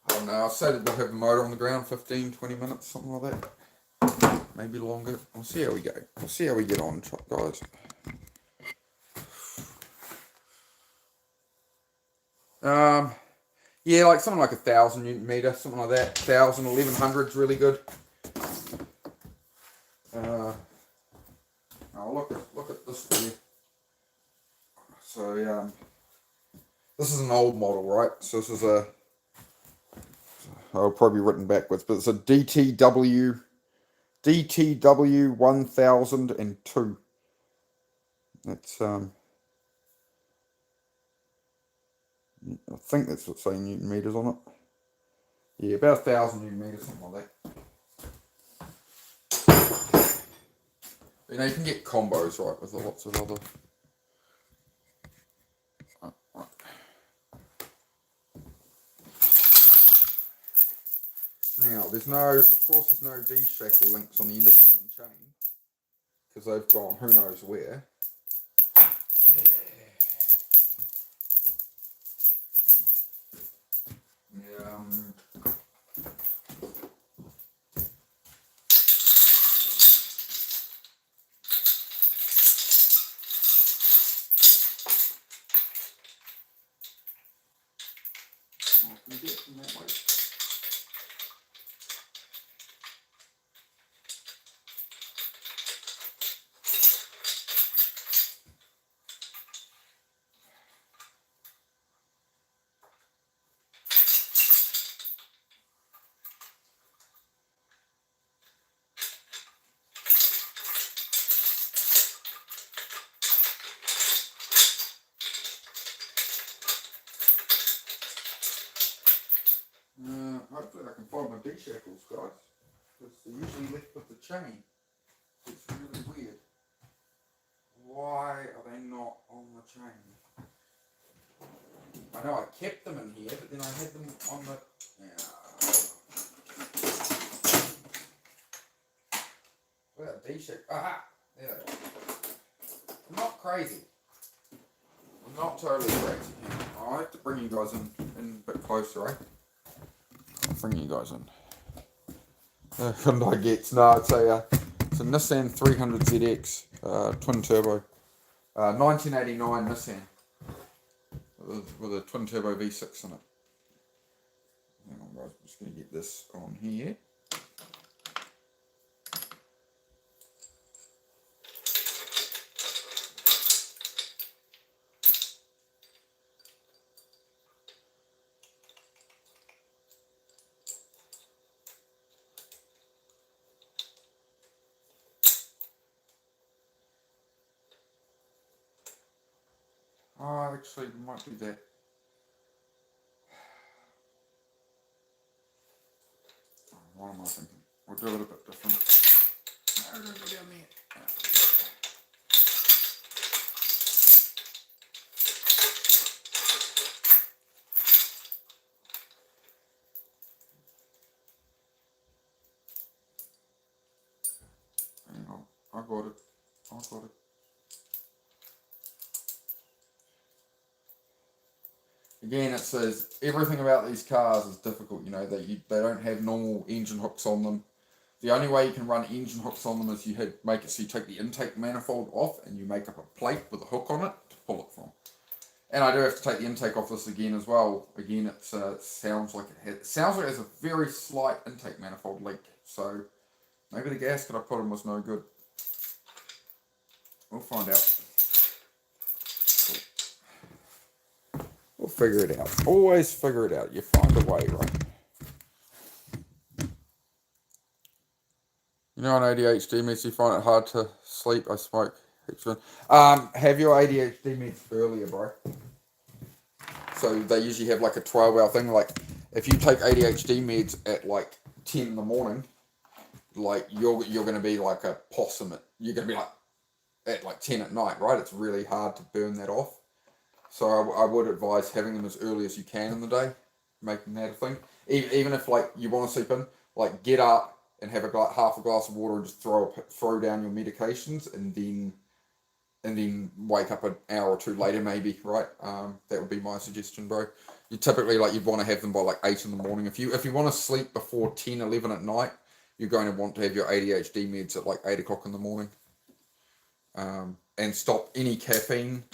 I don't know. I'll say that we'll have the motor on the ground 15, 20 minutes, something like that. Maybe longer. We'll see how we go. We'll see how we get on, guys. Yeah, like something like 1,000 Newton meter, something like that. 1,000, 1,100's really good. Oh, look at this for you. So this is an old model, right? So this is I'll probably written backwards, but it's a DTW 1002. That's I think that's what's saying Newton meters on it. Yeah, about 1,000 Newton meters, something like that. You know, you can get combos, right, with lots of other. Right. Now, there's no D-shackle links on the end of the blooming chain, because they've gone who knows where. Hopefully I can find my D-shackles, guys, because they're usually left with the chain. It's really weird. Why are they not on the chain? I know I kept them in here, but then I had them on the... Where's that D-shackle? Aha! There they are. I'm not crazy. I'm not totally crazy. I have to bring you guys in a bit closer, eh? Bring you guys in. Hyundai Getz. No, it's a Nissan 300ZX twin turbo, 1989 Nissan with a twin turbo V6 in it. Hang on, guys. I'm just going to get this on here. Oh, actually, we might do that. What am I thinking? we'll do it a bit different. No, don't go down there. Hang on, I got it. Again, it says everything about these cars is difficult. You know, they don't have normal engine hooks on them. The only way you can run engine hooks on them is you make it so you take the intake manifold off and you make up a plate with a hook on it to pull it from. And I do have to take the intake off this again as well. Again, it sounds like it has a very slight intake manifold leak. So maybe the gasket I put in was no good. We'll find out. We'll figure it out. Always figure it out. You find a way, right? You know, on ADHD meds, you find it hard to sleep. I smoke. Have your ADHD meds earlier, bro. So they usually have like a 12-hour thing. Like if you take ADHD meds at like 10 in the morning, like you're going to be like a possum. You're going to be like at like 10 at night, right? It's really hard to burn that off. So I would advise having them as early as you can in the day, making that a thing. Even if like you want to sleep in, like get up and have half a glass of water and just throw down your medications and then wake up an hour or two later maybe, right? That would be my suggestion, bro. You typically you'd want to have them by like 8 in the morning. If you want to sleep before 10, 11 at night, you're going to want to have your ADHD meds at like 8 o'clock in the morning. And stop any caffeine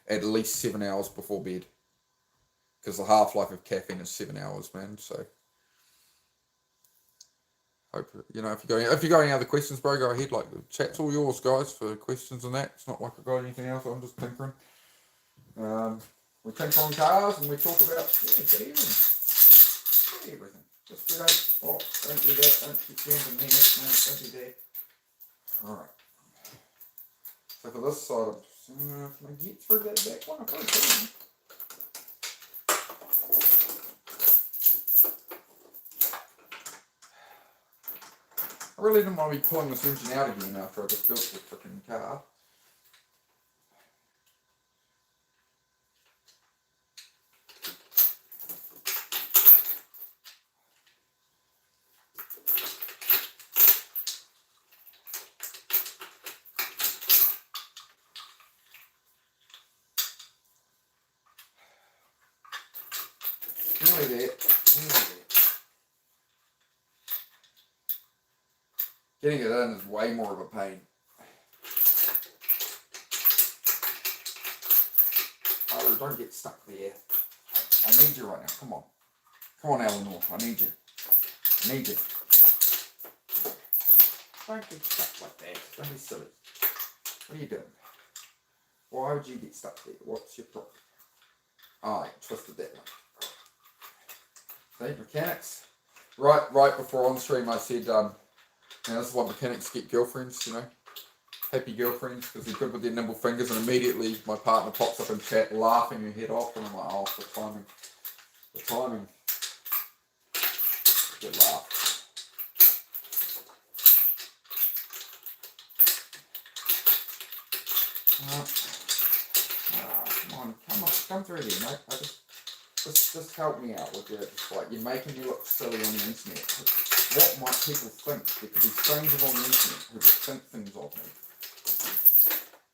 at least 7 hours before bed, because the half-life of caffeine is 7 hours, man. So hope you know if you got any other questions, bro, go ahead. Like the chat's all yours, guys, for questions and that. It's not like I've got anything else. I'm just tinkering. We tinker on cars and we talk about everything. Just don't do that. Don't keep jumping there. No, don't do that. All right. So for this side, can I get through that back one? I can. I really didn't want to be pulling this engine out again after I just built the freaking car. Nearly there. Getting it in is way more of a pain. Oh, don't get stuck there. I need you right now. Come on. Come on, Eleanor. I need you. Don't get stuck like that. Don't be silly. What are you doing? Why would you get stuck there? What's your problem? Oh, I twisted that one. See, mechanics. Right before on stream I said, now this is why mechanics get girlfriends, you know. Happy girlfriends, because they're good with their nimble fingers, and immediately my partner pops up in chat laughing her head off, and I'm like, oh, the timing. Good laugh. Come through there, mate. Just help me out with it. Like, you're making me look silly on the internet. What might people think? There could be strangers on the internet who just think things of me.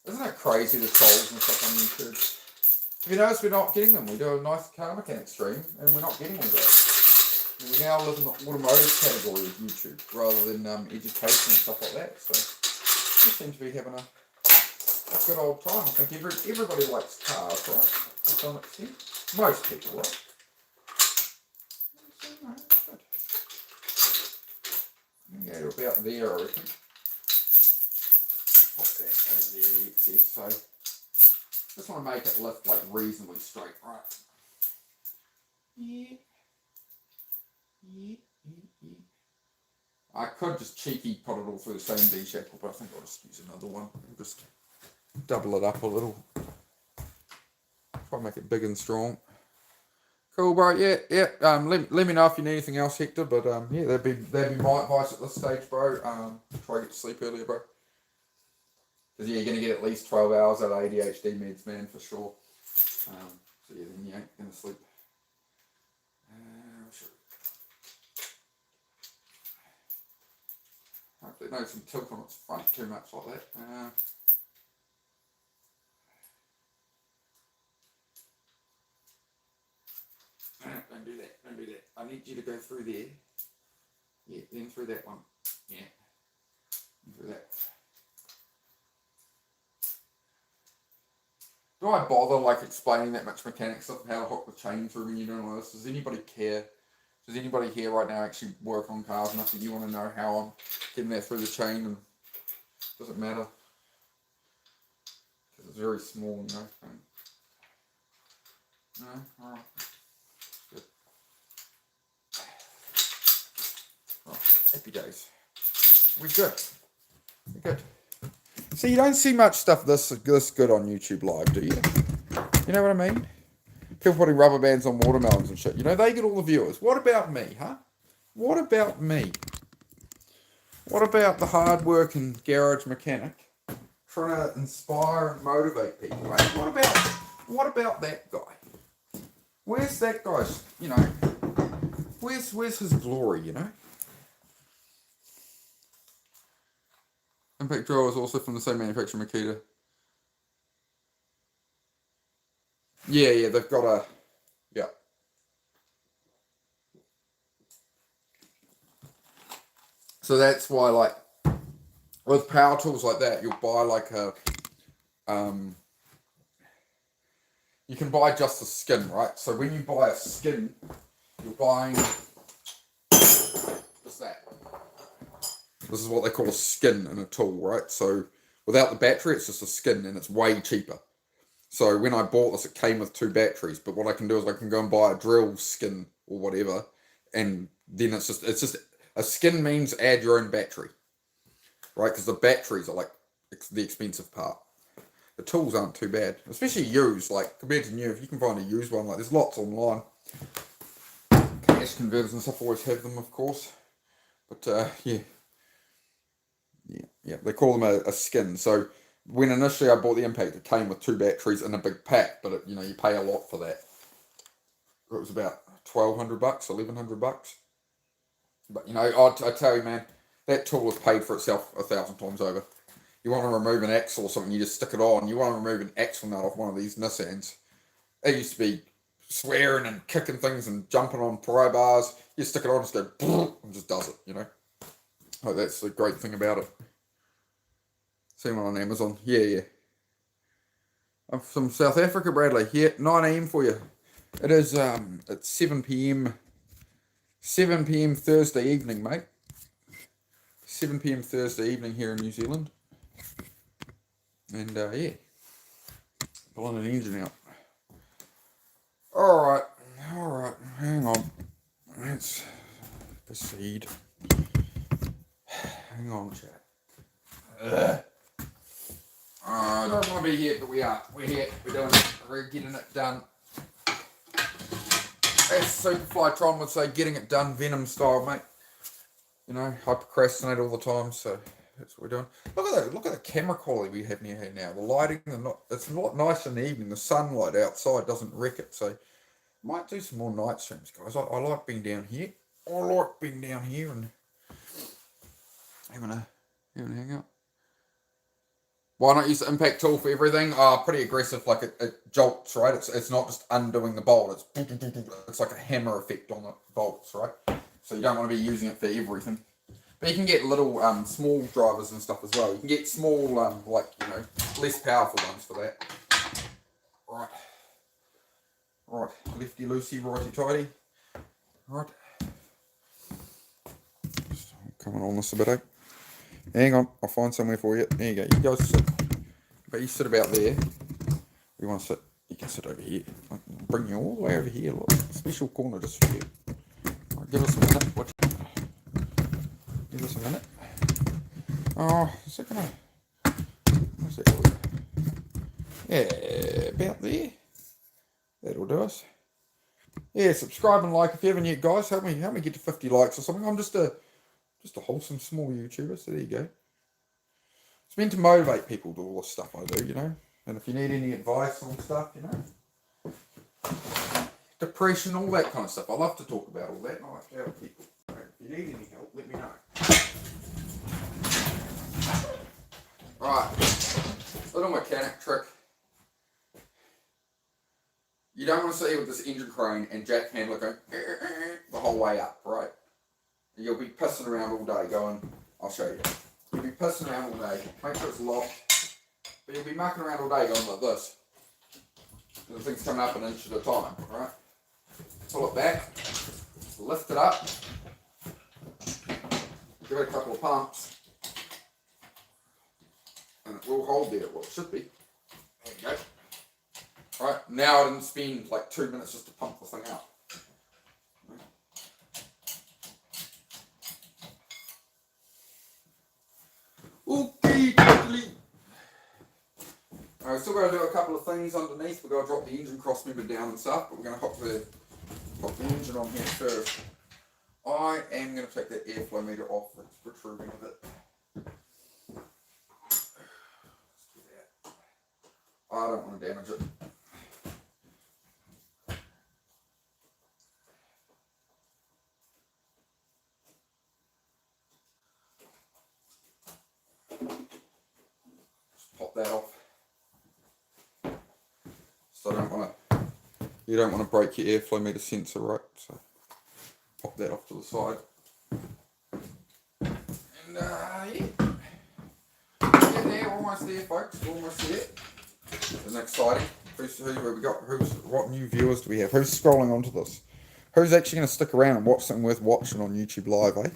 Isn't it crazy, the trolls and stuff on YouTube? If you notice, we're not getting them. We do a nice car mechanic stream, and we're not getting all that. And we now live in the automotive category of YouTube, rather than education and stuff like that. So, we seem to be having a good old time. I think everybody likes cars, right? To some extent. Most people, right? Go to about there, I reckon. Pop that over there, the excess. So, just want to make it lift like reasonably straight, right? Yeah. I could just cheeky put it all through the same D-shackle, but I think I'll just use another one. Just double it up a little. Try to make it big and strong. Cool, bro. Yeah, yeah. Let me know if you need anything else, Hector. But yeah, that'd be my advice at this stage, bro. Try to get to sleep earlier, bro. Because yeah, you're gonna get at least 12 hours out of ADHD meds, man, for sure. So yeah, then you ain't gonna sleep. Sure. Hopefully no some tilt on its front too much like that. Don't do that. Don't do that. I need you to go through there. Yeah, then through that one. Yeah. And through that. Do I bother like explaining that much mechanics stuff and how to hook the chain through when you're doing all this? Does anybody care? Does anybody here right now actually work on cars enough that you want to know how I'm getting that through the chain? And does it matter? Because it's very small, you know. No? Alright. Good. Right. Happy days. We're good. We're good. See, you don't see much stuff this good on YouTube Live, do you? You know what I mean? People putting rubber bands on watermelons and shit. You know, they get all the viewers. What about me, huh? What about me? What about the hard-working garage mechanic trying to inspire and motivate people? Right? What about that guy? Where's that guy's, you know, where's his glory, you know? Impact Drill is also from the same manufacturer, Makita. Yeah, they've got a, yeah. So that's why, like, with power tools like that, you'll buy like a, you can buy just the skin, right? So when you buy a skin, you're buying just that. This is what they call a skin in a tool, right? So without the battery, it's just a skin and it's way cheaper. So when I bought this, it came with 2 batteries. But what I can do is I can go and buy a drill skin or whatever, and then it's just a skin means add your own battery, right? Because the batteries are like the expensive part. The tools aren't too bad, especially used. Like compared to new, if you can find a used one, like there's lots online. Cash converters and stuff always have them, of course. But yeah, they call them a skin. So when initially I bought the Impact, it came with 2 batteries and a big pack, but you know, you pay a lot for that. It was about $1,200, $1,100. But you know, I tell you, man, that tool has paid for itself 1,000 times over. You want to remove an axle or something, you just stick it on. You want to remove an axle nut off one of these Nissans. It used to be swearing and kicking things and jumping on pry bars. You stick it on, just go, and just does it, you know. Oh, that's the great thing about it. Seen one on Amazon. Yeah. I'm from South Africa, Bradley. Yeah, 9 AM for you. It is, it's 7 PM. 7 PM Thursday evening, mate. 7 PM Thursday evening here in New Zealand. And, yeah. Pulling an engine out. Alright. Hang on. Let's proceed. Hang on, chat. I don't want to be here, but we are. We're here. We're doing it. We're getting it done. As Superflytron would say, getting it done Venom style, mate. You know, I procrastinate all the time, so that's what we're doing. Look at the camera quality we have near here now. The lighting, it's not nice in the evening. The sunlight outside doesn't wreck it, so might do some more night streams, guys. I like being down here. And having a hang out. Why not use the impact tool for everything? Pretty aggressive, like it jolts, right? It's not just undoing the bolt, it's like a hammer effect on the bolts, right? So you don't want to be using it for everything. But you can get little small drivers and stuff as well. You can get small, like, you know, less powerful ones for that. Right, lefty loosey, righty tighty. Right. Just coming on this a bit, eh? Hang on, I'll find somewhere for you. There you go. You guys sit. But you sit about there. You want to sit, you can sit over here. I'll bring you all the way over here. Look, special corner just for you. Right, give us a minute. Give us a minute. Oh, is it gonna... What's that? Yeah, about there. That'll do us. Yeah, subscribe and like if you haven't yet, guys. Help me get to 50 likes or something. I'm just a wholesome small YouTuber, so there you go. It's meant to motivate people to all the stuff I do, you know. And if you need any advice on stuff, you know, depression, all that kind of stuff. I love to talk about all that, and I like to help people. If you need any help, let me know. Right, little mechanic trick. You don't want to see with this engine crane and jack handler going the whole way up, right? You'll be pissing around all day going, I'll show you. You'll be pissing around all day, make sure it's locked, but you'll be mucking around all day going like this. And the thing's coming up an inch at a time, right? Pull it back, lift it up, give it a couple of pumps, and it will hold there, well it should be. There you go. Right, now I didn't spend like 2 minutes just to pump the thing out. Okay, totally. We've still got to do a couple of things underneath. We've got to drop the engine cross member down and stuff, but we're going to pop the engine on here first. I am going to take that airflow meter off that's protruding a bit. Let's do that. I don't want to damage it. Pop that off. So you don't want to break your airflow meter sensor, right? So pop that off to the side. And yeah, there, almost there, folks. Almost there. Isn't that exciting? What new viewers do we have? Who's scrolling onto this? Who's actually going to stick around and watch something worth watching on YouTube Live, eh?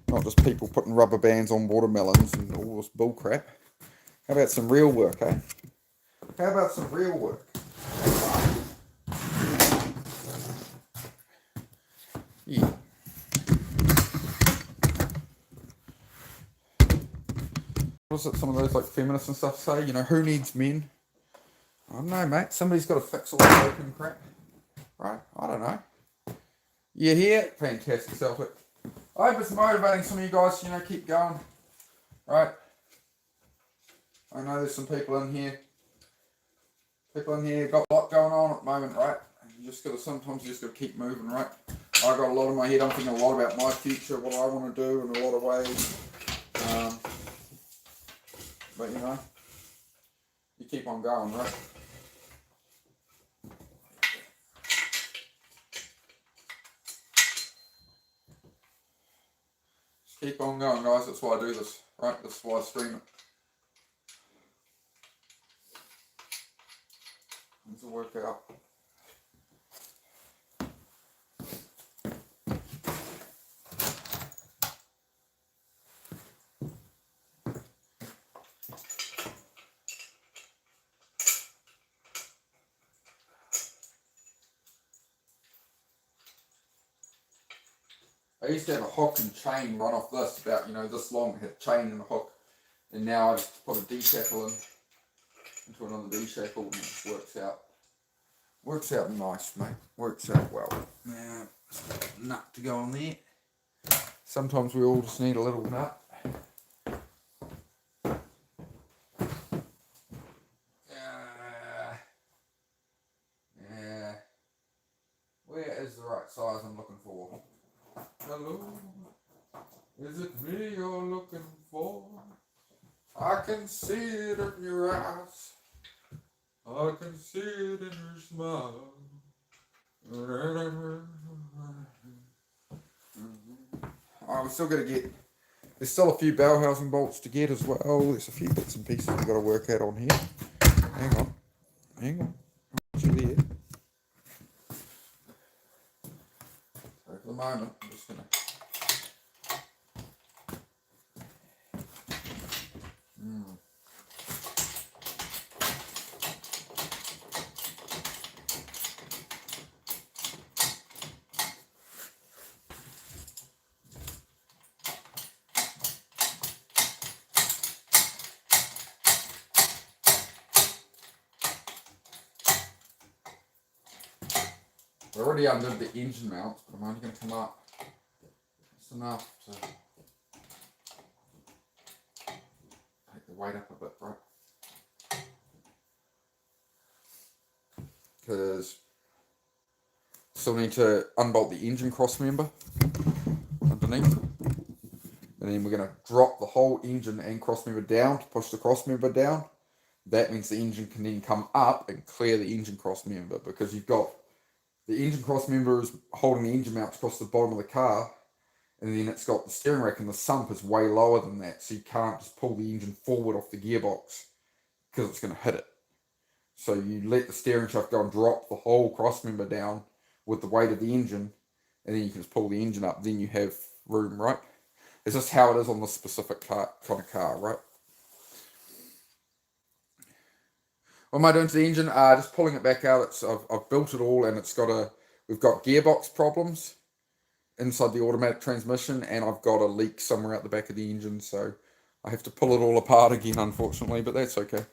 Not just people putting rubber bands on watermelons and all this bull crap. How about some real work, eh? How about some real work? Yeah. What is it some of those like feminists and stuff say? You know, who needs men? I don't know, mate. Somebody's got to fix all that open crap. Right? I don't know. You hear? Fantastic, Celtic. I hope it's motivating some of you guys, you know, keep going. Right? I know there's some people in here. People in here got a lot going on at the moment, right? Sometimes you just gotta keep moving, right? I got a lot in my head. I'm thinking a lot about my future, what I want to do in a lot of ways. But you know, you keep on going, right? Just keep on going, guys. That's why I do this, right? That's why I stream it. This will work out. I used to have a hook and chain run off this about, you know, this long. It had a chain and a hook. And now I just put a D-shackle into another D-shackle and it just works out. Works out nice, mate. Works out well. Now, nut to go on there. Sometimes we all just need a little nut. Yeah. Where is the right size I'm looking for? Hello? Is it me you're looking for? I can see it in your eyes. I can see it in your smile. Alright, we're still going to get... There's still a few bell housing bolts to get as well. There's a few bits and pieces we've got to work out on here. Hang on. Hang on. So for the moment, I'm just going to... I already undid the engine mounts, but I'm only going to come up just enough to take the weight up a bit, right? Because still need to unbolt the engine cross member underneath. And then we're going to drop the whole engine and cross member down to push the cross member down. That means the engine can then come up and clear the engine cross member, because you've got the engine cross member is holding the engine mounts across the bottom of the car, and then it's got the steering rack, and the sump is way lower than that, so you can't just pull the engine forward off the gearbox because it's going to hit it. So you let the steering shaft go and drop the whole cross member down with the weight of the engine, and then you can just pull the engine up. Then you have room, right? It's just how it is on this specific kind of car, right? What am I doing to the engine? Just pulling it back out. I've built it all, and we've got gearbox problems inside the automatic transmission, and I've got a leak somewhere out the back of the engine, so I have to pull it all apart again, unfortunately, but that's okay.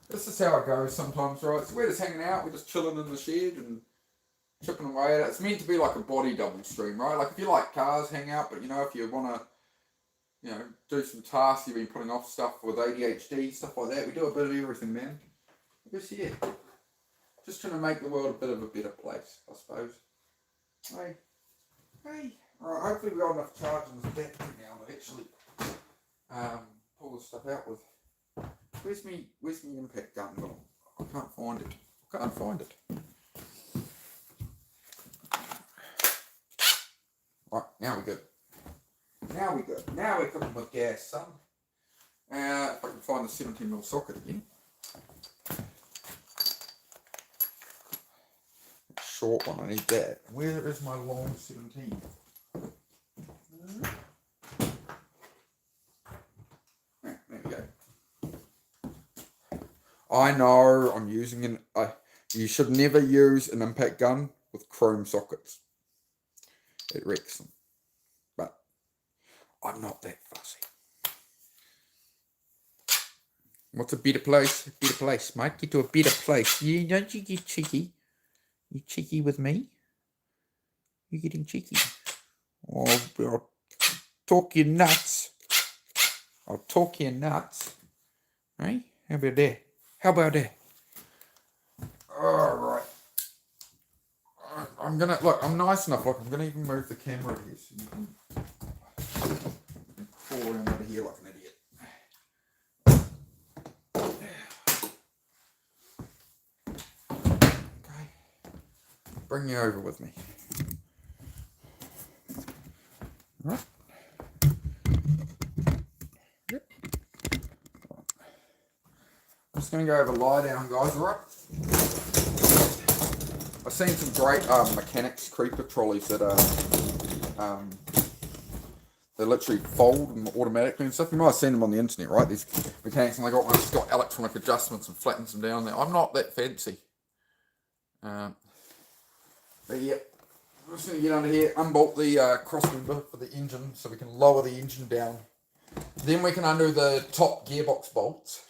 This is how it goes sometimes, right? So we're just hanging out, we're just chilling in the shed and chipping away at it. It's meant to be like a body double stream, right? Like if you like cars, hang out, but if you want to, do some tasks you've been putting off, stuff with ADHD, stuff like that, we do a bit of everything, man. I guess, yeah. Just trying to make the world a bit of a better place, I suppose. Hey. Alright, hopefully we've got enough charge in this battery now to actually pull this stuff out with. Where's me impact gun gone? I can't find it. Right, now we're good. Now we're cooking with gas, son. If I can find the 17mm socket again. Short one, I need that. Where is my long 17? There we go. I know I'm using you should never use an impact gun with chrome sockets. It wrecks them. But I'm not that fussy. What's a better place? A better place, mate. Get to a better place. Yeah, don't you get cheeky. You cheeky with me? You getting cheeky? I'll talk you nuts. Right? How about that? Alright. I'm gonna, look, I'm nice enough. Look, I'm gonna even move the camera here so you can crawl around over here like an idiot. Okay. Bring you over with me. Right. Yep. I'm just going to go over lie down, guys, alright? I've seen some great mechanics creeper trolleys that are they literally fold and automatically and stuff. You might have seen them on the internet, right? These mechanics, and they got one that's got electronic adjustments and flattens them down there. I'm not that fancy. But yeah, I'm just going to get under here, unbolt the cross member for the engine so we can lower the engine down. Then we can undo the top gearbox bolts.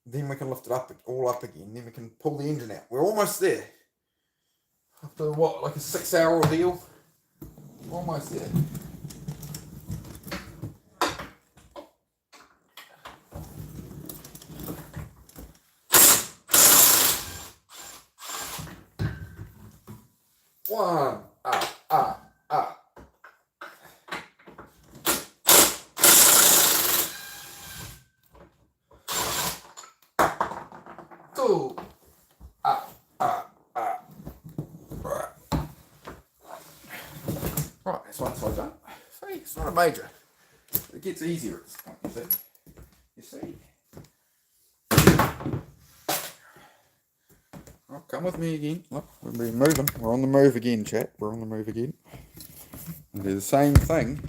Then we can lift it up all up again. Then we can pull the engine out. We're almost there. After what, like a 6-hour ordeal? Almost there. One, two, Right, that's one side done. See, it's not a major. It gets easier at this point, you see. Oh, come with me again. Look, we're moving. We're on the move again, chat. We're on the move again. And do the same thing.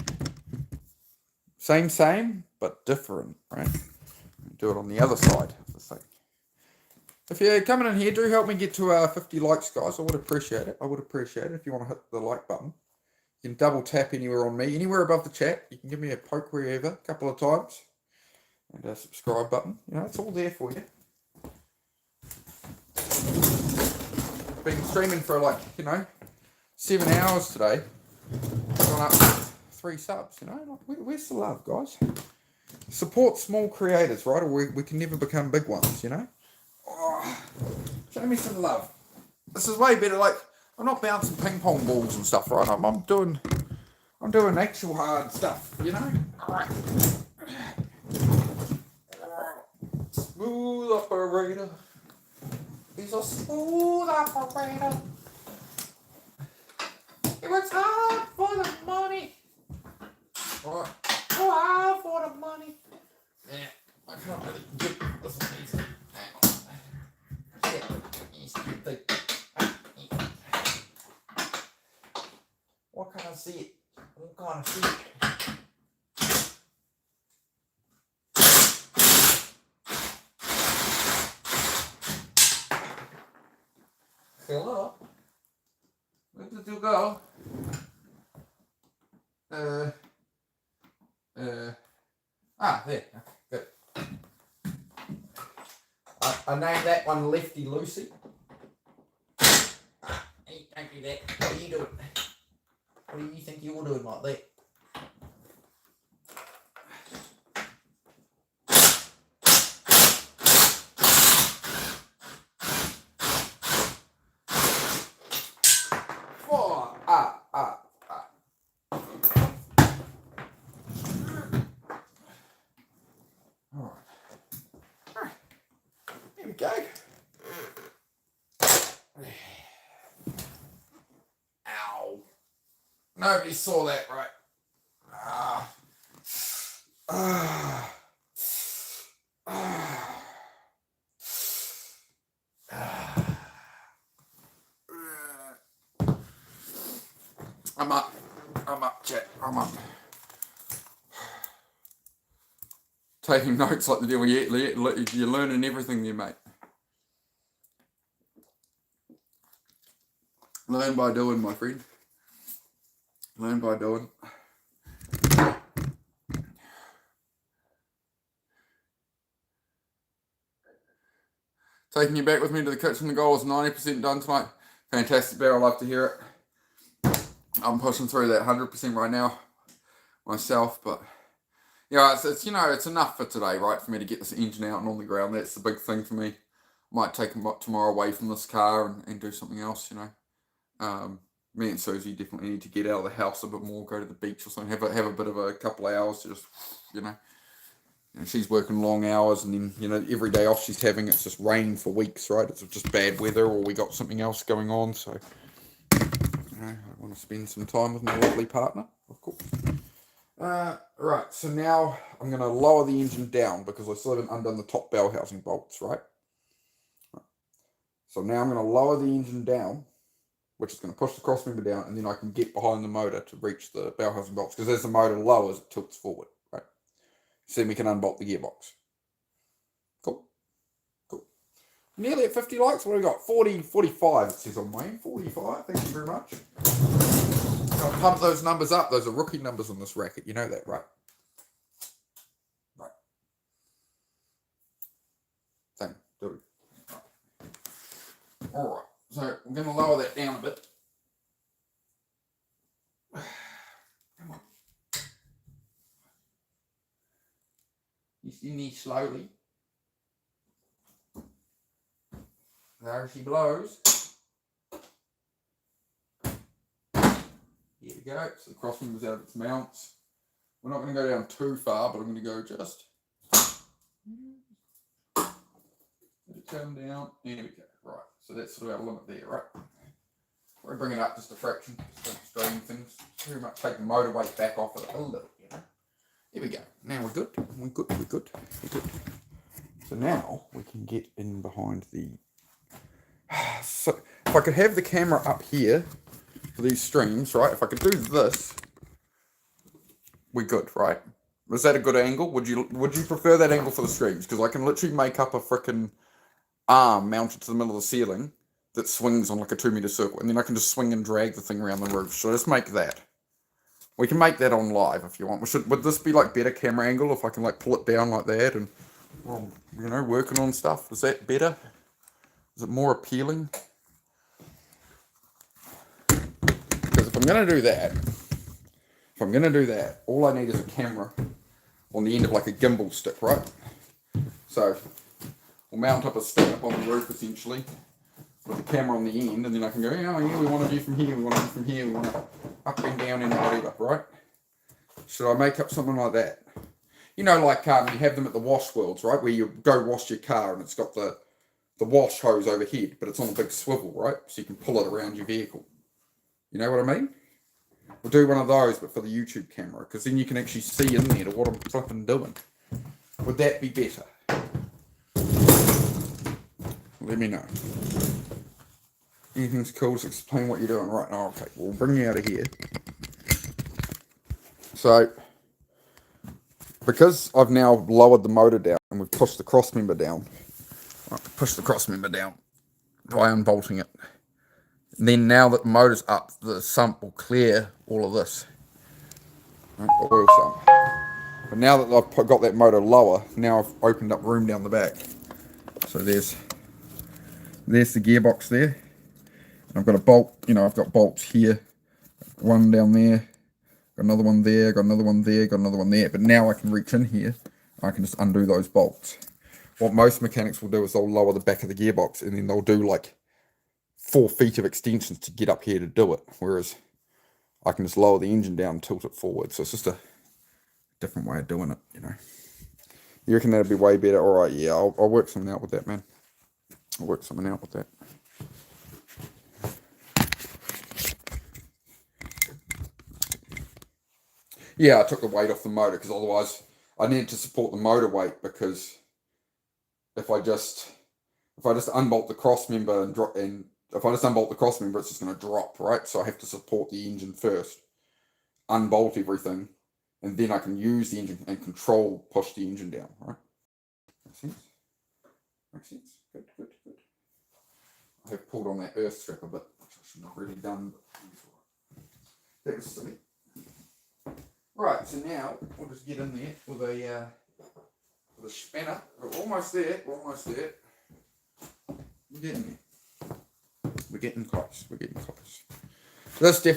Same, but different, right? Do it on the other side of the thing. If you're coming in here, do help me get to 50 likes, guys. I would appreciate it. If you want to hit the like button. You can double tap anywhere on me, anywhere above the chat. You can give me a poke wherever, a couple of times. And a subscribe button. It's all there for you. Been streaming for 7 hours today. Gone up 3 subs, you know? Like, where's the love, guys? Support small creators, right? Or we can never become big ones, you know? Oh, show me some love. This is way better. Like, I'm not bouncing ping pong balls and stuff, right? I'm doing actual hard stuff, you know? Alright. Smooth operator. He's a smooth operator. He works hard for the money. Alright. Go hard for the money. Yeah, I can't really get this one easy. Hang on. What can I see? What kind of see? Hello? Where did you go? There. Good. I named that one Lefty Lucy. Hey, don't do that. What are you doing? What do you think you're doing like that? Go. Ow. Nobody saw that, right? I'm up, chat. I'm up. Taking notes like the deal. You're learning everything there, mate. Learn by doing, my friend. Learn by doing. Taking you back with me to the kitchen. The goal is 90% done tonight. Fantastic, Bear. I love to hear it. I'm pushing through that 100% right now myself, but yeah, it's you know, it's enough for today, right? For me to get this engine out and on the ground. That's the big thing for me. Might take tomorrow away from this car and do something else, you know. Me and Susie definitely need to get out of the house a bit more, go to the beach or something, have a bit of a couple of hours to just, you know. She's working long hours, and then, you know, every day off she's having, it's just rain for weeks, right? It's just bad weather, or we got something else going on, so, you know, I want to spend some time with my lovely partner, of course. Right, so now I'm going to lower the engine down, because I still haven't undone the top bell housing bolts, right? So now I'm going to lower the engine down, which is going to push the crossmember down, and then I can get behind the motor to reach the bell housing bolts, because as the motor lowers, it tilts forward, right? So then we can unbolt the gearbox. Cool. Nearly at 50 likes. What have we got? 40, 45 it says on Wayne. 45, thank you very much. I'll pump those numbers up. Those are rookie numbers on this racket. You know that, right? Right. Same. Do it. Right. Alright. So I'm going to lower that down a bit. Come on. Just in there slowly. There she blows. Here we go. So the crossmember's out of its mounts. We're not going to go down too far, but I'm going to go just. Let it come down. There we go. Right. So that's sort of our limit there, right? We'll bring it up just a fraction. Just don't strain things. Pretty much take the motor weight back off it a little, you know. Here we go. Now we're good. We're good. So now we can get in behind the. So if I could have the camera up here for these streams, right? If I could do this, we're good, right? Was that a good angle? Would you prefer that angle for the streams? Because I can literally make up a frickin' arm mounted to the middle of the ceiling that swings on like a 2-meter circle, and then I can just swing and drag the thing around the roof. So let's make that. We can make that on live if you want. Would this be like better camera angle if I can like pull it down like that and, well, you know, working on stuff? Is that better? Is it more appealing? going to do that, all I need is a camera on the end of like a gimbal stick, right? So we'll mount up a stick up on the roof essentially with the camera on the end, and then I can go, oh yeah, we want to view from here, we want to view from here, we want to up and down and whatever, right? Should I make up something like that? You know, like you have them at the wash worlds, right? Where you go wash your car and it's got the wash hose overhead, but it's on a big swivel, right? So you can pull it around your vehicle. You know what I mean? We'll do one of those, but for the YouTube camera, because then you can actually see in there what I'm flipping doing. Would that be better? Let me know. Anything's cool, just explain what you're doing right now. Okay, we'll bring you out of here. So, because I've now lowered the motor down and we've pushed the cross member down, by unbolting it. And then now that the motor's up, the sump will clear all of this. Right, the oil sump. But now that I've got that motor lower, now I've opened up room down the back. So there's the gearbox there. And I've got a bolt, I've got bolts here. One down there. Got another one there, got another one there, got another one there. But now I can reach in here. I can just undo those bolts. What most mechanics will do is they'll lower the back of the gearbox and then they'll do like 4 feet of extensions to get up here to do it. Whereas I can just lower the engine down and tilt it forward. So it's just a different way of doing it, You reckon that'd be way better? All right, yeah, I'll work something out with that, man. I'll work something out with that. Yeah, I took the weight off the motor because otherwise I needed to support the motor weight, because if I just unbolt the cross member and if I just unbolt the cross member, it's just going to drop, right? So I have to support the engine first, unbolt everything, and then I can use the engine and push the engine down, right? Makes sense? Makes sense? Good. I have pulled on that earth strap a bit, which I shouldn't have really done, but that was silly. Right, so now we'll just get in there with a spanner. We're almost there. We're getting there. We're getting close.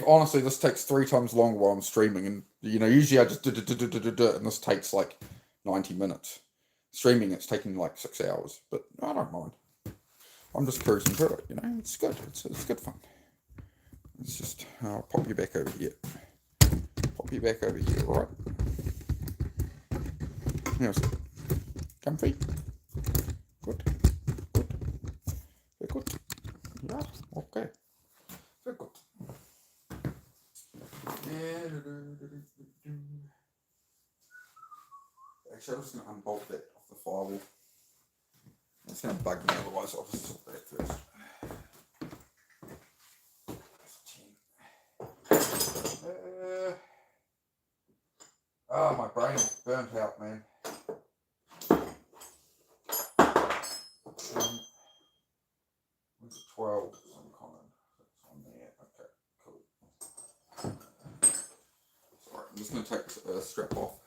Honestly, this takes 3 times longer while I'm streaming, and usually I just do, and this takes like 90 minutes. Streaming, it's taking like 6 hours, but I don't mind. I'm just cruising through it, It's good. It's good fun. It's just, I'll pop you back over here. All right? How's it? Comfy? Good. Very good. Yeah, okay. Very good. Actually, I'm just going to unbolt that off the firewall. It's going to bug me, otherwise I'll just sort that first. Oh, my brain is burnt out, man. Where's the 12? Some kind. That's on there. Okay, cool. Sorry, I'm just going to take this strap off.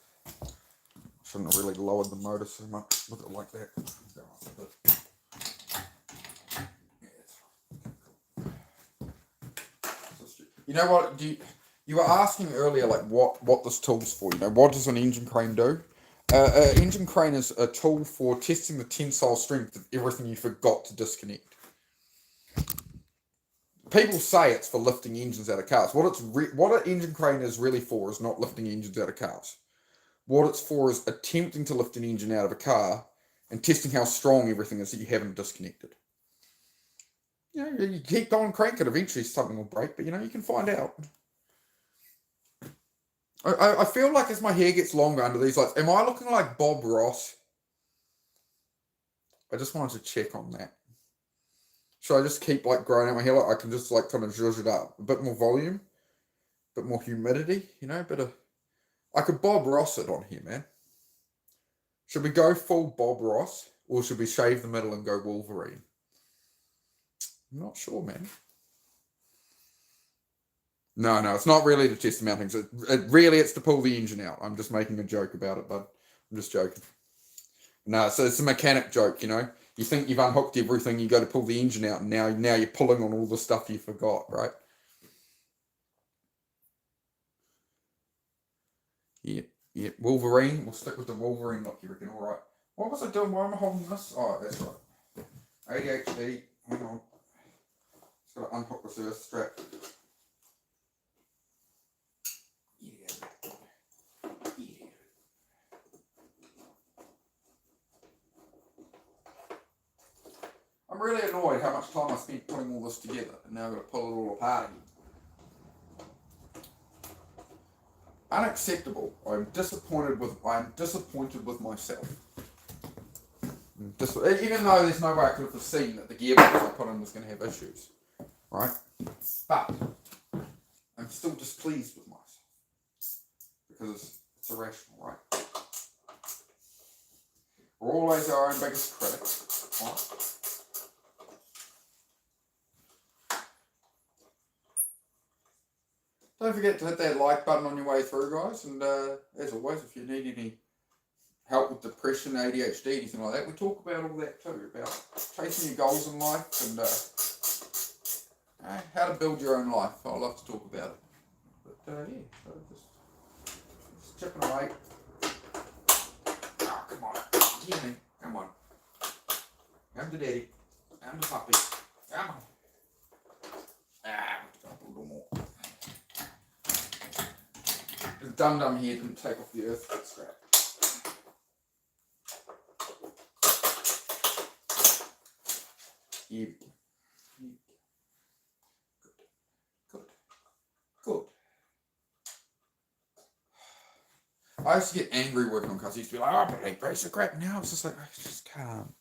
Shouldn't have really lowered the motor so much with it like that. You know what? You were asking earlier, like, what this tool's for. What does an engine crane do? Engine crane is a tool for testing the tensile strength of everything you forgot to disconnect. People say it's for lifting engines out of cars. What an engine crane is really for is not lifting engines out of cars. What it's for is attempting to lift an engine out of a car and testing how strong everything is that you haven't disconnected. You keep going, crank it, eventually something will break, but you can find out. I feel like as my hair gets longer under these lights, am I looking like Bob Ross? I just wanted to check on that. Should I just keep like growing out my hair? Like I can just like kind of zhuzh it up. A bit more volume, a bit more humidity, a bit of... I could Bob Ross it on here, man. Should we go full Bob Ross, or should we shave the middle and go Wolverine? I'm not sure, man. No, it's not really to test the mountings. It's to pull the engine out. I'm just making a joke about it, bud. I'm just joking. No, so it's a mechanic joke, You think you've unhooked everything, you go to pull the engine out, and now you're pulling on all the stuff you forgot, right? Yeah. Wolverine. We'll stick with the Wolverine look, you reckon? All right. What was I doing? Why am I holding this? Oh, that's right. ADHD. Hang on. Just got to unhook this earth strap. I'm really annoyed how much time I spent putting all this together, and now I've got to pull it all apart again. Unacceptable. I'm disappointed with myself. Even though there's no way I could have foreseen that the gearbox I put in was going to have issues, right? But I'm still displeased with myself because it's irrational, right? We're always our own biggest critics, right? Don't forget to hit that like button on your way through, guys. And as always, if you need any help with depression, ADHD, anything like that, we talk about all that too, about chasing your goals in life and how to build your own life. I love to talk about it. But yeah, so just chipping away. Oh, come on. Get me. Come on. Come to daddy. Come to puppy. Come on. A little more. The dum-dum here didn't take off the earth strap. Yeah. Good. I used to get angry working on cars. I used to be like, oh, but I piece of crap. Now it's just like, I just can't.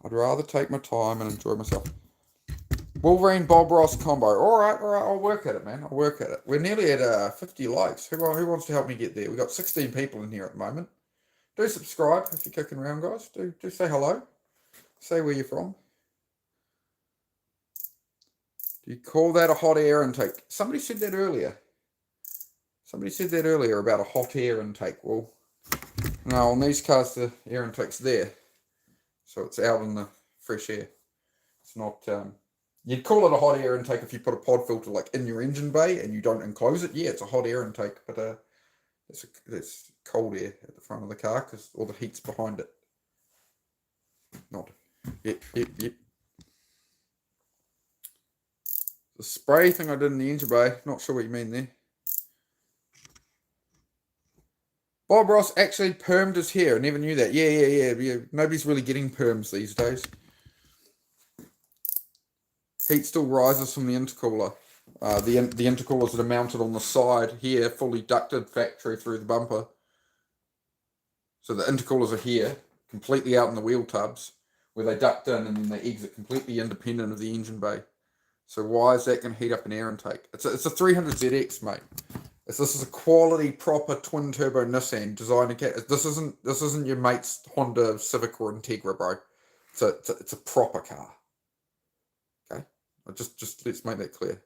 I'd rather take my time and enjoy myself. Wolverine Bob Ross combo. All right. I'll work at it, man. I'll work at it. We're nearly at 50 likes. Who wants to help me get there? We've got 16 people in here at the moment. Do subscribe if you're kicking around, guys. Do say hello. Say where you're from. Do you call that a hot air intake? Somebody said that earlier. About a hot air intake. Well, no, on these cars the air intake's there. So it's out in the fresh air. It's not... You'd call it a hot air intake if you put a pod filter like in your engine bay and you don't enclose it. Yeah, it's a hot air intake, but it's cold air at the front of the car because all the heat's behind it. Yep. The spray thing I did in the engine bay, not sure what you mean there. Bob Ross actually permed his hair. I never knew that. Yeah. Nobody's really getting perms these days. Heat still rises from the intercooler. The intercoolers that are mounted on the side here, fully ducted factory through the bumper. So the intercoolers are here, completely out in the wheel tubs, where they duct in and then they exit completely independent of the engine bay. So why is that going to heat up an air intake? It's a 300ZX, mate. This is a quality, proper twin turbo Nissan designed. This isn't your mate's Honda Civic or Integra, bro. It's a proper car. Okay, just let's make that clear.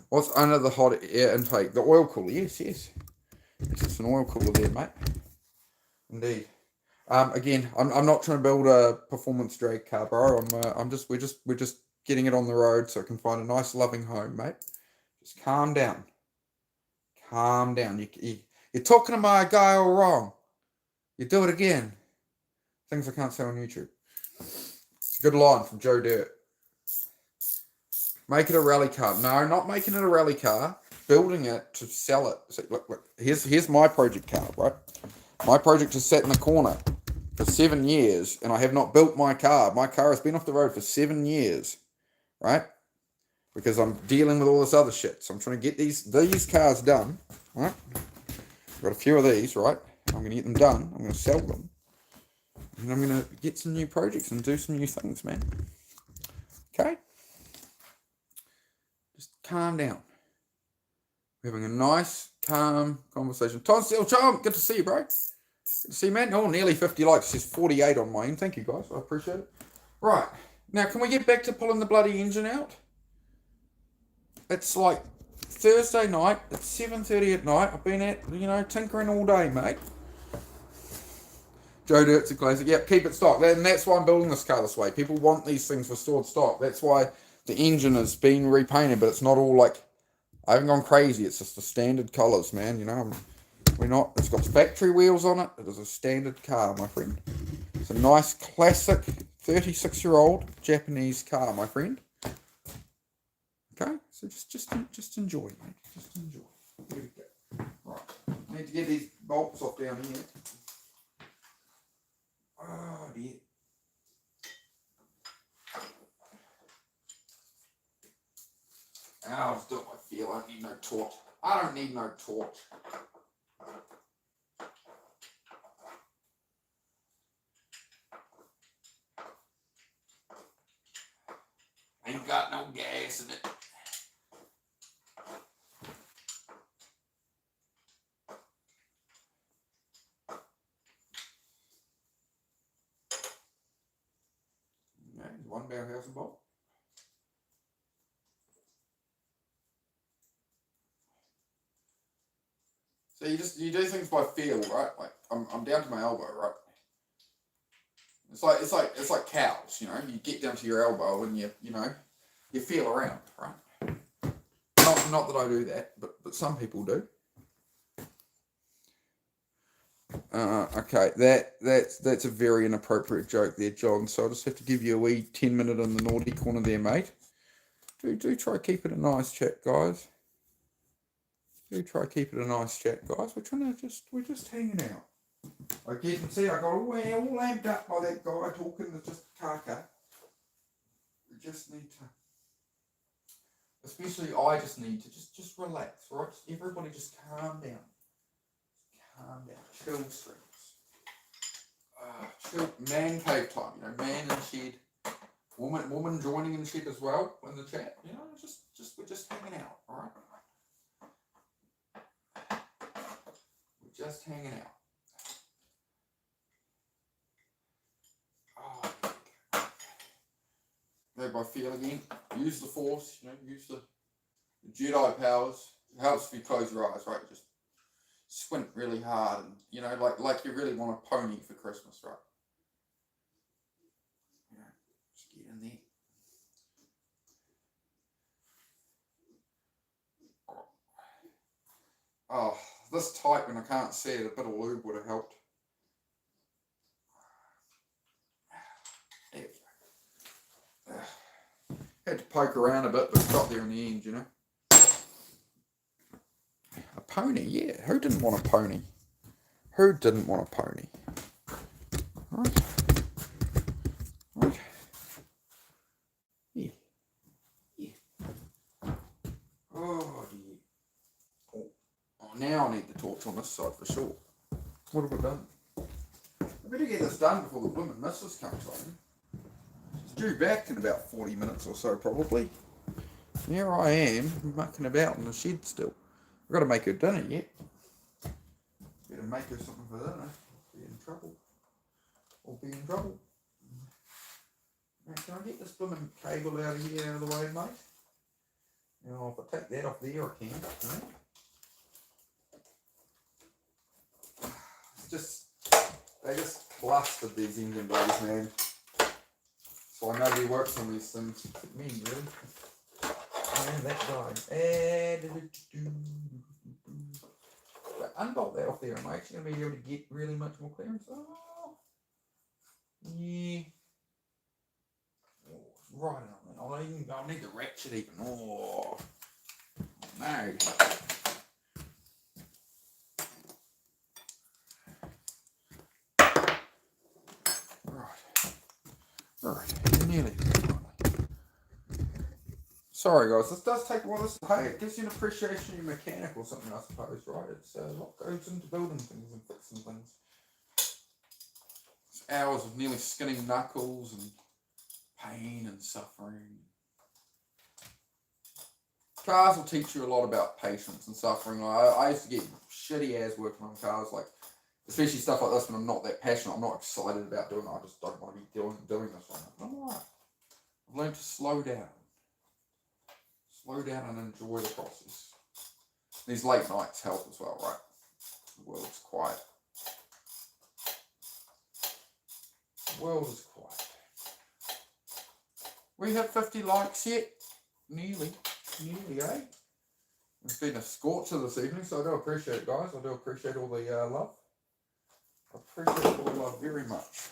What's under the hot air intake? The oil cooler. Yes. It's just an oil cooler there, mate. Indeed. Again, I'm not trying to build a performance drag car, bro. We're just getting it on the road so it can find a nice, loving home, mate. Just calm down. Calm down. You're talking to my guy all wrong. You do it again. Things I can't say on YouTube. It's a good line from Joe Dirt. Make it a rally car. No, not making it a rally car. Building it to sell it. So look. Here's my project car, right? My project has sat in the corner for 7 years, and I have not built my car. My car has been off the road for 7 years, right? Because I'm dealing with all this other shit. So I'm trying to get these cars done, right? I've got a few of these, right? I'm going to get them done. I'm going to sell them. And I'm going to get some new projects and do some new things, man. Okay? Just calm down. We're having a nice, calm conversation. Tom Steele, Charm, good to see you, bro. Good to see you, man. Oh, nearly 50 likes. It says 48 on my end. Thank you, guys. I appreciate it. Right. Now, can we get back to pulling the bloody engine out? It's like Thursday night. It's 7:30 at night. I've been at, tinkering all day, mate. Joe Dirt's a classic. Yep, keep it stock. And that's why I'm building this car this way. People want these things restored stock. That's why the engine has been repainted, but it's not all like... I haven't gone crazy. It's just the standard colours, man. We're not. It's got factory wheels on it. It is a standard car, my friend. It's a nice classic 36-year-old Japanese car, my friend. Okay, so just enjoy, mate. Just enjoy. Here we go. Right, I need to get these bolts off down here. Oh dear. I'll just do it by feel. I don't need no torch. I don't need no torch. Ain't got no gas in it. Okay, one bare housing bolt. So you do things by feel, right? Like I'm down to my elbow, right? It's like cows, you know. You get down to your elbow and you feel around, right? Not that I do that, but some people do. Okay, that's a very inappropriate joke there, John. So I'll just have to give you a wee 10-minute in the naughty corner there, mate. Do try keep it a nice chat, guys. Do try keep it a nice chat, guys. We're just hanging out. Like you can see, I got all lamped up by that guy talking to just caca. We just need to, especially I just need to just relax, right? Everybody just calm down. Calm down. Chill streams. Chill. Man cave time, you know, man in the shed. Woman joining in the shed as well in the chat. You know, we're just hanging out, alright? We're just hanging out. Go by feel again. Use the force, you know, use the Jedi powers. It helps if you close your eyes, right? Just squint really hard and, you know, like you really want a pony for Christmas, right? You know, just get in there. Oh, this tight when I can't see it, a bit of lube would have helped. There we go. Had to poke around a bit, but got there in the end, you know. A pony, yeah. Who didn't want a pony? Who didn't want a pony? Right. Right. Yeah. Yeah. Oh, dear. Oh, now I need the torch on this side for sure. What have I done? I better get this done before the blooming missus comes home. She's due back in about 40 minutes or so, probably. Here I am, mucking about in the shed still. I've got to make her dinner yet. Better make her something for dinner. Be in trouble. Or be in trouble. Now, can I get this blooming cable out of here, out of the way, mate? Now, if I take that off there, I can. Right? They just clustered these engine blades, man. So I know he works on these things. Me, really. And that guy. Unbolt that off there, mate. You're going to be able to get really much more clearance. Oh, yeah. Oh, right on that. I'll need the ratchet even. Oh, no. Right, nearly. Sorry guys, this does take a while. Hey, it gives you an appreciation of your mechanic or something, I suppose, right? It's a lot goes into building things and fixing things. It's hours of nearly skinning knuckles and pain and suffering. Cars will teach you a lot about patience and suffering. I used to get shitty ass working on cars, like especially stuff like this when I'm not that passionate. I'm not excited about doing it. I just don't want to be doing this right now. But I'm alright. I've learned to slow down. Slow down and enjoy the process. These late nights help as well, right? The world's quiet. The world is quiet. We have 50 likes yet? Nearly, eh? It's been a scorcher this evening, so I do appreciate it, guys. I do appreciate all the love. I appreciate all the love very much.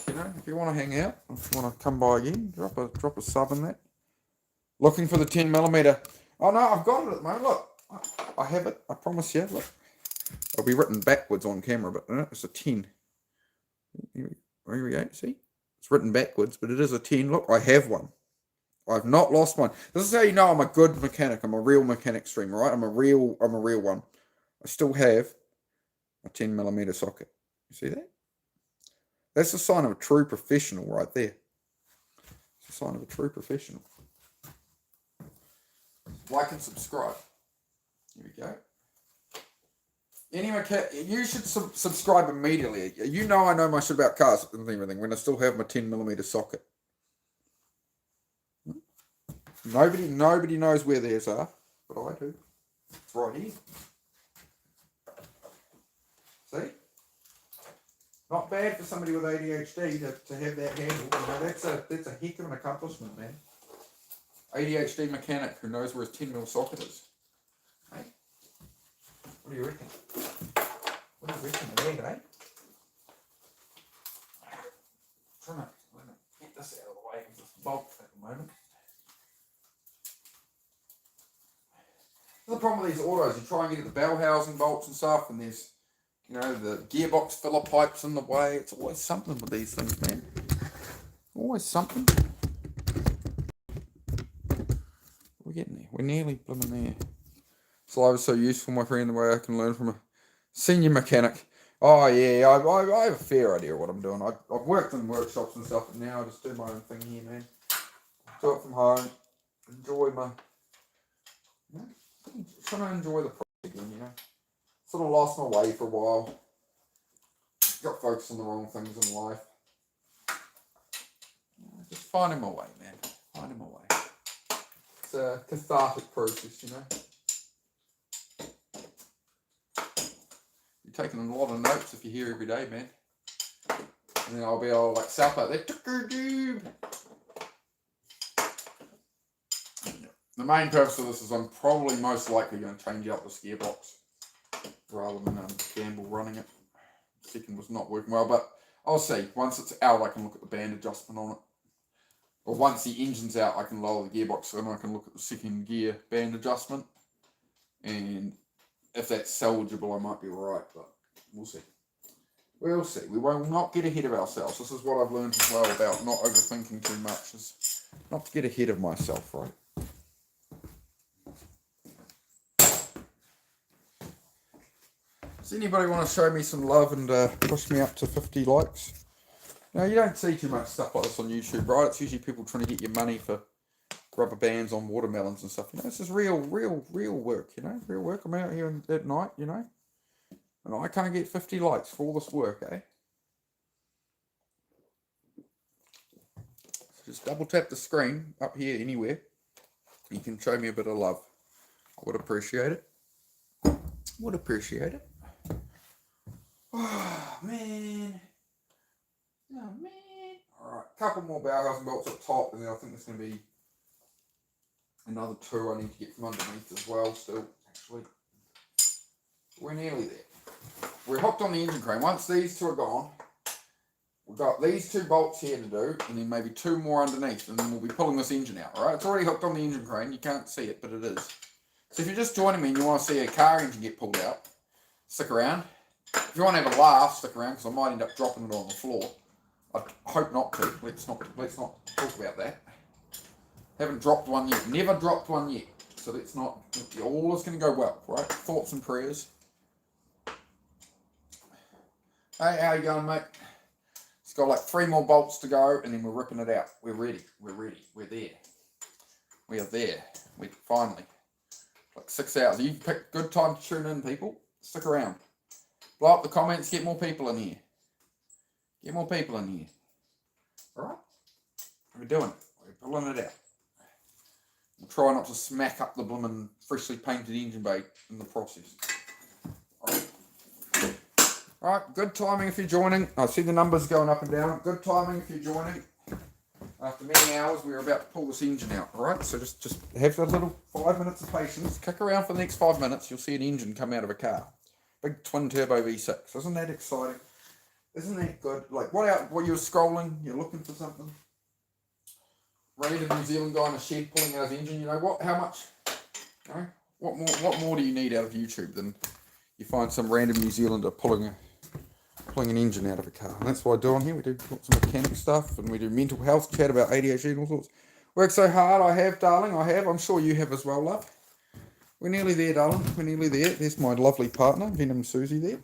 You know, if you want to hang out, if you want to come by again, drop a sub in that. Looking for the 10mm. Oh no, I've got it at the moment. Look, I have it. I promise you. Look, it'll be written backwards on camera, but it's a 10. Here we go. See, it's written backwards, but it is a 10. Look, I have one. I've not lost one. This is how you know I'm a good mechanic. I'm a real mechanic streamer, right? I'm a real one. I still have a 10mm socket. You see that? That's a sign of a true professional right there. It's a sign of a true professional. Like and subscribe. Here we go. Any mechanic, you should subscribe immediately. You know I know my shit about cars and everything when I still have my 10mm socket. Nobody knows where theirs are, but I do. It's right here. See? Not bad for somebody with ADHD to have that handle. You know, that's a heck of an accomplishment, man. ADHD mechanic who knows where his 10mm socket is. Hey? What do you reckon? What do you reckon of that, eh? Trying to get this out of the way of this bolt at the moment. The problem with these autos, you try and get at the bell housing bolts and stuff, and there's, you know, the gearbox filler pipes in the way. It's always something with these things, man. Always something. We're getting there. We're nearly blooming there. This live is so useful, my friend, the way I can learn from a senior mechanic. Oh, yeah, I have a fair idea of what I'm doing. I've worked in workshops and stuff, but now I just do my own thing here, man. Do it from home. Enjoy my... You know, trying to enjoy the process again, you know. Sort of lost my way for a while. Got focused on the wrong things in life. Just finding my way, man. Finding my way. It's a cathartic process, you know. You're taking a lot of notes if you're here every day, man. And then I'll be all like South out there. The main purpose of this is I'm probably most likely going to change out this gearbox rather than gamble running it. The second was not working well, but I'll see. Once it's out, I can look at the band adjustment on it. Or once the engine's out, I can lower the gearbox and I can look at the second gear band adjustment. And if that's salvageable, I might be right, but we'll see. We'll see. We will not get ahead of ourselves. This is what I've learned as well about not overthinking too much, is not to get ahead of myself, right? Does anybody want to show me some love and push me up to 50 likes? Now, you don't see too much stuff like this on YouTube, right? It's usually people trying to get your money for rubber bands on watermelons and stuff. You know, this is real work, you know? Real work. I'm out here at night, you know? And I can't get 50 likes for all this work, eh? So just double tap the screen up here anywhere. You can show me a bit of love. I would appreciate it. Would appreciate it. Oh, man. Oh, man. Alright, a couple more Bauhaus bolts up top, and then I think there's going to be another two I need to get from underneath as well, still, actually. We're nearly there. We're hooked on the engine crane. Once these two are gone, we've got these two bolts here to do, and then maybe two more underneath, and then we'll be pulling this engine out, alright? It's already hooked on the engine crane. You can't see it, but it is. So if you're just joining me and you want to see a car engine get pulled out, stick around. If you want to have a laugh, stick around, because I might end up dropping it on the floor. I hope not to. Let's not talk about that. Haven't dropped one yet. Never dropped one yet. So let's not. All is going to go well, right? Thoughts and prayers. Hey, how you going, mate? It's got like 3 more bolts to go, and then we're ripping it out. We're ready. We're ready. We're there. We are there. We finally. Like 6 hours. You picked a good time to tune in, people. Stick around. Blow up the comments. Get more people in here. Get more people in here. Alright? We're doing it. We're pulling it out. We'll try not to smack up the blooming freshly painted engine bay in the process. Alright, good timing if you're joining. I see the numbers going up and down. Good timing if you're joining. After many hours, we're about to pull this engine out, alright? So just have a little 5 minutes of patience. Kick around for the next 5 minutes, you'll see an engine come out of a car. Big twin turbo V6. Isn't that exciting? Isn't that good? Like, what you're scrolling, you're looking for something. Random New Zealand guy in a shed pulling out his engine, you know what? How much? You know, what more do you need out of YouTube than you find some random New Zealander pulling an engine out of a car? And that's what I do on here. We do lots of mechanic stuff, and we do mental health, chat about ADHD and all sorts. Worked so hard, I have, darling, I have. I'm sure you have as well, love. We're nearly there, darling. We're nearly there. There's my lovely partner, Venom Susie there.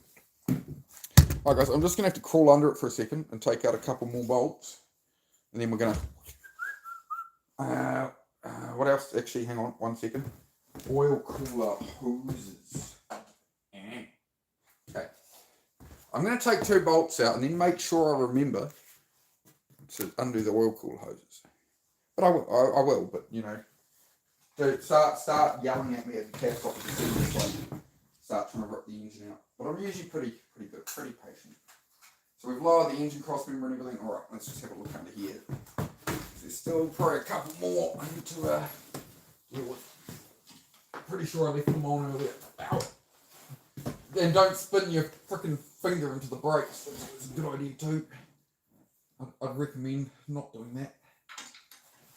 Alright guys, I'm just going to have to crawl under it for a second and take out a couple more bolts. And then we're going to... what else? Actually, hang on 1 second. Oil cooler hoses. Okay. I'm going to take 2 bolts out and then make sure I remember to undo the oil cooler hoses. But I will, but you know, start yelling at me at the cast off the this way. Start trying to rip the engine out. But I'm usually pretty good, pretty patient. So we've lowered the engine cross member and everything. Alright, let's just have a look under here. There's still probably a couple more I need to deal with. Pretty sure I left them on earlier. Ow! And don't spin your freaking finger into the brakes. That's a good idea too. I'd recommend not doing that.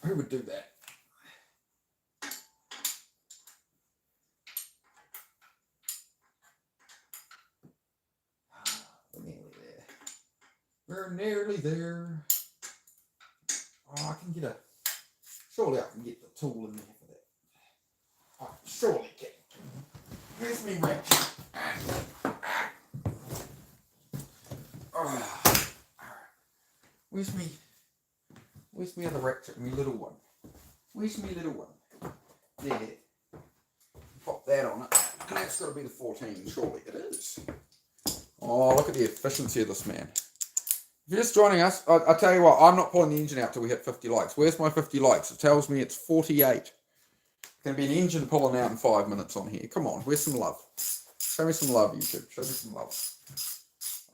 Who would do that? We're nearly there. We're nearly there. Oh, I can get a... Surely I can get the tool in there for that. I surely can. Where's me wrench? Where's me other ratchet? Me little one. Where's me little one? There. Pop that on it. And that's got to be the 14, surely it is. Oh, look at the efficiency of this man. If you're just joining us, I tell you what, I'm not pulling the engine out till we hit 50 likes. Where's my 50 likes? It tells me it's 48. It's going to be an engine pulling out in 5 minutes on here. Come on, where's some love? Show me some love, YouTube. Show me some love.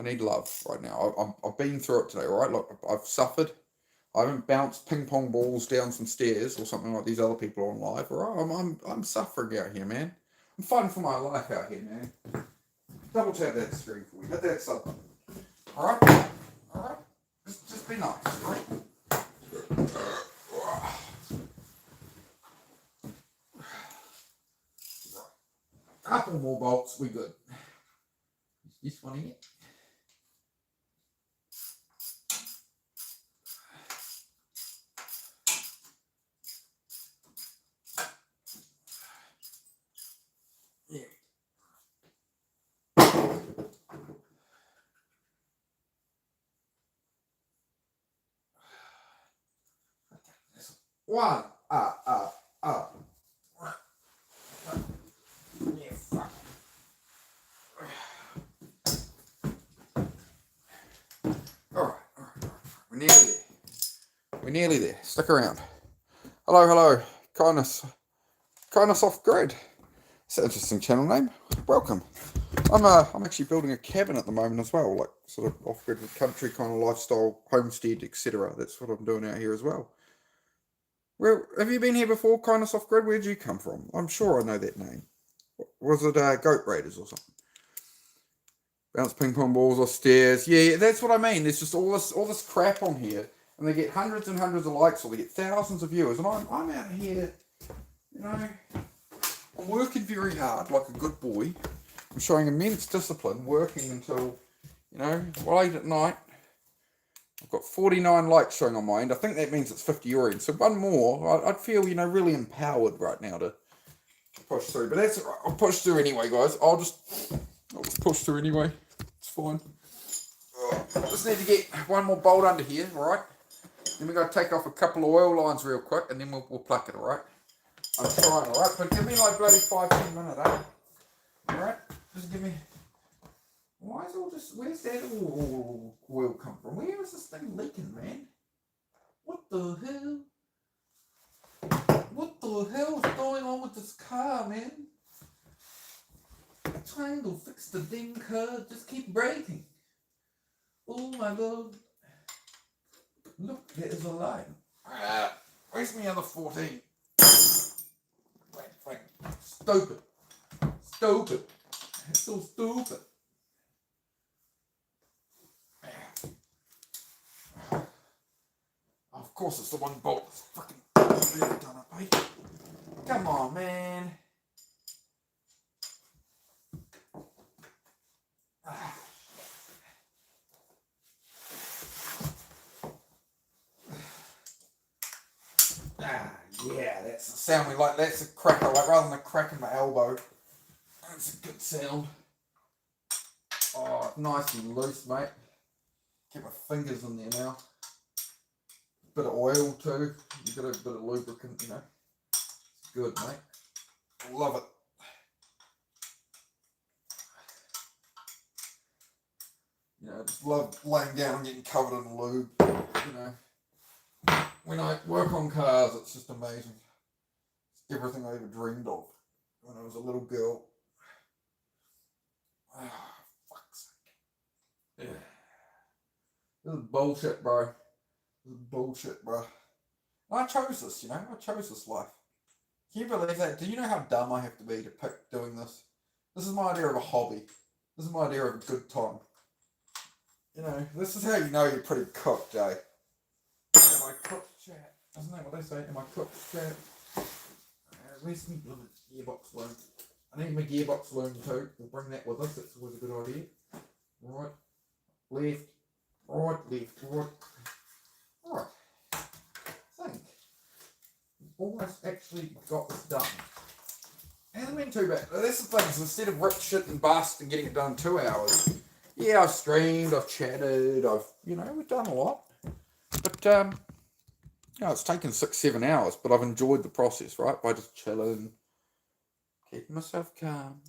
I need love right now. I've been through it today, all right? Look, I've suffered. I haven't bounced ping pong balls down some stairs or something like these other people on live, all right? I'm suffering out here, man. I'm fighting for my life out here, man. Double tap that screen for me. Hit that sub button. All right? All right? Just be nice, all right? Couple more bolts, we good. Is this one in it? Yeah. One. Yeah, fuck. Alright. We're nearly there. We're nearly there. Stick around. Hello. Kindness off grid. It's an interesting channel name. Welcome. I'm actually building a cabin at the moment as well, like sort of off grid country kind of lifestyle, homestead, etc. That's what I'm doing out here as well. Where have you been here before, Kindness Off Grid? Where'd you come from? I'm sure I know that name. Was it Goat Raiders or something? Bounce ping pong balls off stairs. Yeah, that's what I mean. There's just all this crap on here, and they get hundreds and hundreds of likes, or they get thousands of viewers, and I'm out here, you know, I'm working very hard like a good boy. I'm showing immense discipline, working until, you know, late at night. I've got 49 likes showing on my end. I think that means it's 50 your end. So one more, I'd feel, you know, really empowered right now to push through. But that's, I'll push through anyway, guys. I'll just push through anyway. It's fine. Just need to get one more bolt under here, all right? Then we've got to take off a couple of oil lines real quick, and then we'll pluck it, all right? I'm trying, all right? But give me like bloody 5-10 minutes, eh? All right? Just give me... Why is all this... Where's that oil come from? Where is this thing leaking, man? What the hell? What the hell is going on with this car, man? I'm trying to fix the damn car. Just keep braking. Oh my god. Look, there is a line. Where's my other 14? Frank. Stupid. It's so stupid. Of course it's the one bolt that's fucking really done it, mate. Come on, man. Yeah, that's the sound we like. That's a crack I like, rather than a crack in my elbow. That's a good sound. Oh, nice and loose, mate. Get my fingers in there now. Bit of oil too. You got a bit of lubricant, you know. It's good, mate. Love it. You know, just love laying down and getting covered in lube. You know, when I work on cars, it's just amazing. It's everything I ever dreamed of when I was a little girl. Oh, fuck's sake. Yeah. This is bullshit, bro. This is bullshit, bro. I chose this, you know. I chose this life. Can you believe that? Do you know how dumb I have to be to pick doing this? This is my idea of a hobby. This is my idea of a good time. You know, this is how you know you're pretty cooked, eh? Am I cooked, chat? Isn't that what they say? Am I cooked, chat? Where's my bloody gearbox loom? I need my gearbox loom too. We'll bring that with us. That's always a good idea. Right, left, right, left, right. Alright. I think we've almost actually got this done. Hasn't been too bad. That's the thing, is instead of rip shit and bust and getting it done in 2 hours, yeah, I've streamed, I've chatted, we've done a lot. But, it's taken 6-7 hours, but I've enjoyed the process, right? By just chilling, keeping myself calm,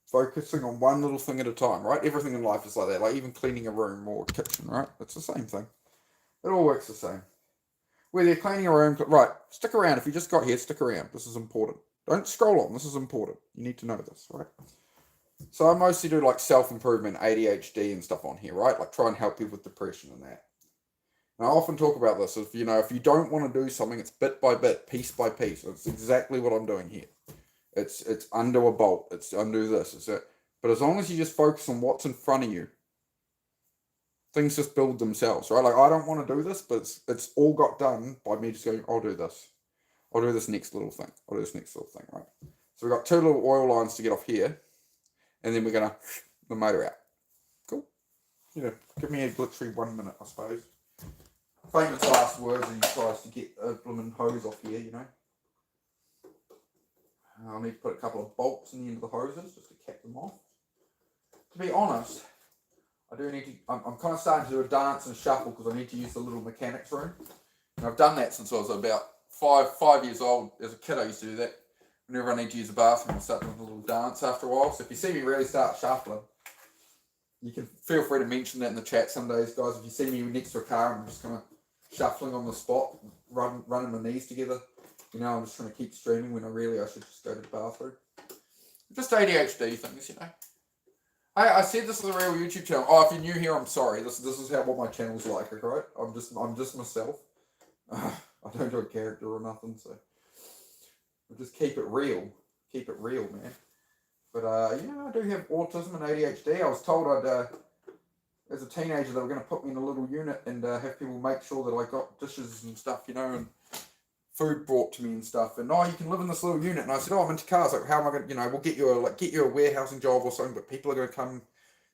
focusing on one little thing at a time, right? Everything in life is like that, like even cleaning a room or a kitchen, right? It's the same thing. It all works the same. Whether you're cleaning a room, right, stick around. If you just got here, stick around. This is important. Don't scroll on. This is important. You need to know this, right? So I mostly do like self-improvement, ADHD and stuff on here, right? Like try and help people with depression and that. And I often talk about this. If you don't want to do something, it's bit by bit, piece by piece. It's exactly what I'm doing here. It's undo a bolt. It's undo this. It's that. But as long as you just focus on what's in front of you, things just build themselves, right? Like I don't want to do this, but it's all got done by me just going, I'll do this. I'll do this next little thing. I'll do this next little thing, right? So we've got 2 little oil lines to get off here. And then we're going to the motor out. Cool. Give me a literally 1 minute, I suppose. Famous last words, and he tries to get a blooming hose off here, you know. I'll need to put a couple of bolts in the end of the hoses just to cap them off. To be honest, I do need to, I'm kind of starting to do a dance and shuffle because I need to use the little mechanics room. And I've done that since I was about 5 years old. As a kid, I used to do that. Whenever I need to use the bathroom, I'll start doing a little dance after a while. So if you see me really start shuffling, you can feel free to mention that in the chat some days, guys. If you see me next to a car and I'm just kind of shuffling on the spot, running my knees together, I'm just trying to keep streaming when I should just go to the bathroom. Just ADHD things, I said this is a real YouTube channel. Oh, if you're new here, I'm sorry. This is what my channel's like, right? I'm just myself. I don't do a character or nothing, so we'll just keep it real. Keep it real, man. But I do have autism and ADHD. I was told as a teenager, they were going to put me in a little unit and have people make sure that I got dishes and stuff, and food brought to me and stuff. And you can live in this little unit. And I said, I'm into cars. Like, how am I going to, we'll get you a warehousing job or something. But people are going to come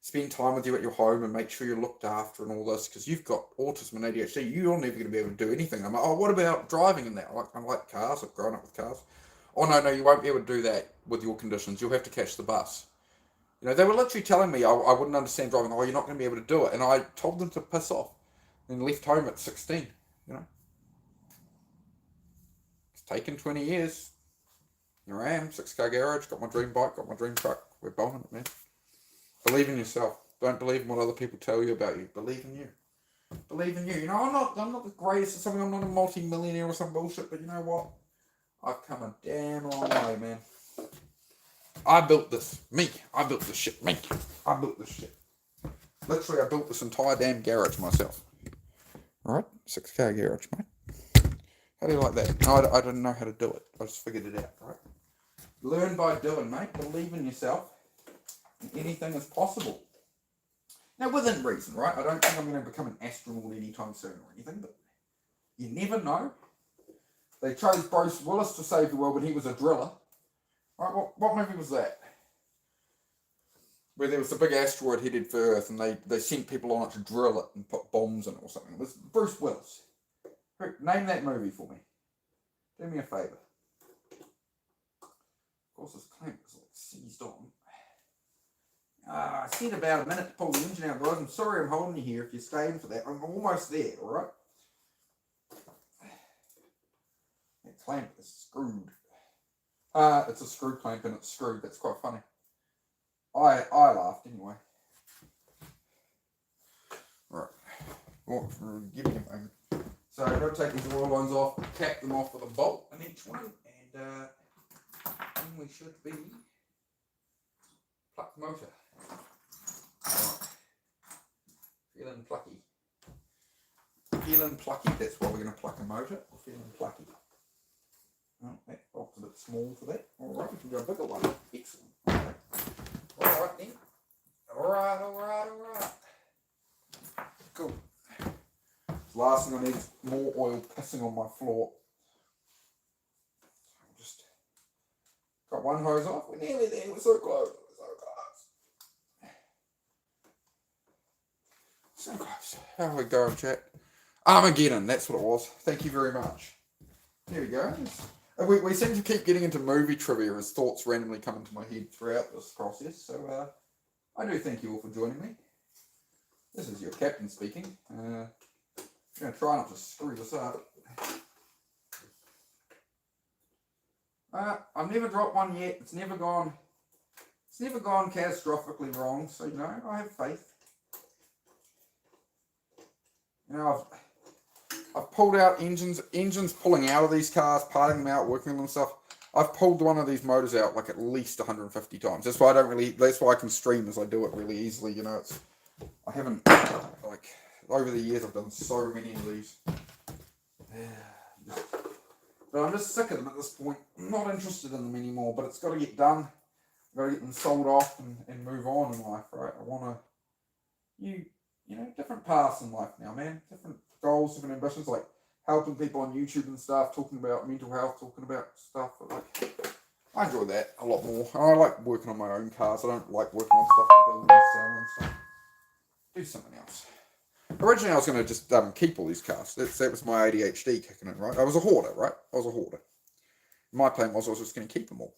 spend time with you at your home and make sure you're looked after and all this because you've got autism and ADHD. You're never going to be able to do anything. I'm like, what about driving in that? I like cars. I've grown up with cars. Oh, no, you won't be able to do that with your conditions. You'll have to catch the bus. They were literally telling me I wouldn't understand driving. Oh, you're not going to be able to do it. And I told them to piss off and left home at 16, It's taken 20 years. Here I am, 6-car garage, got my dream bike, got my dream truck. We're bowling it, man. Believe in yourself. Don't believe in what other people tell you about you. Believe in you. Believe in you. I'm not the greatest at something. I'm not a multi-millionaire or some bullshit, but you know what? I've come a damn long way, man. I built this. Me. I built this shit. Me. I built this shit. Literally, I built this entire damn garage myself. Alright? 6-car garage, mate. How do you like that? No, I didn't know how to do it. I just figured it out, right? Learn by doing, mate. Believe in yourself. And anything is possible. Now, within reason, right? I don't think I'm going to become an astronaut anytime soon or anything, but you never know. They chose Bruce Willis to save the world when he was a driller. Right, what movie was that? Where there was a big asteroid headed for Earth and they sent people on it to drill it and put bombs in it or something. It was Bruce Willis. Name that movie for me. Do me a favour. Of course, this clamp is like seized on. I said about a minute to pull the engine out, guys. I'm sorry I'm holding you here if you're staying for that. I'm almost there, alright? That clamp is screwed. It's a screw clamp and it's screwed. That's quite funny. I laughed anyway. Right. Oh, give me a moment. So I've got to take these oil lines off, cap them off with a bolt in each one, and then we should be pluck the motor. Right. Feeling plucky. Feeling plucky. That's why we're going to pluck a motor. We're feeling plucky. Oh, that bolt's a bit small for that. Alright, we can do a bigger one. Excellent. Alright then. Alright. Cool. The last thing I need is more oil pissing on my floor. Just got one hose off. We're nearly there. We're so close. So close. How are we going, chat? Armageddon. That's what it was. Thank you very much. There we go. We seem to keep getting into movie trivia as thoughts randomly come into my head throughout this process. So I do thank you all for joining me. This is your captain speaking. I'm going to try not to screw this up. I've never dropped one yet. It's never gone catastrophically wrong. So you know, I have faith. You know, I've pulled out engines pulling out of these cars, parting them out, working on them stuff. I've pulled one of these motors out like at least 150 times. That's why I can stream as I do it really easily. You know, I haven't, like, over the years I've done so many of these. But I'm just sick of them at this point. I'm not interested in them anymore, but it's got to get done. I've got to get them sold off and move on in life, right? I want to, different paths in life now, man. Different goals, different ambitions, like helping people on YouTube and stuff, talking about mental health, talking about stuff. I enjoy that a lot more. I like working on my own cars. I don't like working on stuff to build and sell and stuff. Do something else. Originally, I was going to just keep all these cars. That was my ADHD kicking in, right? I was a hoarder, right? My plan was I was just going to keep them all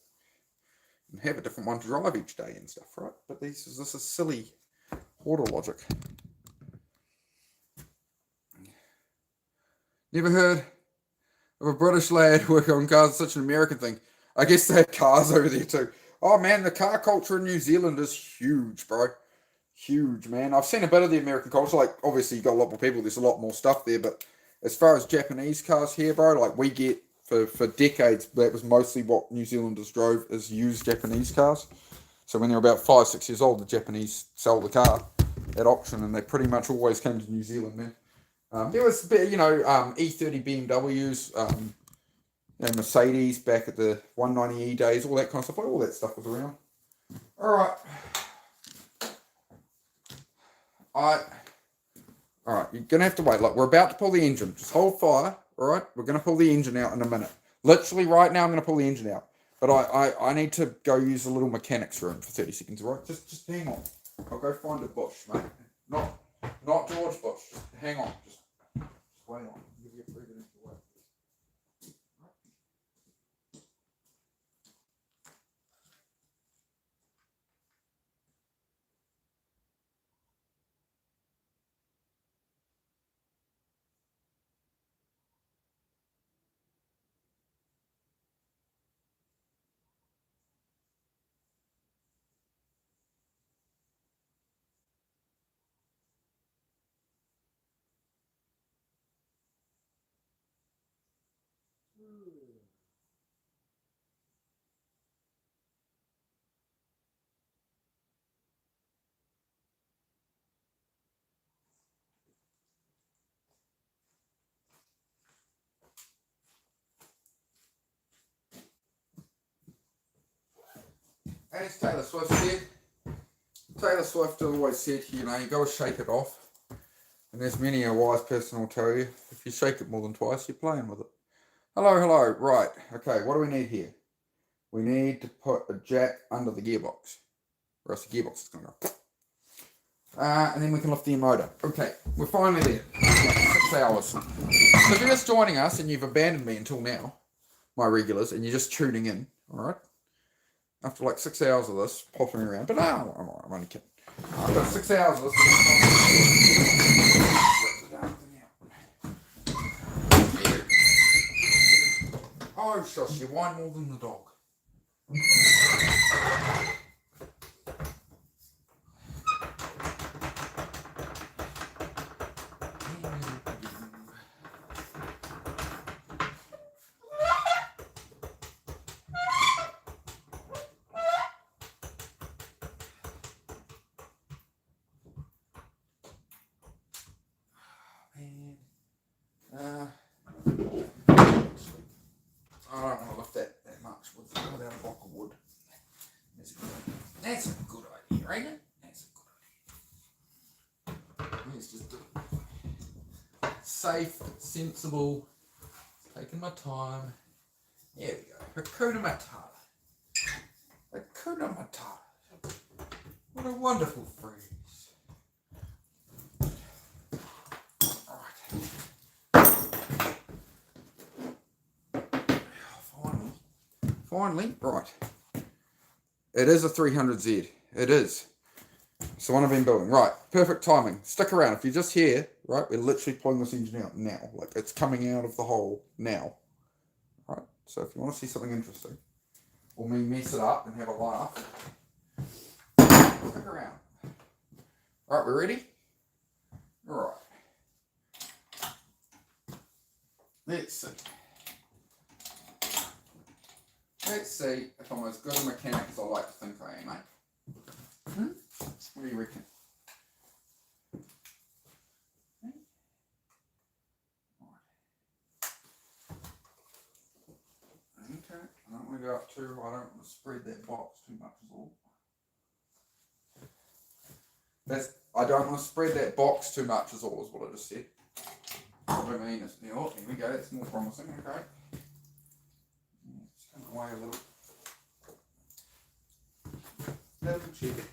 and have a different one to drive each day and stuff, right? But this is silly hoarder logic. Never heard of a British lad working on cars. It's such an American thing. I guess they have cars over there too. Oh man, the car culture in New Zealand is huge, bro. Huge, man. I've seen a bit of the American culture. Like, obviously, you got a lot more people. There's a lot more stuff there. But as far as Japanese cars here, bro, like we get for decades, that was mostly what New Zealanders drove, is used Japanese cars. So when they're about 5-6 years old, the Japanese sell the car at auction, and they pretty much always came to New Zealand, man. There was, E30 BMWs, Mercedes back at the 190E days, all that kind of stuff. All that stuff was around. All right, you're going to have to wait. Like, we're about to pull the engine. Just hold fire, all right? We're going to pull the engine out in a minute. Literally right now, I'm going to pull the engine out. But I need to go use a little mechanics room for 30 seconds, all right? Just hang on. I'll go find a bush, mate. Not George Bush. Just hang on. Just wait on. Give you a 3 minutes to wait. as Taylor Swift said, Taylor Swift always said, you know, you got to shake it off. And as many a wise person will tell you, if you shake it more than twice, you're playing with it. Hello, hello. Right. Okay, what do we need here? We need to put a jack under the gearbox, or else the gearbox is going to go. And then we can lift the motor. Okay, we're finally there. 6 hours. So if you're just joining us and you've abandoned me until now, my regulars, and you're just tuning in, all right? After like 6 hours of this, popping around, but no, I'm only kidding. After 6 hours of this, oh, shush, you whine more than the dog. I don't want to lift that much without a block of wood. That's a good idea, ain't it? That's a good idea. Let's just do it. Safe, sensible, taking my time. There we go. Hakuna Matata. Hakuna Matata. What a wonderful phrase. Finally, right. It is a 300Z. It is. It's the one I've been building. Right, perfect timing. Stick around. If you're just here, right, we're literally pulling this engine out now. Like, it's coming out of the hole now. Right, so if you want to see something interesting, or me mess it up and have a laugh, stick around. Alright, we ready? Alright. Let's see. Let's see if I'm as good a mechanic as I like to think I am, mate. What do you reckon? Okay, I don't want to go up too, I don't want to spread that box too much is all. I don't want to spread that box too much is all, is what I just said. What I mean is, here we go, that's more promising, okay. It's going away a little. Double check it.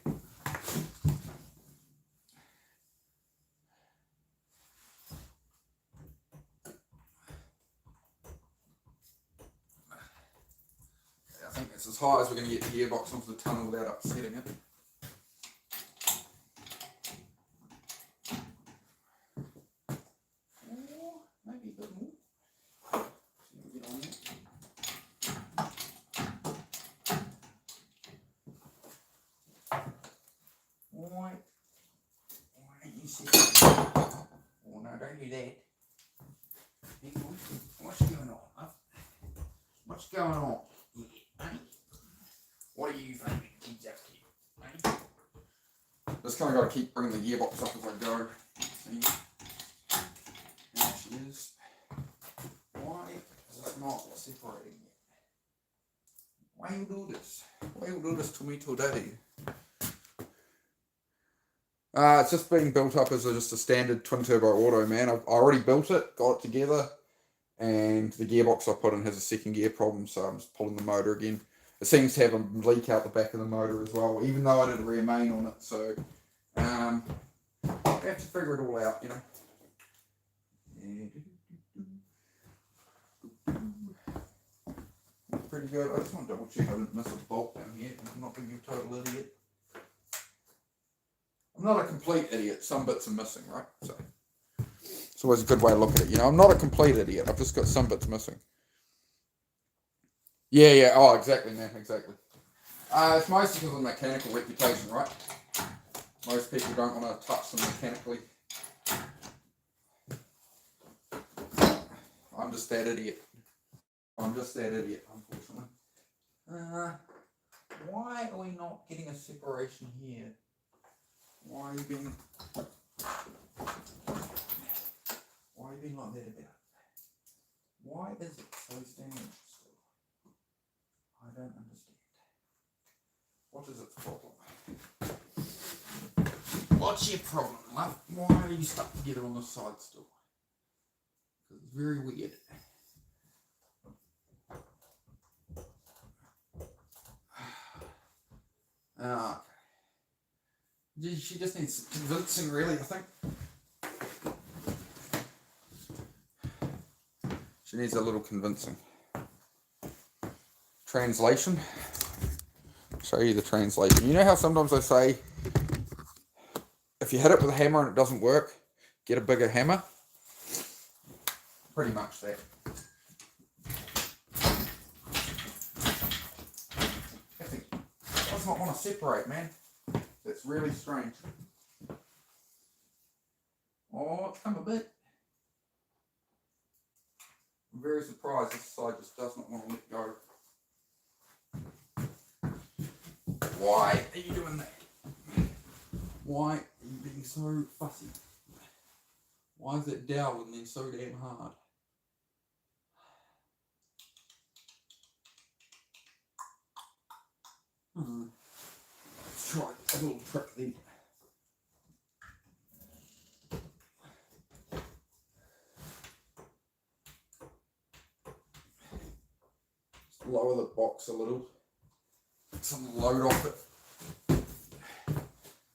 I think that's as high as we're going to get the gearbox onto the tunnel without upsetting it. Or maybe a bit more. See if we get on there. Why don't you see that? Oh no, don't do that. What's going on, huh? What's going on? What are you thinking exactly? Just kind of got to keep bringing the gearbox up as I go. See? There she is. Why is this not separating yet? Why you do this? Why you do this to me today? It's just being built up as just a standard twin turbo auto, man. I already built it, got it together, and the gearbox I put in has a second gear problem, so I'm just pulling the motor again. It seems to have a leak out the back of the motor as well, even though I did a rear main on it, so I have to figure it all out, you know. Pretty good. I just want to double check I didn't miss a bolt down here. I'm not being a total idiot. I'm not a complete idiot. Some bits are missing, right? So it's always a good way to look at it. You know, I'm not a complete idiot. I've just got some bits missing. Yeah. Oh, exactly, man. Exactly. It's mostly because of the mechanical reputation, right? Most people don't want to touch them mechanically. I'm just that idiot. Unfortunately. Why are we not getting a separation here? Why are you being like that about it? Why is it so standing still? I don't understand. What's your problem, love? Why are you stuck together on the side still? It's very weird. Ah, okay. She just needs convincing, really, I think. She needs a little convincing. Translation. Show you the translation. You know how sometimes I say, if you hit it with a hammer and it doesn't work, get a bigger hammer? Pretty much that. It does not want to separate, man. That's really strange. Oh, it's come a bit. I'm very surprised this side just does not want to let go. Why are you doing that? Why are you being so fussy? Why is it doweling then so damn hard? Let's try a little trick then. Just lower the box a little. Get some load off it.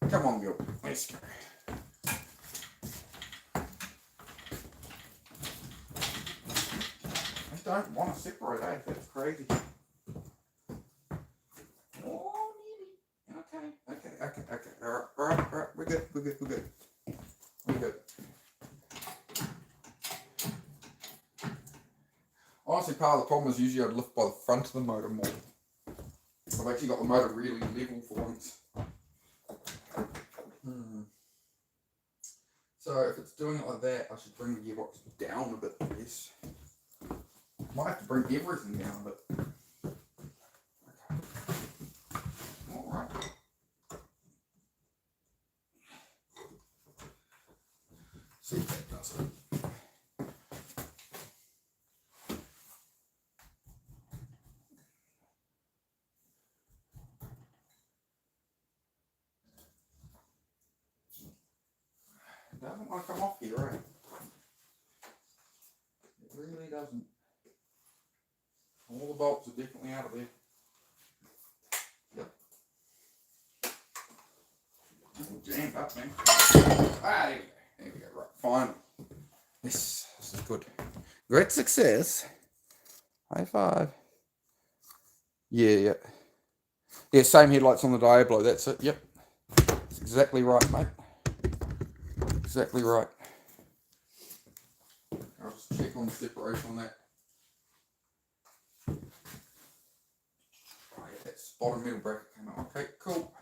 Come on, girl. Let's go. I don't want to separate, eh? That's crazy. Oh, nearly. Okay. All right. We're good. Honestly, part of the problem is usually I'd lift by the front of the motor more. I've actually got the motor really level for once. So if it's doing it like that, I should bring the gearbox down a bit, I guess. Might have to bring everything down a bit. Okay. Alright. See if that does it. It doesn't want to come off here, right? It really doesn't. All the bolts are definitely out of there. Yep. Jammed up, man. Ah, there we go. Right, fine. This is good. Great success. High five. Yeah. Yeah, same headlights on the Diablo. That's it. Yep. That's exactly right, mate. Exactly right. I'll just check on the separation on that. Oh yeah, that's bottom middle bracket came out. Okay, cool.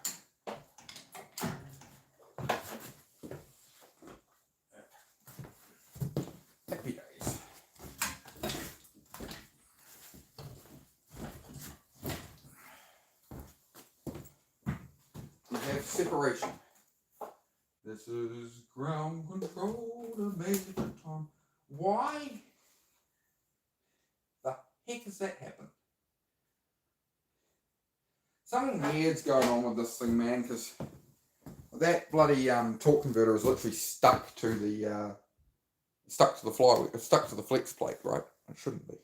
Happy days. We have separation. This is ground control to Major Tom. Why the heck has that happened? Something weird's going on with this thing, man, because that bloody torque converter is literally stuck to the flywheel, stuck to the flex plate, right? It shouldn't be.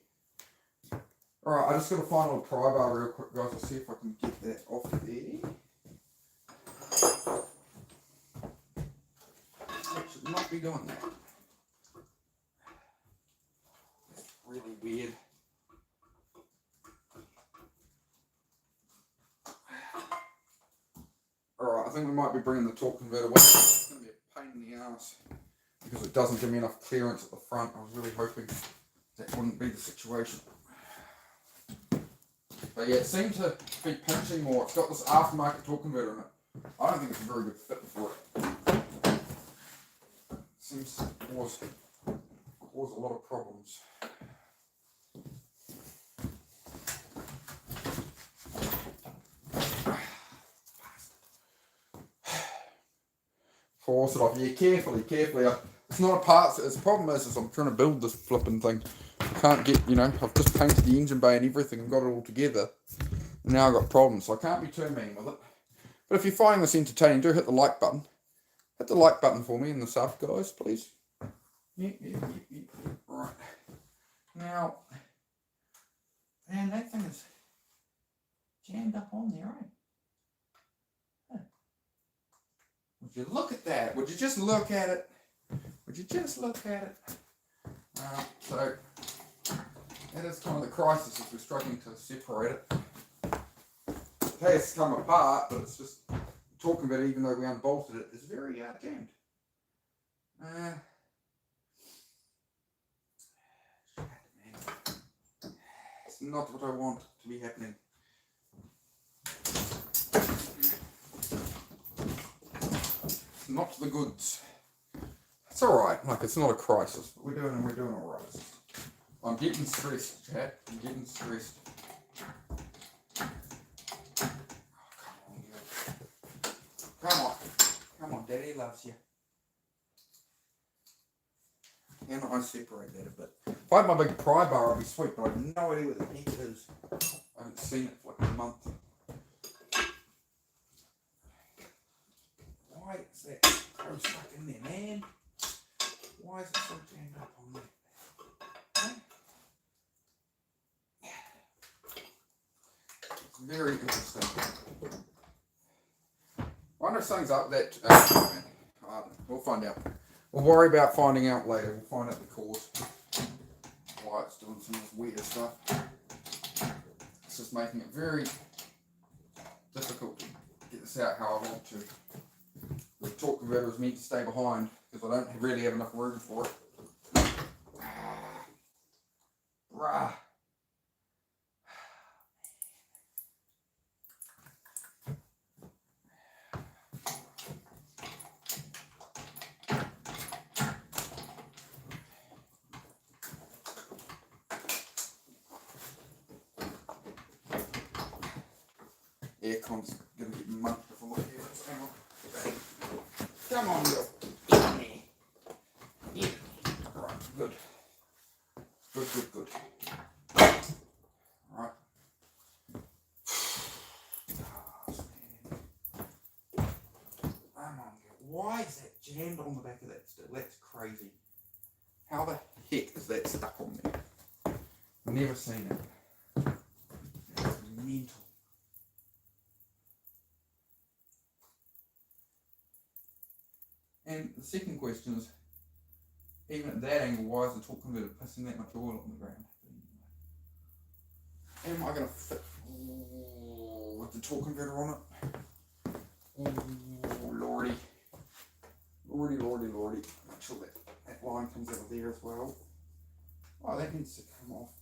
Alright, I just gotta find a little pry bar real quick, guys. I'll see if I can get that off there. I should not be doing that. That's really weird. Alright, I think we might be bringing the torque converter with us. It's going to be a pain in the ass because it doesn't give me enough clearance at the front. I was really hoping that wouldn't be the situation. But yeah, it seemed to be pinching more. It's got this aftermarket torque converter in it. I don't think it's a very good fit for it. Seems to cause a lot of problems. Force it off. Yeah, carefully. It's not a part. The problem is I'm trying to build this flipping thing. I can't get, I've just painted the engine bay and everything and got it all together. And now I've got problems, so I can't be too mean with it. But if you're finding this entertaining, do hit the like button. Hit the like button for me and the sub, guys, please. Yeah. Right. Now, man, that thing is jammed up on there, eh? Huh. Would you look at that? Would you just look at it? Would you just look at it? So, that is kind of the crisis as we're struggling to separate it. It has come apart, but it's just talking about it, even though we unbolted it, is very jammed. It's not what I want to be happening. It's not the goods. It's alright, like it's not a crisis, but we're doing alright. I'm getting stressed, chat. I'm getting stressed. Come on, Daddy loves you. And I separate that a bit. If I had my big pry bar, I'd be sweet, but I have no idea where the heck it is. I haven't seen it for like a month. Why is that so stuck in there, man? Why is it so jammed up on there? It's very interesting. I wonder if something's up that. We'll find out. We'll worry about finding out later. We'll find out the cause. Why it's doing some of this weird stuff. It's just making it very difficult to get this out how I want to. The torque converter is meant to stay behind because I don't really have enough room for it. Rah. Aircon's gonna get mucked if I look here. Hang on. Come on, girl. Yeah. Right, good. Good. Right. Come on, girl. Why is that jammed on the back of that still? That's crazy. How the heck is that stuck on there? Never seen it. That's mental. And the second question is, even at that angle, why is the torque converter pissing that much oil on the ground? Am I going to fit with the torque converter on it? Oh, lordy. Lordy. Make sure that line comes out of there as well. Oh, that needs to come off.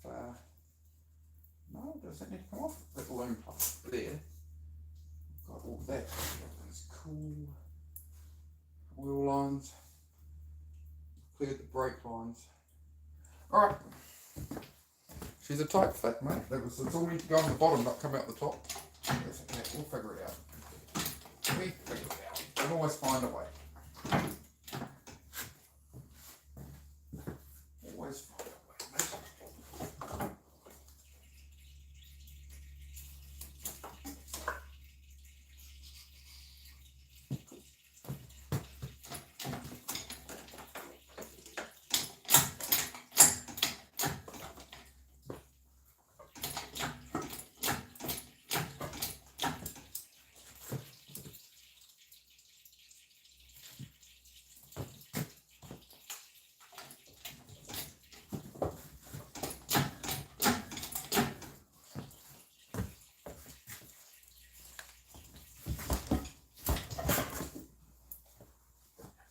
No, does that need to come off? That balloon part there. Got all that. That's cool. Wheel lines, cleared the brake lines. Alright, she's a tight fit, mate. It's all need to go on the bottom, not come out the top. That's okay. We'll figure it out. We can always find a way. Always find a way, mate.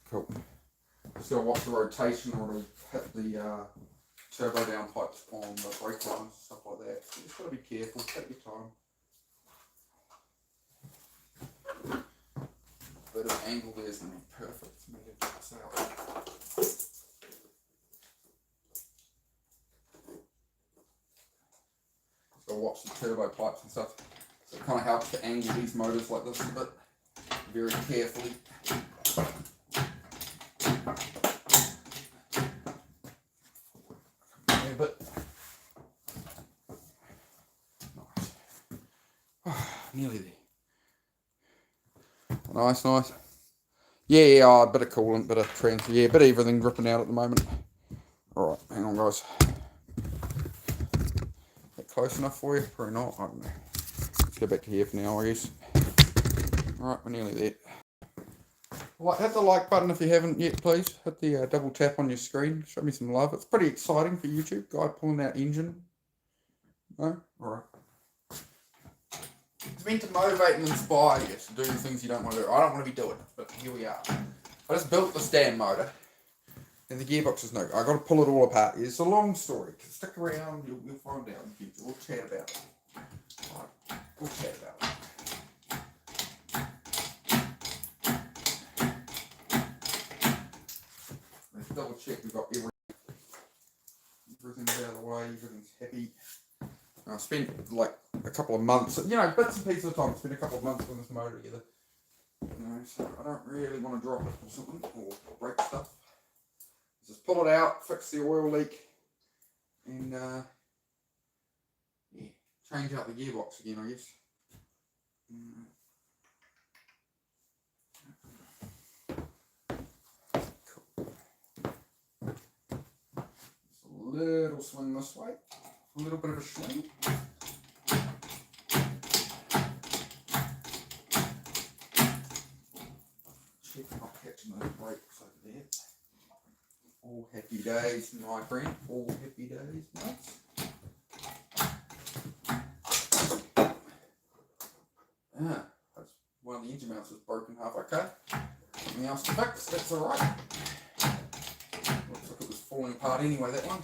Cool. Just gotta watch the rotation or it'll hit the turbo down pipes on the brake lines, stuff like that. So you just gotta be careful, take your time. Bit of angle there is gonna be perfect for me to get this out. Just gotta watch the turbo pipes and stuff. So it kind of helps to angle these motors like this a bit, very carefully. But nice. Nearly there. Nice. Yeah, a bit of coolant, bit of transfer, yeah, bit of everything dripping out at the moment. Alright, hang on guys. That close enough for you? Probably not, I don't know. Let's go back to here for now, I guess. Alright, we're nearly there. Hit the like button if you haven't yet, please. Hit the double tap on your screen. Show me some love. It's pretty exciting for YouTube. Guy pulling out engine. No? Alright. It's meant to motivate and inspire you to do things you don't want to do. I don't want to be doing it, but here we are. I just built the stand motor, and the gearbox is no. I got to pull it all apart. It's a long story. Stick around, you'll find out in the future. We'll chat about it. Right. We'll chat about it. Let's double check we've got everything's out of the way, everything's happy. I spent like a couple of months, bits and pieces of time. Spent a couple of months putting this motor together. So I don't really want to drop it or something or break stuff. Just pull it out, fix the oil leak, and change out the gearbox again, I guess. Cool. Just a little swing this way. A little bit of a swing. Check not catching those brakes over there. All happy days, my friend. All happy days, mates. That's one of the engine mounts is broken half. Okay. Something else to fix. That's alright. Looks like it was falling apart anyway, that one.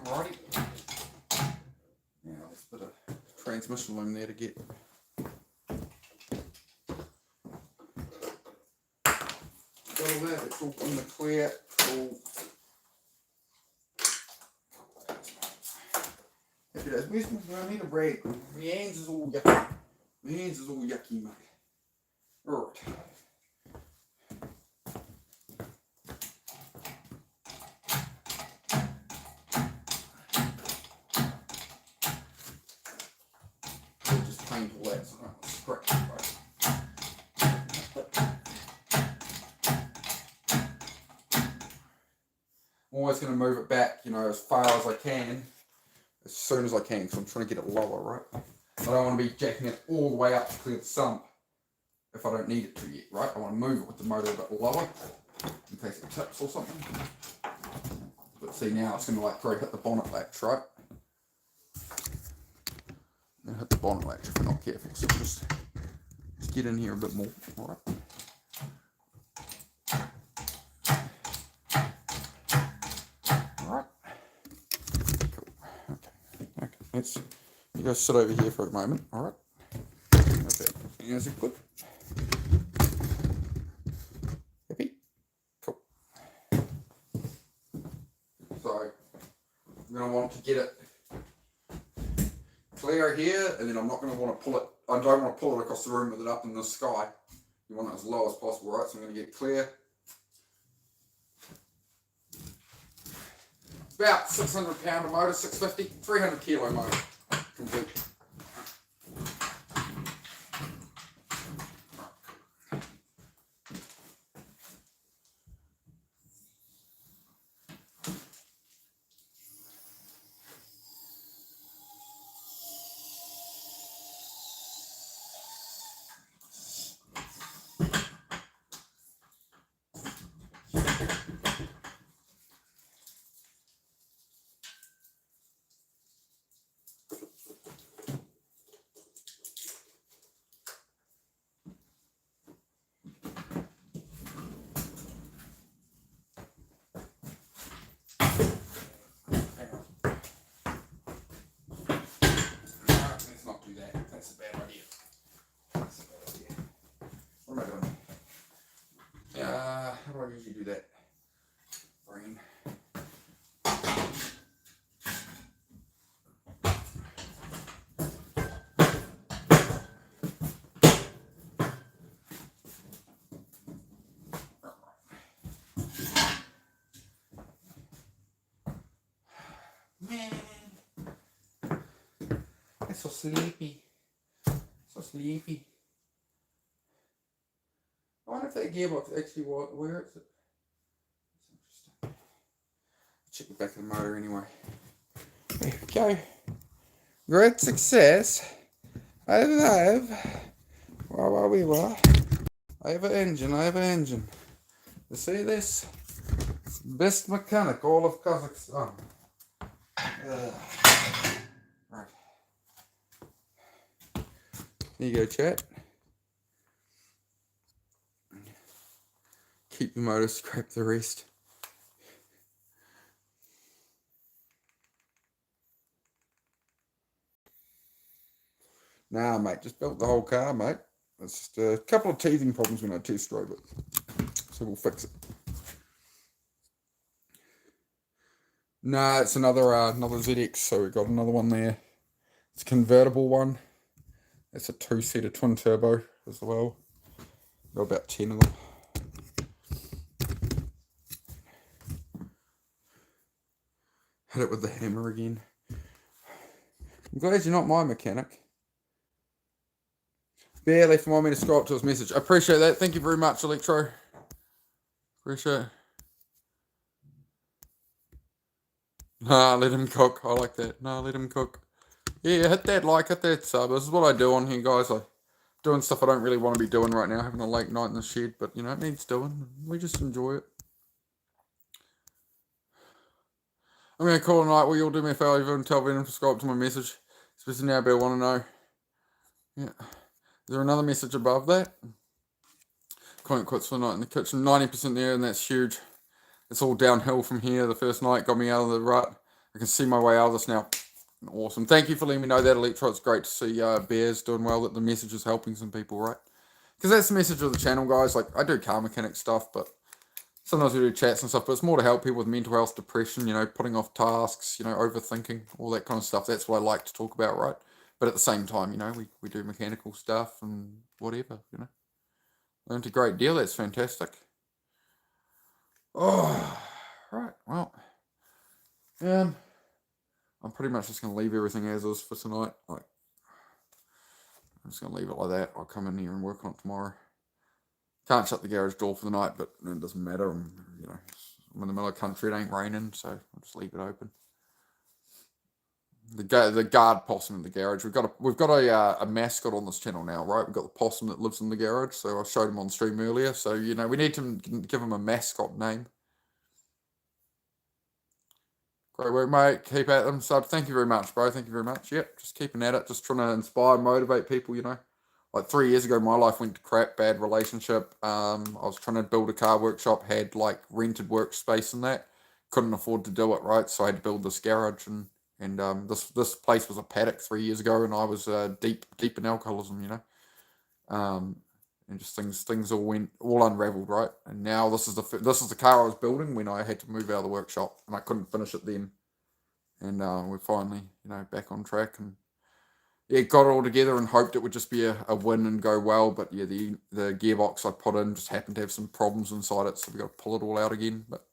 Alrighty. Now there's a bit of transmission loom there to get. Got all that, it's all in the clear. Cool. Happy days. I need a break. My hands is all yucky. My hands is all yucky, mate. Alright. Just paint all that so I don't scratch it, right? I'm always going to move it back, as far as I can, as soon as I can, because I'm trying to get it lower, right? I don't want to be jacking it all the way up to clear the sump if I don't need it to yet, right? I want to move it with the motor a bit lower in case it tips or something. But see, now it's going to hit the bonnet latch, right? And hit the bonnet latch if we're not careful. So just get in here a bit more, all right? You guys sit over here for a moment, alright? Okay, is it good? Happy? Cool. So, I'm going to want to get it clear here, and then I'm not going to want to pull it, I don't want to pull it across the room with it up in the sky. You want it as low as possible, right? So I'm going to get it clear. It's about 600 pounder motor, 650, 300 kilo motor. Complete. How do I usually do that? Brain. Man, I'm so sleepy. So sleepy. I wonder if that gearbox actually where is it? Interesting. Check the back of the motor anyway. There we go. Great success. I have. Well, we were. I have an engine. You see this? Best mechanic all of Kazakhstan. Right. Here you go, chat. Keep the motor, scrape the rest. Nah, mate, just built the whole car, mate. It's just a couple of teething problems when I test drove it. So we'll fix it. Nah, it's another ZX, so we've got another one there. It's a convertible one. It's a 2-seater twin turbo as well. Got about 10 of them. Hit it with the hammer again. I'm glad you're not my mechanic. Barely for me to scroll up to his message. I appreciate that. Thank you very much, Electro. Appreciate it. Nah, let him cook. I like that. Nah, let him cook. Yeah, hit that like, hit that sub. This is what I do on here, guys. I'm doing stuff I don't really want to be doing right now. Having a late night in the shed, but you know, it needs doing. We just enjoy it. I'm going to call tonight. Will you all do me a favor and tell Venom to subscribe to my message? Especially now, Bill, want to know. Yeah. Is there another message above that? Client quits for the night in the kitchen. 90% there, and that's huge. It's all downhill from here. The first night got me out of the rut. I can see my way out of this now. Awesome. Thank you for letting me know that, Electro. It's great to see Bears doing well, that the message is helping some people, right? Because that's the message of the channel, guys. Like, I do car mechanic stuff, but sometimes we do chats and stuff, but it's more to help people with mental health, depression, you know, putting off tasks, you know, overthinking, all that kind of stuff. That's what I like to talk about, right? But at the same time, you know, we do mechanical stuff and whatever, you know. Learned a great deal. That's fantastic. Oh, right. Well, I'm pretty much just going to leave everything as is for tonight. Like, I'm just going to leave it like that. I'll come in here and work on it tomorrow. Can't shut the garage door for the night, but it doesn't matter. You know, I'm in the middle of the country. It ain't raining, so I'll just leave it open. The guard possum in the garage. We've got a mascot on this channel now, right? We've got the possum that lives in the garage. So I showed him on stream earlier. So you know we need to give him a mascot name. Great work, mate. Keep at them. So thank you very much, bro. Thank you very much. Yep, just keeping at it. Just trying to inspire, motivate people. You know, like 3 years ago, my life went to crap. Bad relationship. I was trying to build a car workshop. Had like rented workspace and that. Couldn't afford to do it, right? So I had to build this garage and this place was a paddock 3 years ago, and I was deep in alcoholism, you know, and just things all unraveled, right? And now this is the car I was building when I had to move out of the workshop, and I couldn't finish it then, and we're finally, you know, back on track, and yeah, got it all together and hoped it would just be a win and go well, but yeah, the gearbox I put in just happened to have some problems inside it, so we got to pull it all out again, but.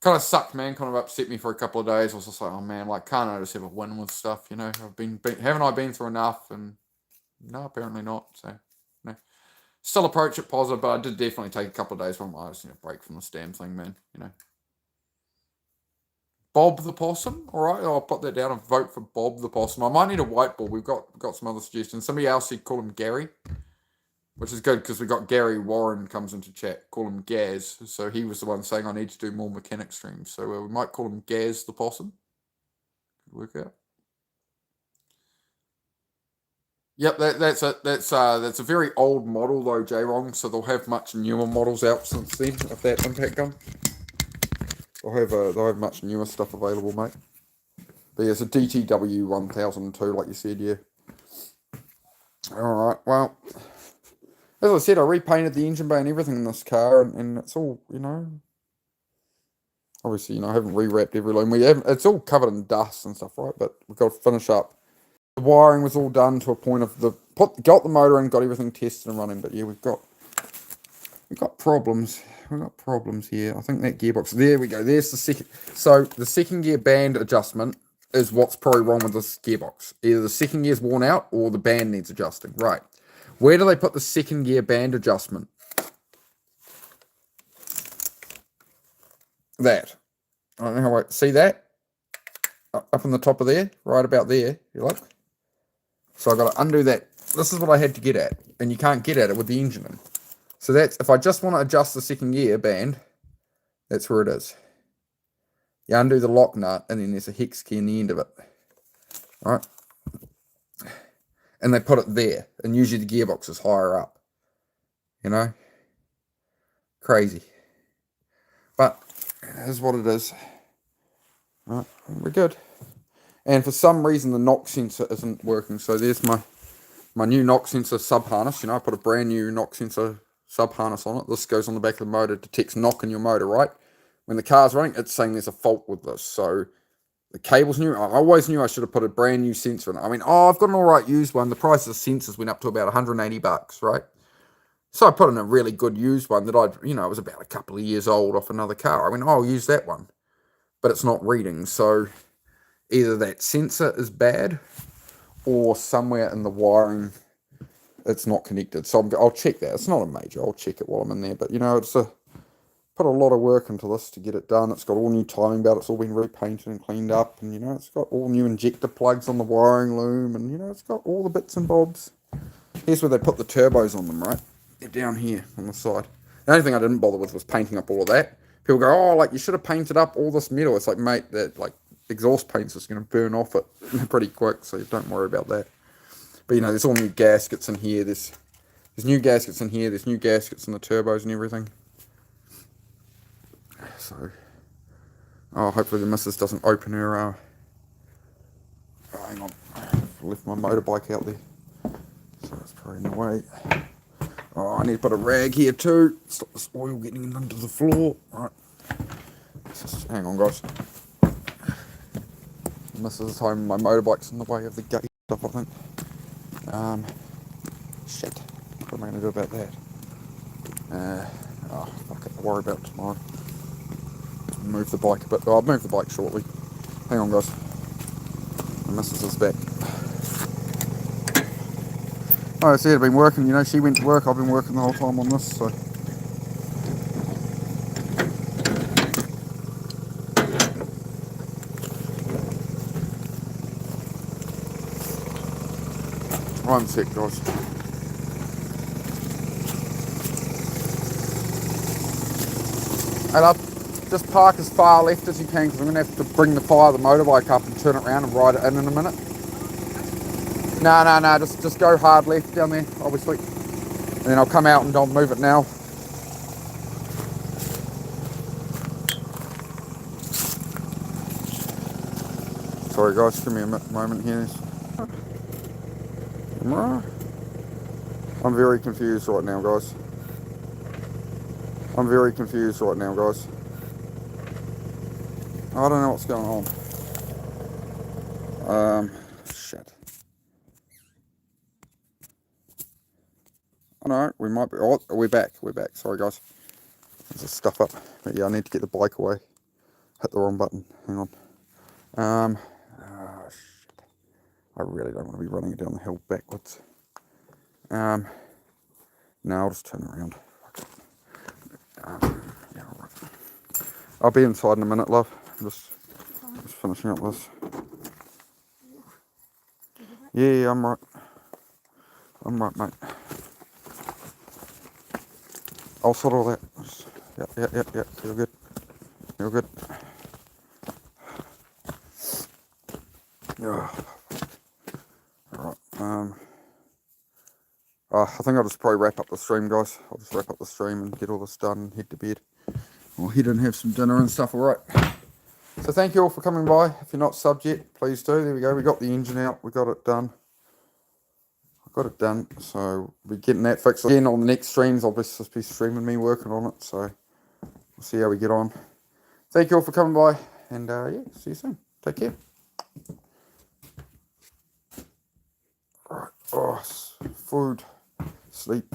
Kind of sucked, man. Kind of upset me for a couple of days. I was just like, oh man, like, can't I just have a win with stuff, you know? Haven't I been through enough? And no, apparently not. So, no. Still approach it positive, but I did definitely take a couple of days from I just, you know, break from this damn thing, man. You know. Bob the Possum. All right, I'll put that down and vote for Bob the Possum. I might need a whiteboard. We've got some other suggestions. Somebody else said call him Gary. Which is good because we got Gary Warren comes into chat. Call him Gaz. So he was the one saying I need to do more mechanic streams. So we might call him Gaz the Possum. Could work out. Yep, that's it. That's a very old model though, J-Wrong. So they'll have much newer models out since then. If that impact gun, they'll have much newer stuff available, mate. But yeah, it's a DTW 1002, like you said, yeah. All right, well. As I said, I repainted the engine bay and everything in this car, and it's all, you know, obviously, you know, I haven't rewrapped every loom. It's all covered in dust and stuff, right? But we've got to finish up. The wiring was all done to a point of got the motor in, got everything tested and running. But yeah, we've got problems. We've got problems here. I think that gearbox. There we go. There's the second. So the second gear band adjustment is what's probably wrong with this gearbox. Either the second gear's worn out or the band needs adjusting. Right. Where do they put the second gear band adjustment? that. I don't know how I see that up in the top of there, right about there. You look. So I got to undo that. This is what I had to get at, and you can't get at it with the engine in. So that's if I just want to adjust the second gear band, that's where it is. You undo the lock nut, and then there's a hex key in the end of it. All right. And they put it there, and usually the gearbox is higher up. You know? Crazy. But it is what it is. All right, we're good. And for some reason the knock sensor isn't working. So there's my new knock sensor sub harness. You know, I put a brand new knock sensor sub harness on it. This goes on the back of the motor, detects knock in your motor, right? When the car's running, it's saying there's a fault with this. So the cable's new. I always knew I should have put a brand new sensor in it. I mean, I've got an alright used one. The price of the sensors went up to about $180, right? So I put in a really good used one that it was about a couple of years old off another car. I went, I'll use that one. But it's not reading. So either that sensor is bad or somewhere in the wiring it's not connected. So I'll check that. It's not a major. I'll check it while I'm in there. But, it's put a lot of work into this to get it done. It's got all new timing belts. It's all been repainted and cleaned up. And, it's got all new injector plugs on the wiring loom. And, it's got all the bits and bobs. Here's where they put the turbos on them, right? They're down here on the side. The only thing I didn't bother with was painting up all of that. People go, you should have painted up all this metal. It's like, mate, that, exhaust paint's just going to burn off it pretty quick, so don't worry about that. But, there's all new gaskets in here. There's new gaskets in here. There's new gaskets in the turbos and everything. So, hopefully the missus doesn't open her, hang on. I've left my motorbike out there. So it's probably in the way. I need to put a rag here too. Stop this oil getting under the floor. Right. Hang on, guys. Missus is home. My motorbike's in the way of the gate stuff, I think. Shit. What am I going to do about that? Fuck it. I'll worry about it tomorrow. Move the bike a bit. I'll move the bike shortly. Hang on, guys. My missus is back. I said I've been working, she went to work, I've been working the whole time on this, so. One sec, guys. Hey, love, just park as far left as you can, because I'm going to have to bring the fire of the motorbike up and turn it around and ride it in a minute. No, just go hard left down there, obviously. And then I'll come out and don't move it now. Sorry guys, give me a moment here. I'm very confused right now, guys. I don't know what's going on. Shit. I know, we might be. Oh, we're back. Sorry, guys. There's this stuff up. But yeah, I need to get the bike away. Hit the wrong button. Hang on. Shit. I really don't want to be running it down the hill backwards. No, I'll just turn around. Yeah, all right. I'll be inside in a minute, love. I'm just finishing up this. Yeah, I'm right. Mate. I'll sort all that. Yeah. You're good. Alright. I think I'll just probably wrap up the stream, guys. I'll just wrap up the stream and get all this done and head to bed. Or head and have some dinner and stuff, alright. So thank you all for coming by. If you're not subbed yet, please do. There we go. We got the engine out. We got it done. So we're getting that fixed. Again, on the next streams, I'll just be streaming me working on it. So we'll see how we get on. Thank you all for coming by. And see you soon. Take care. Right. Food, sleep.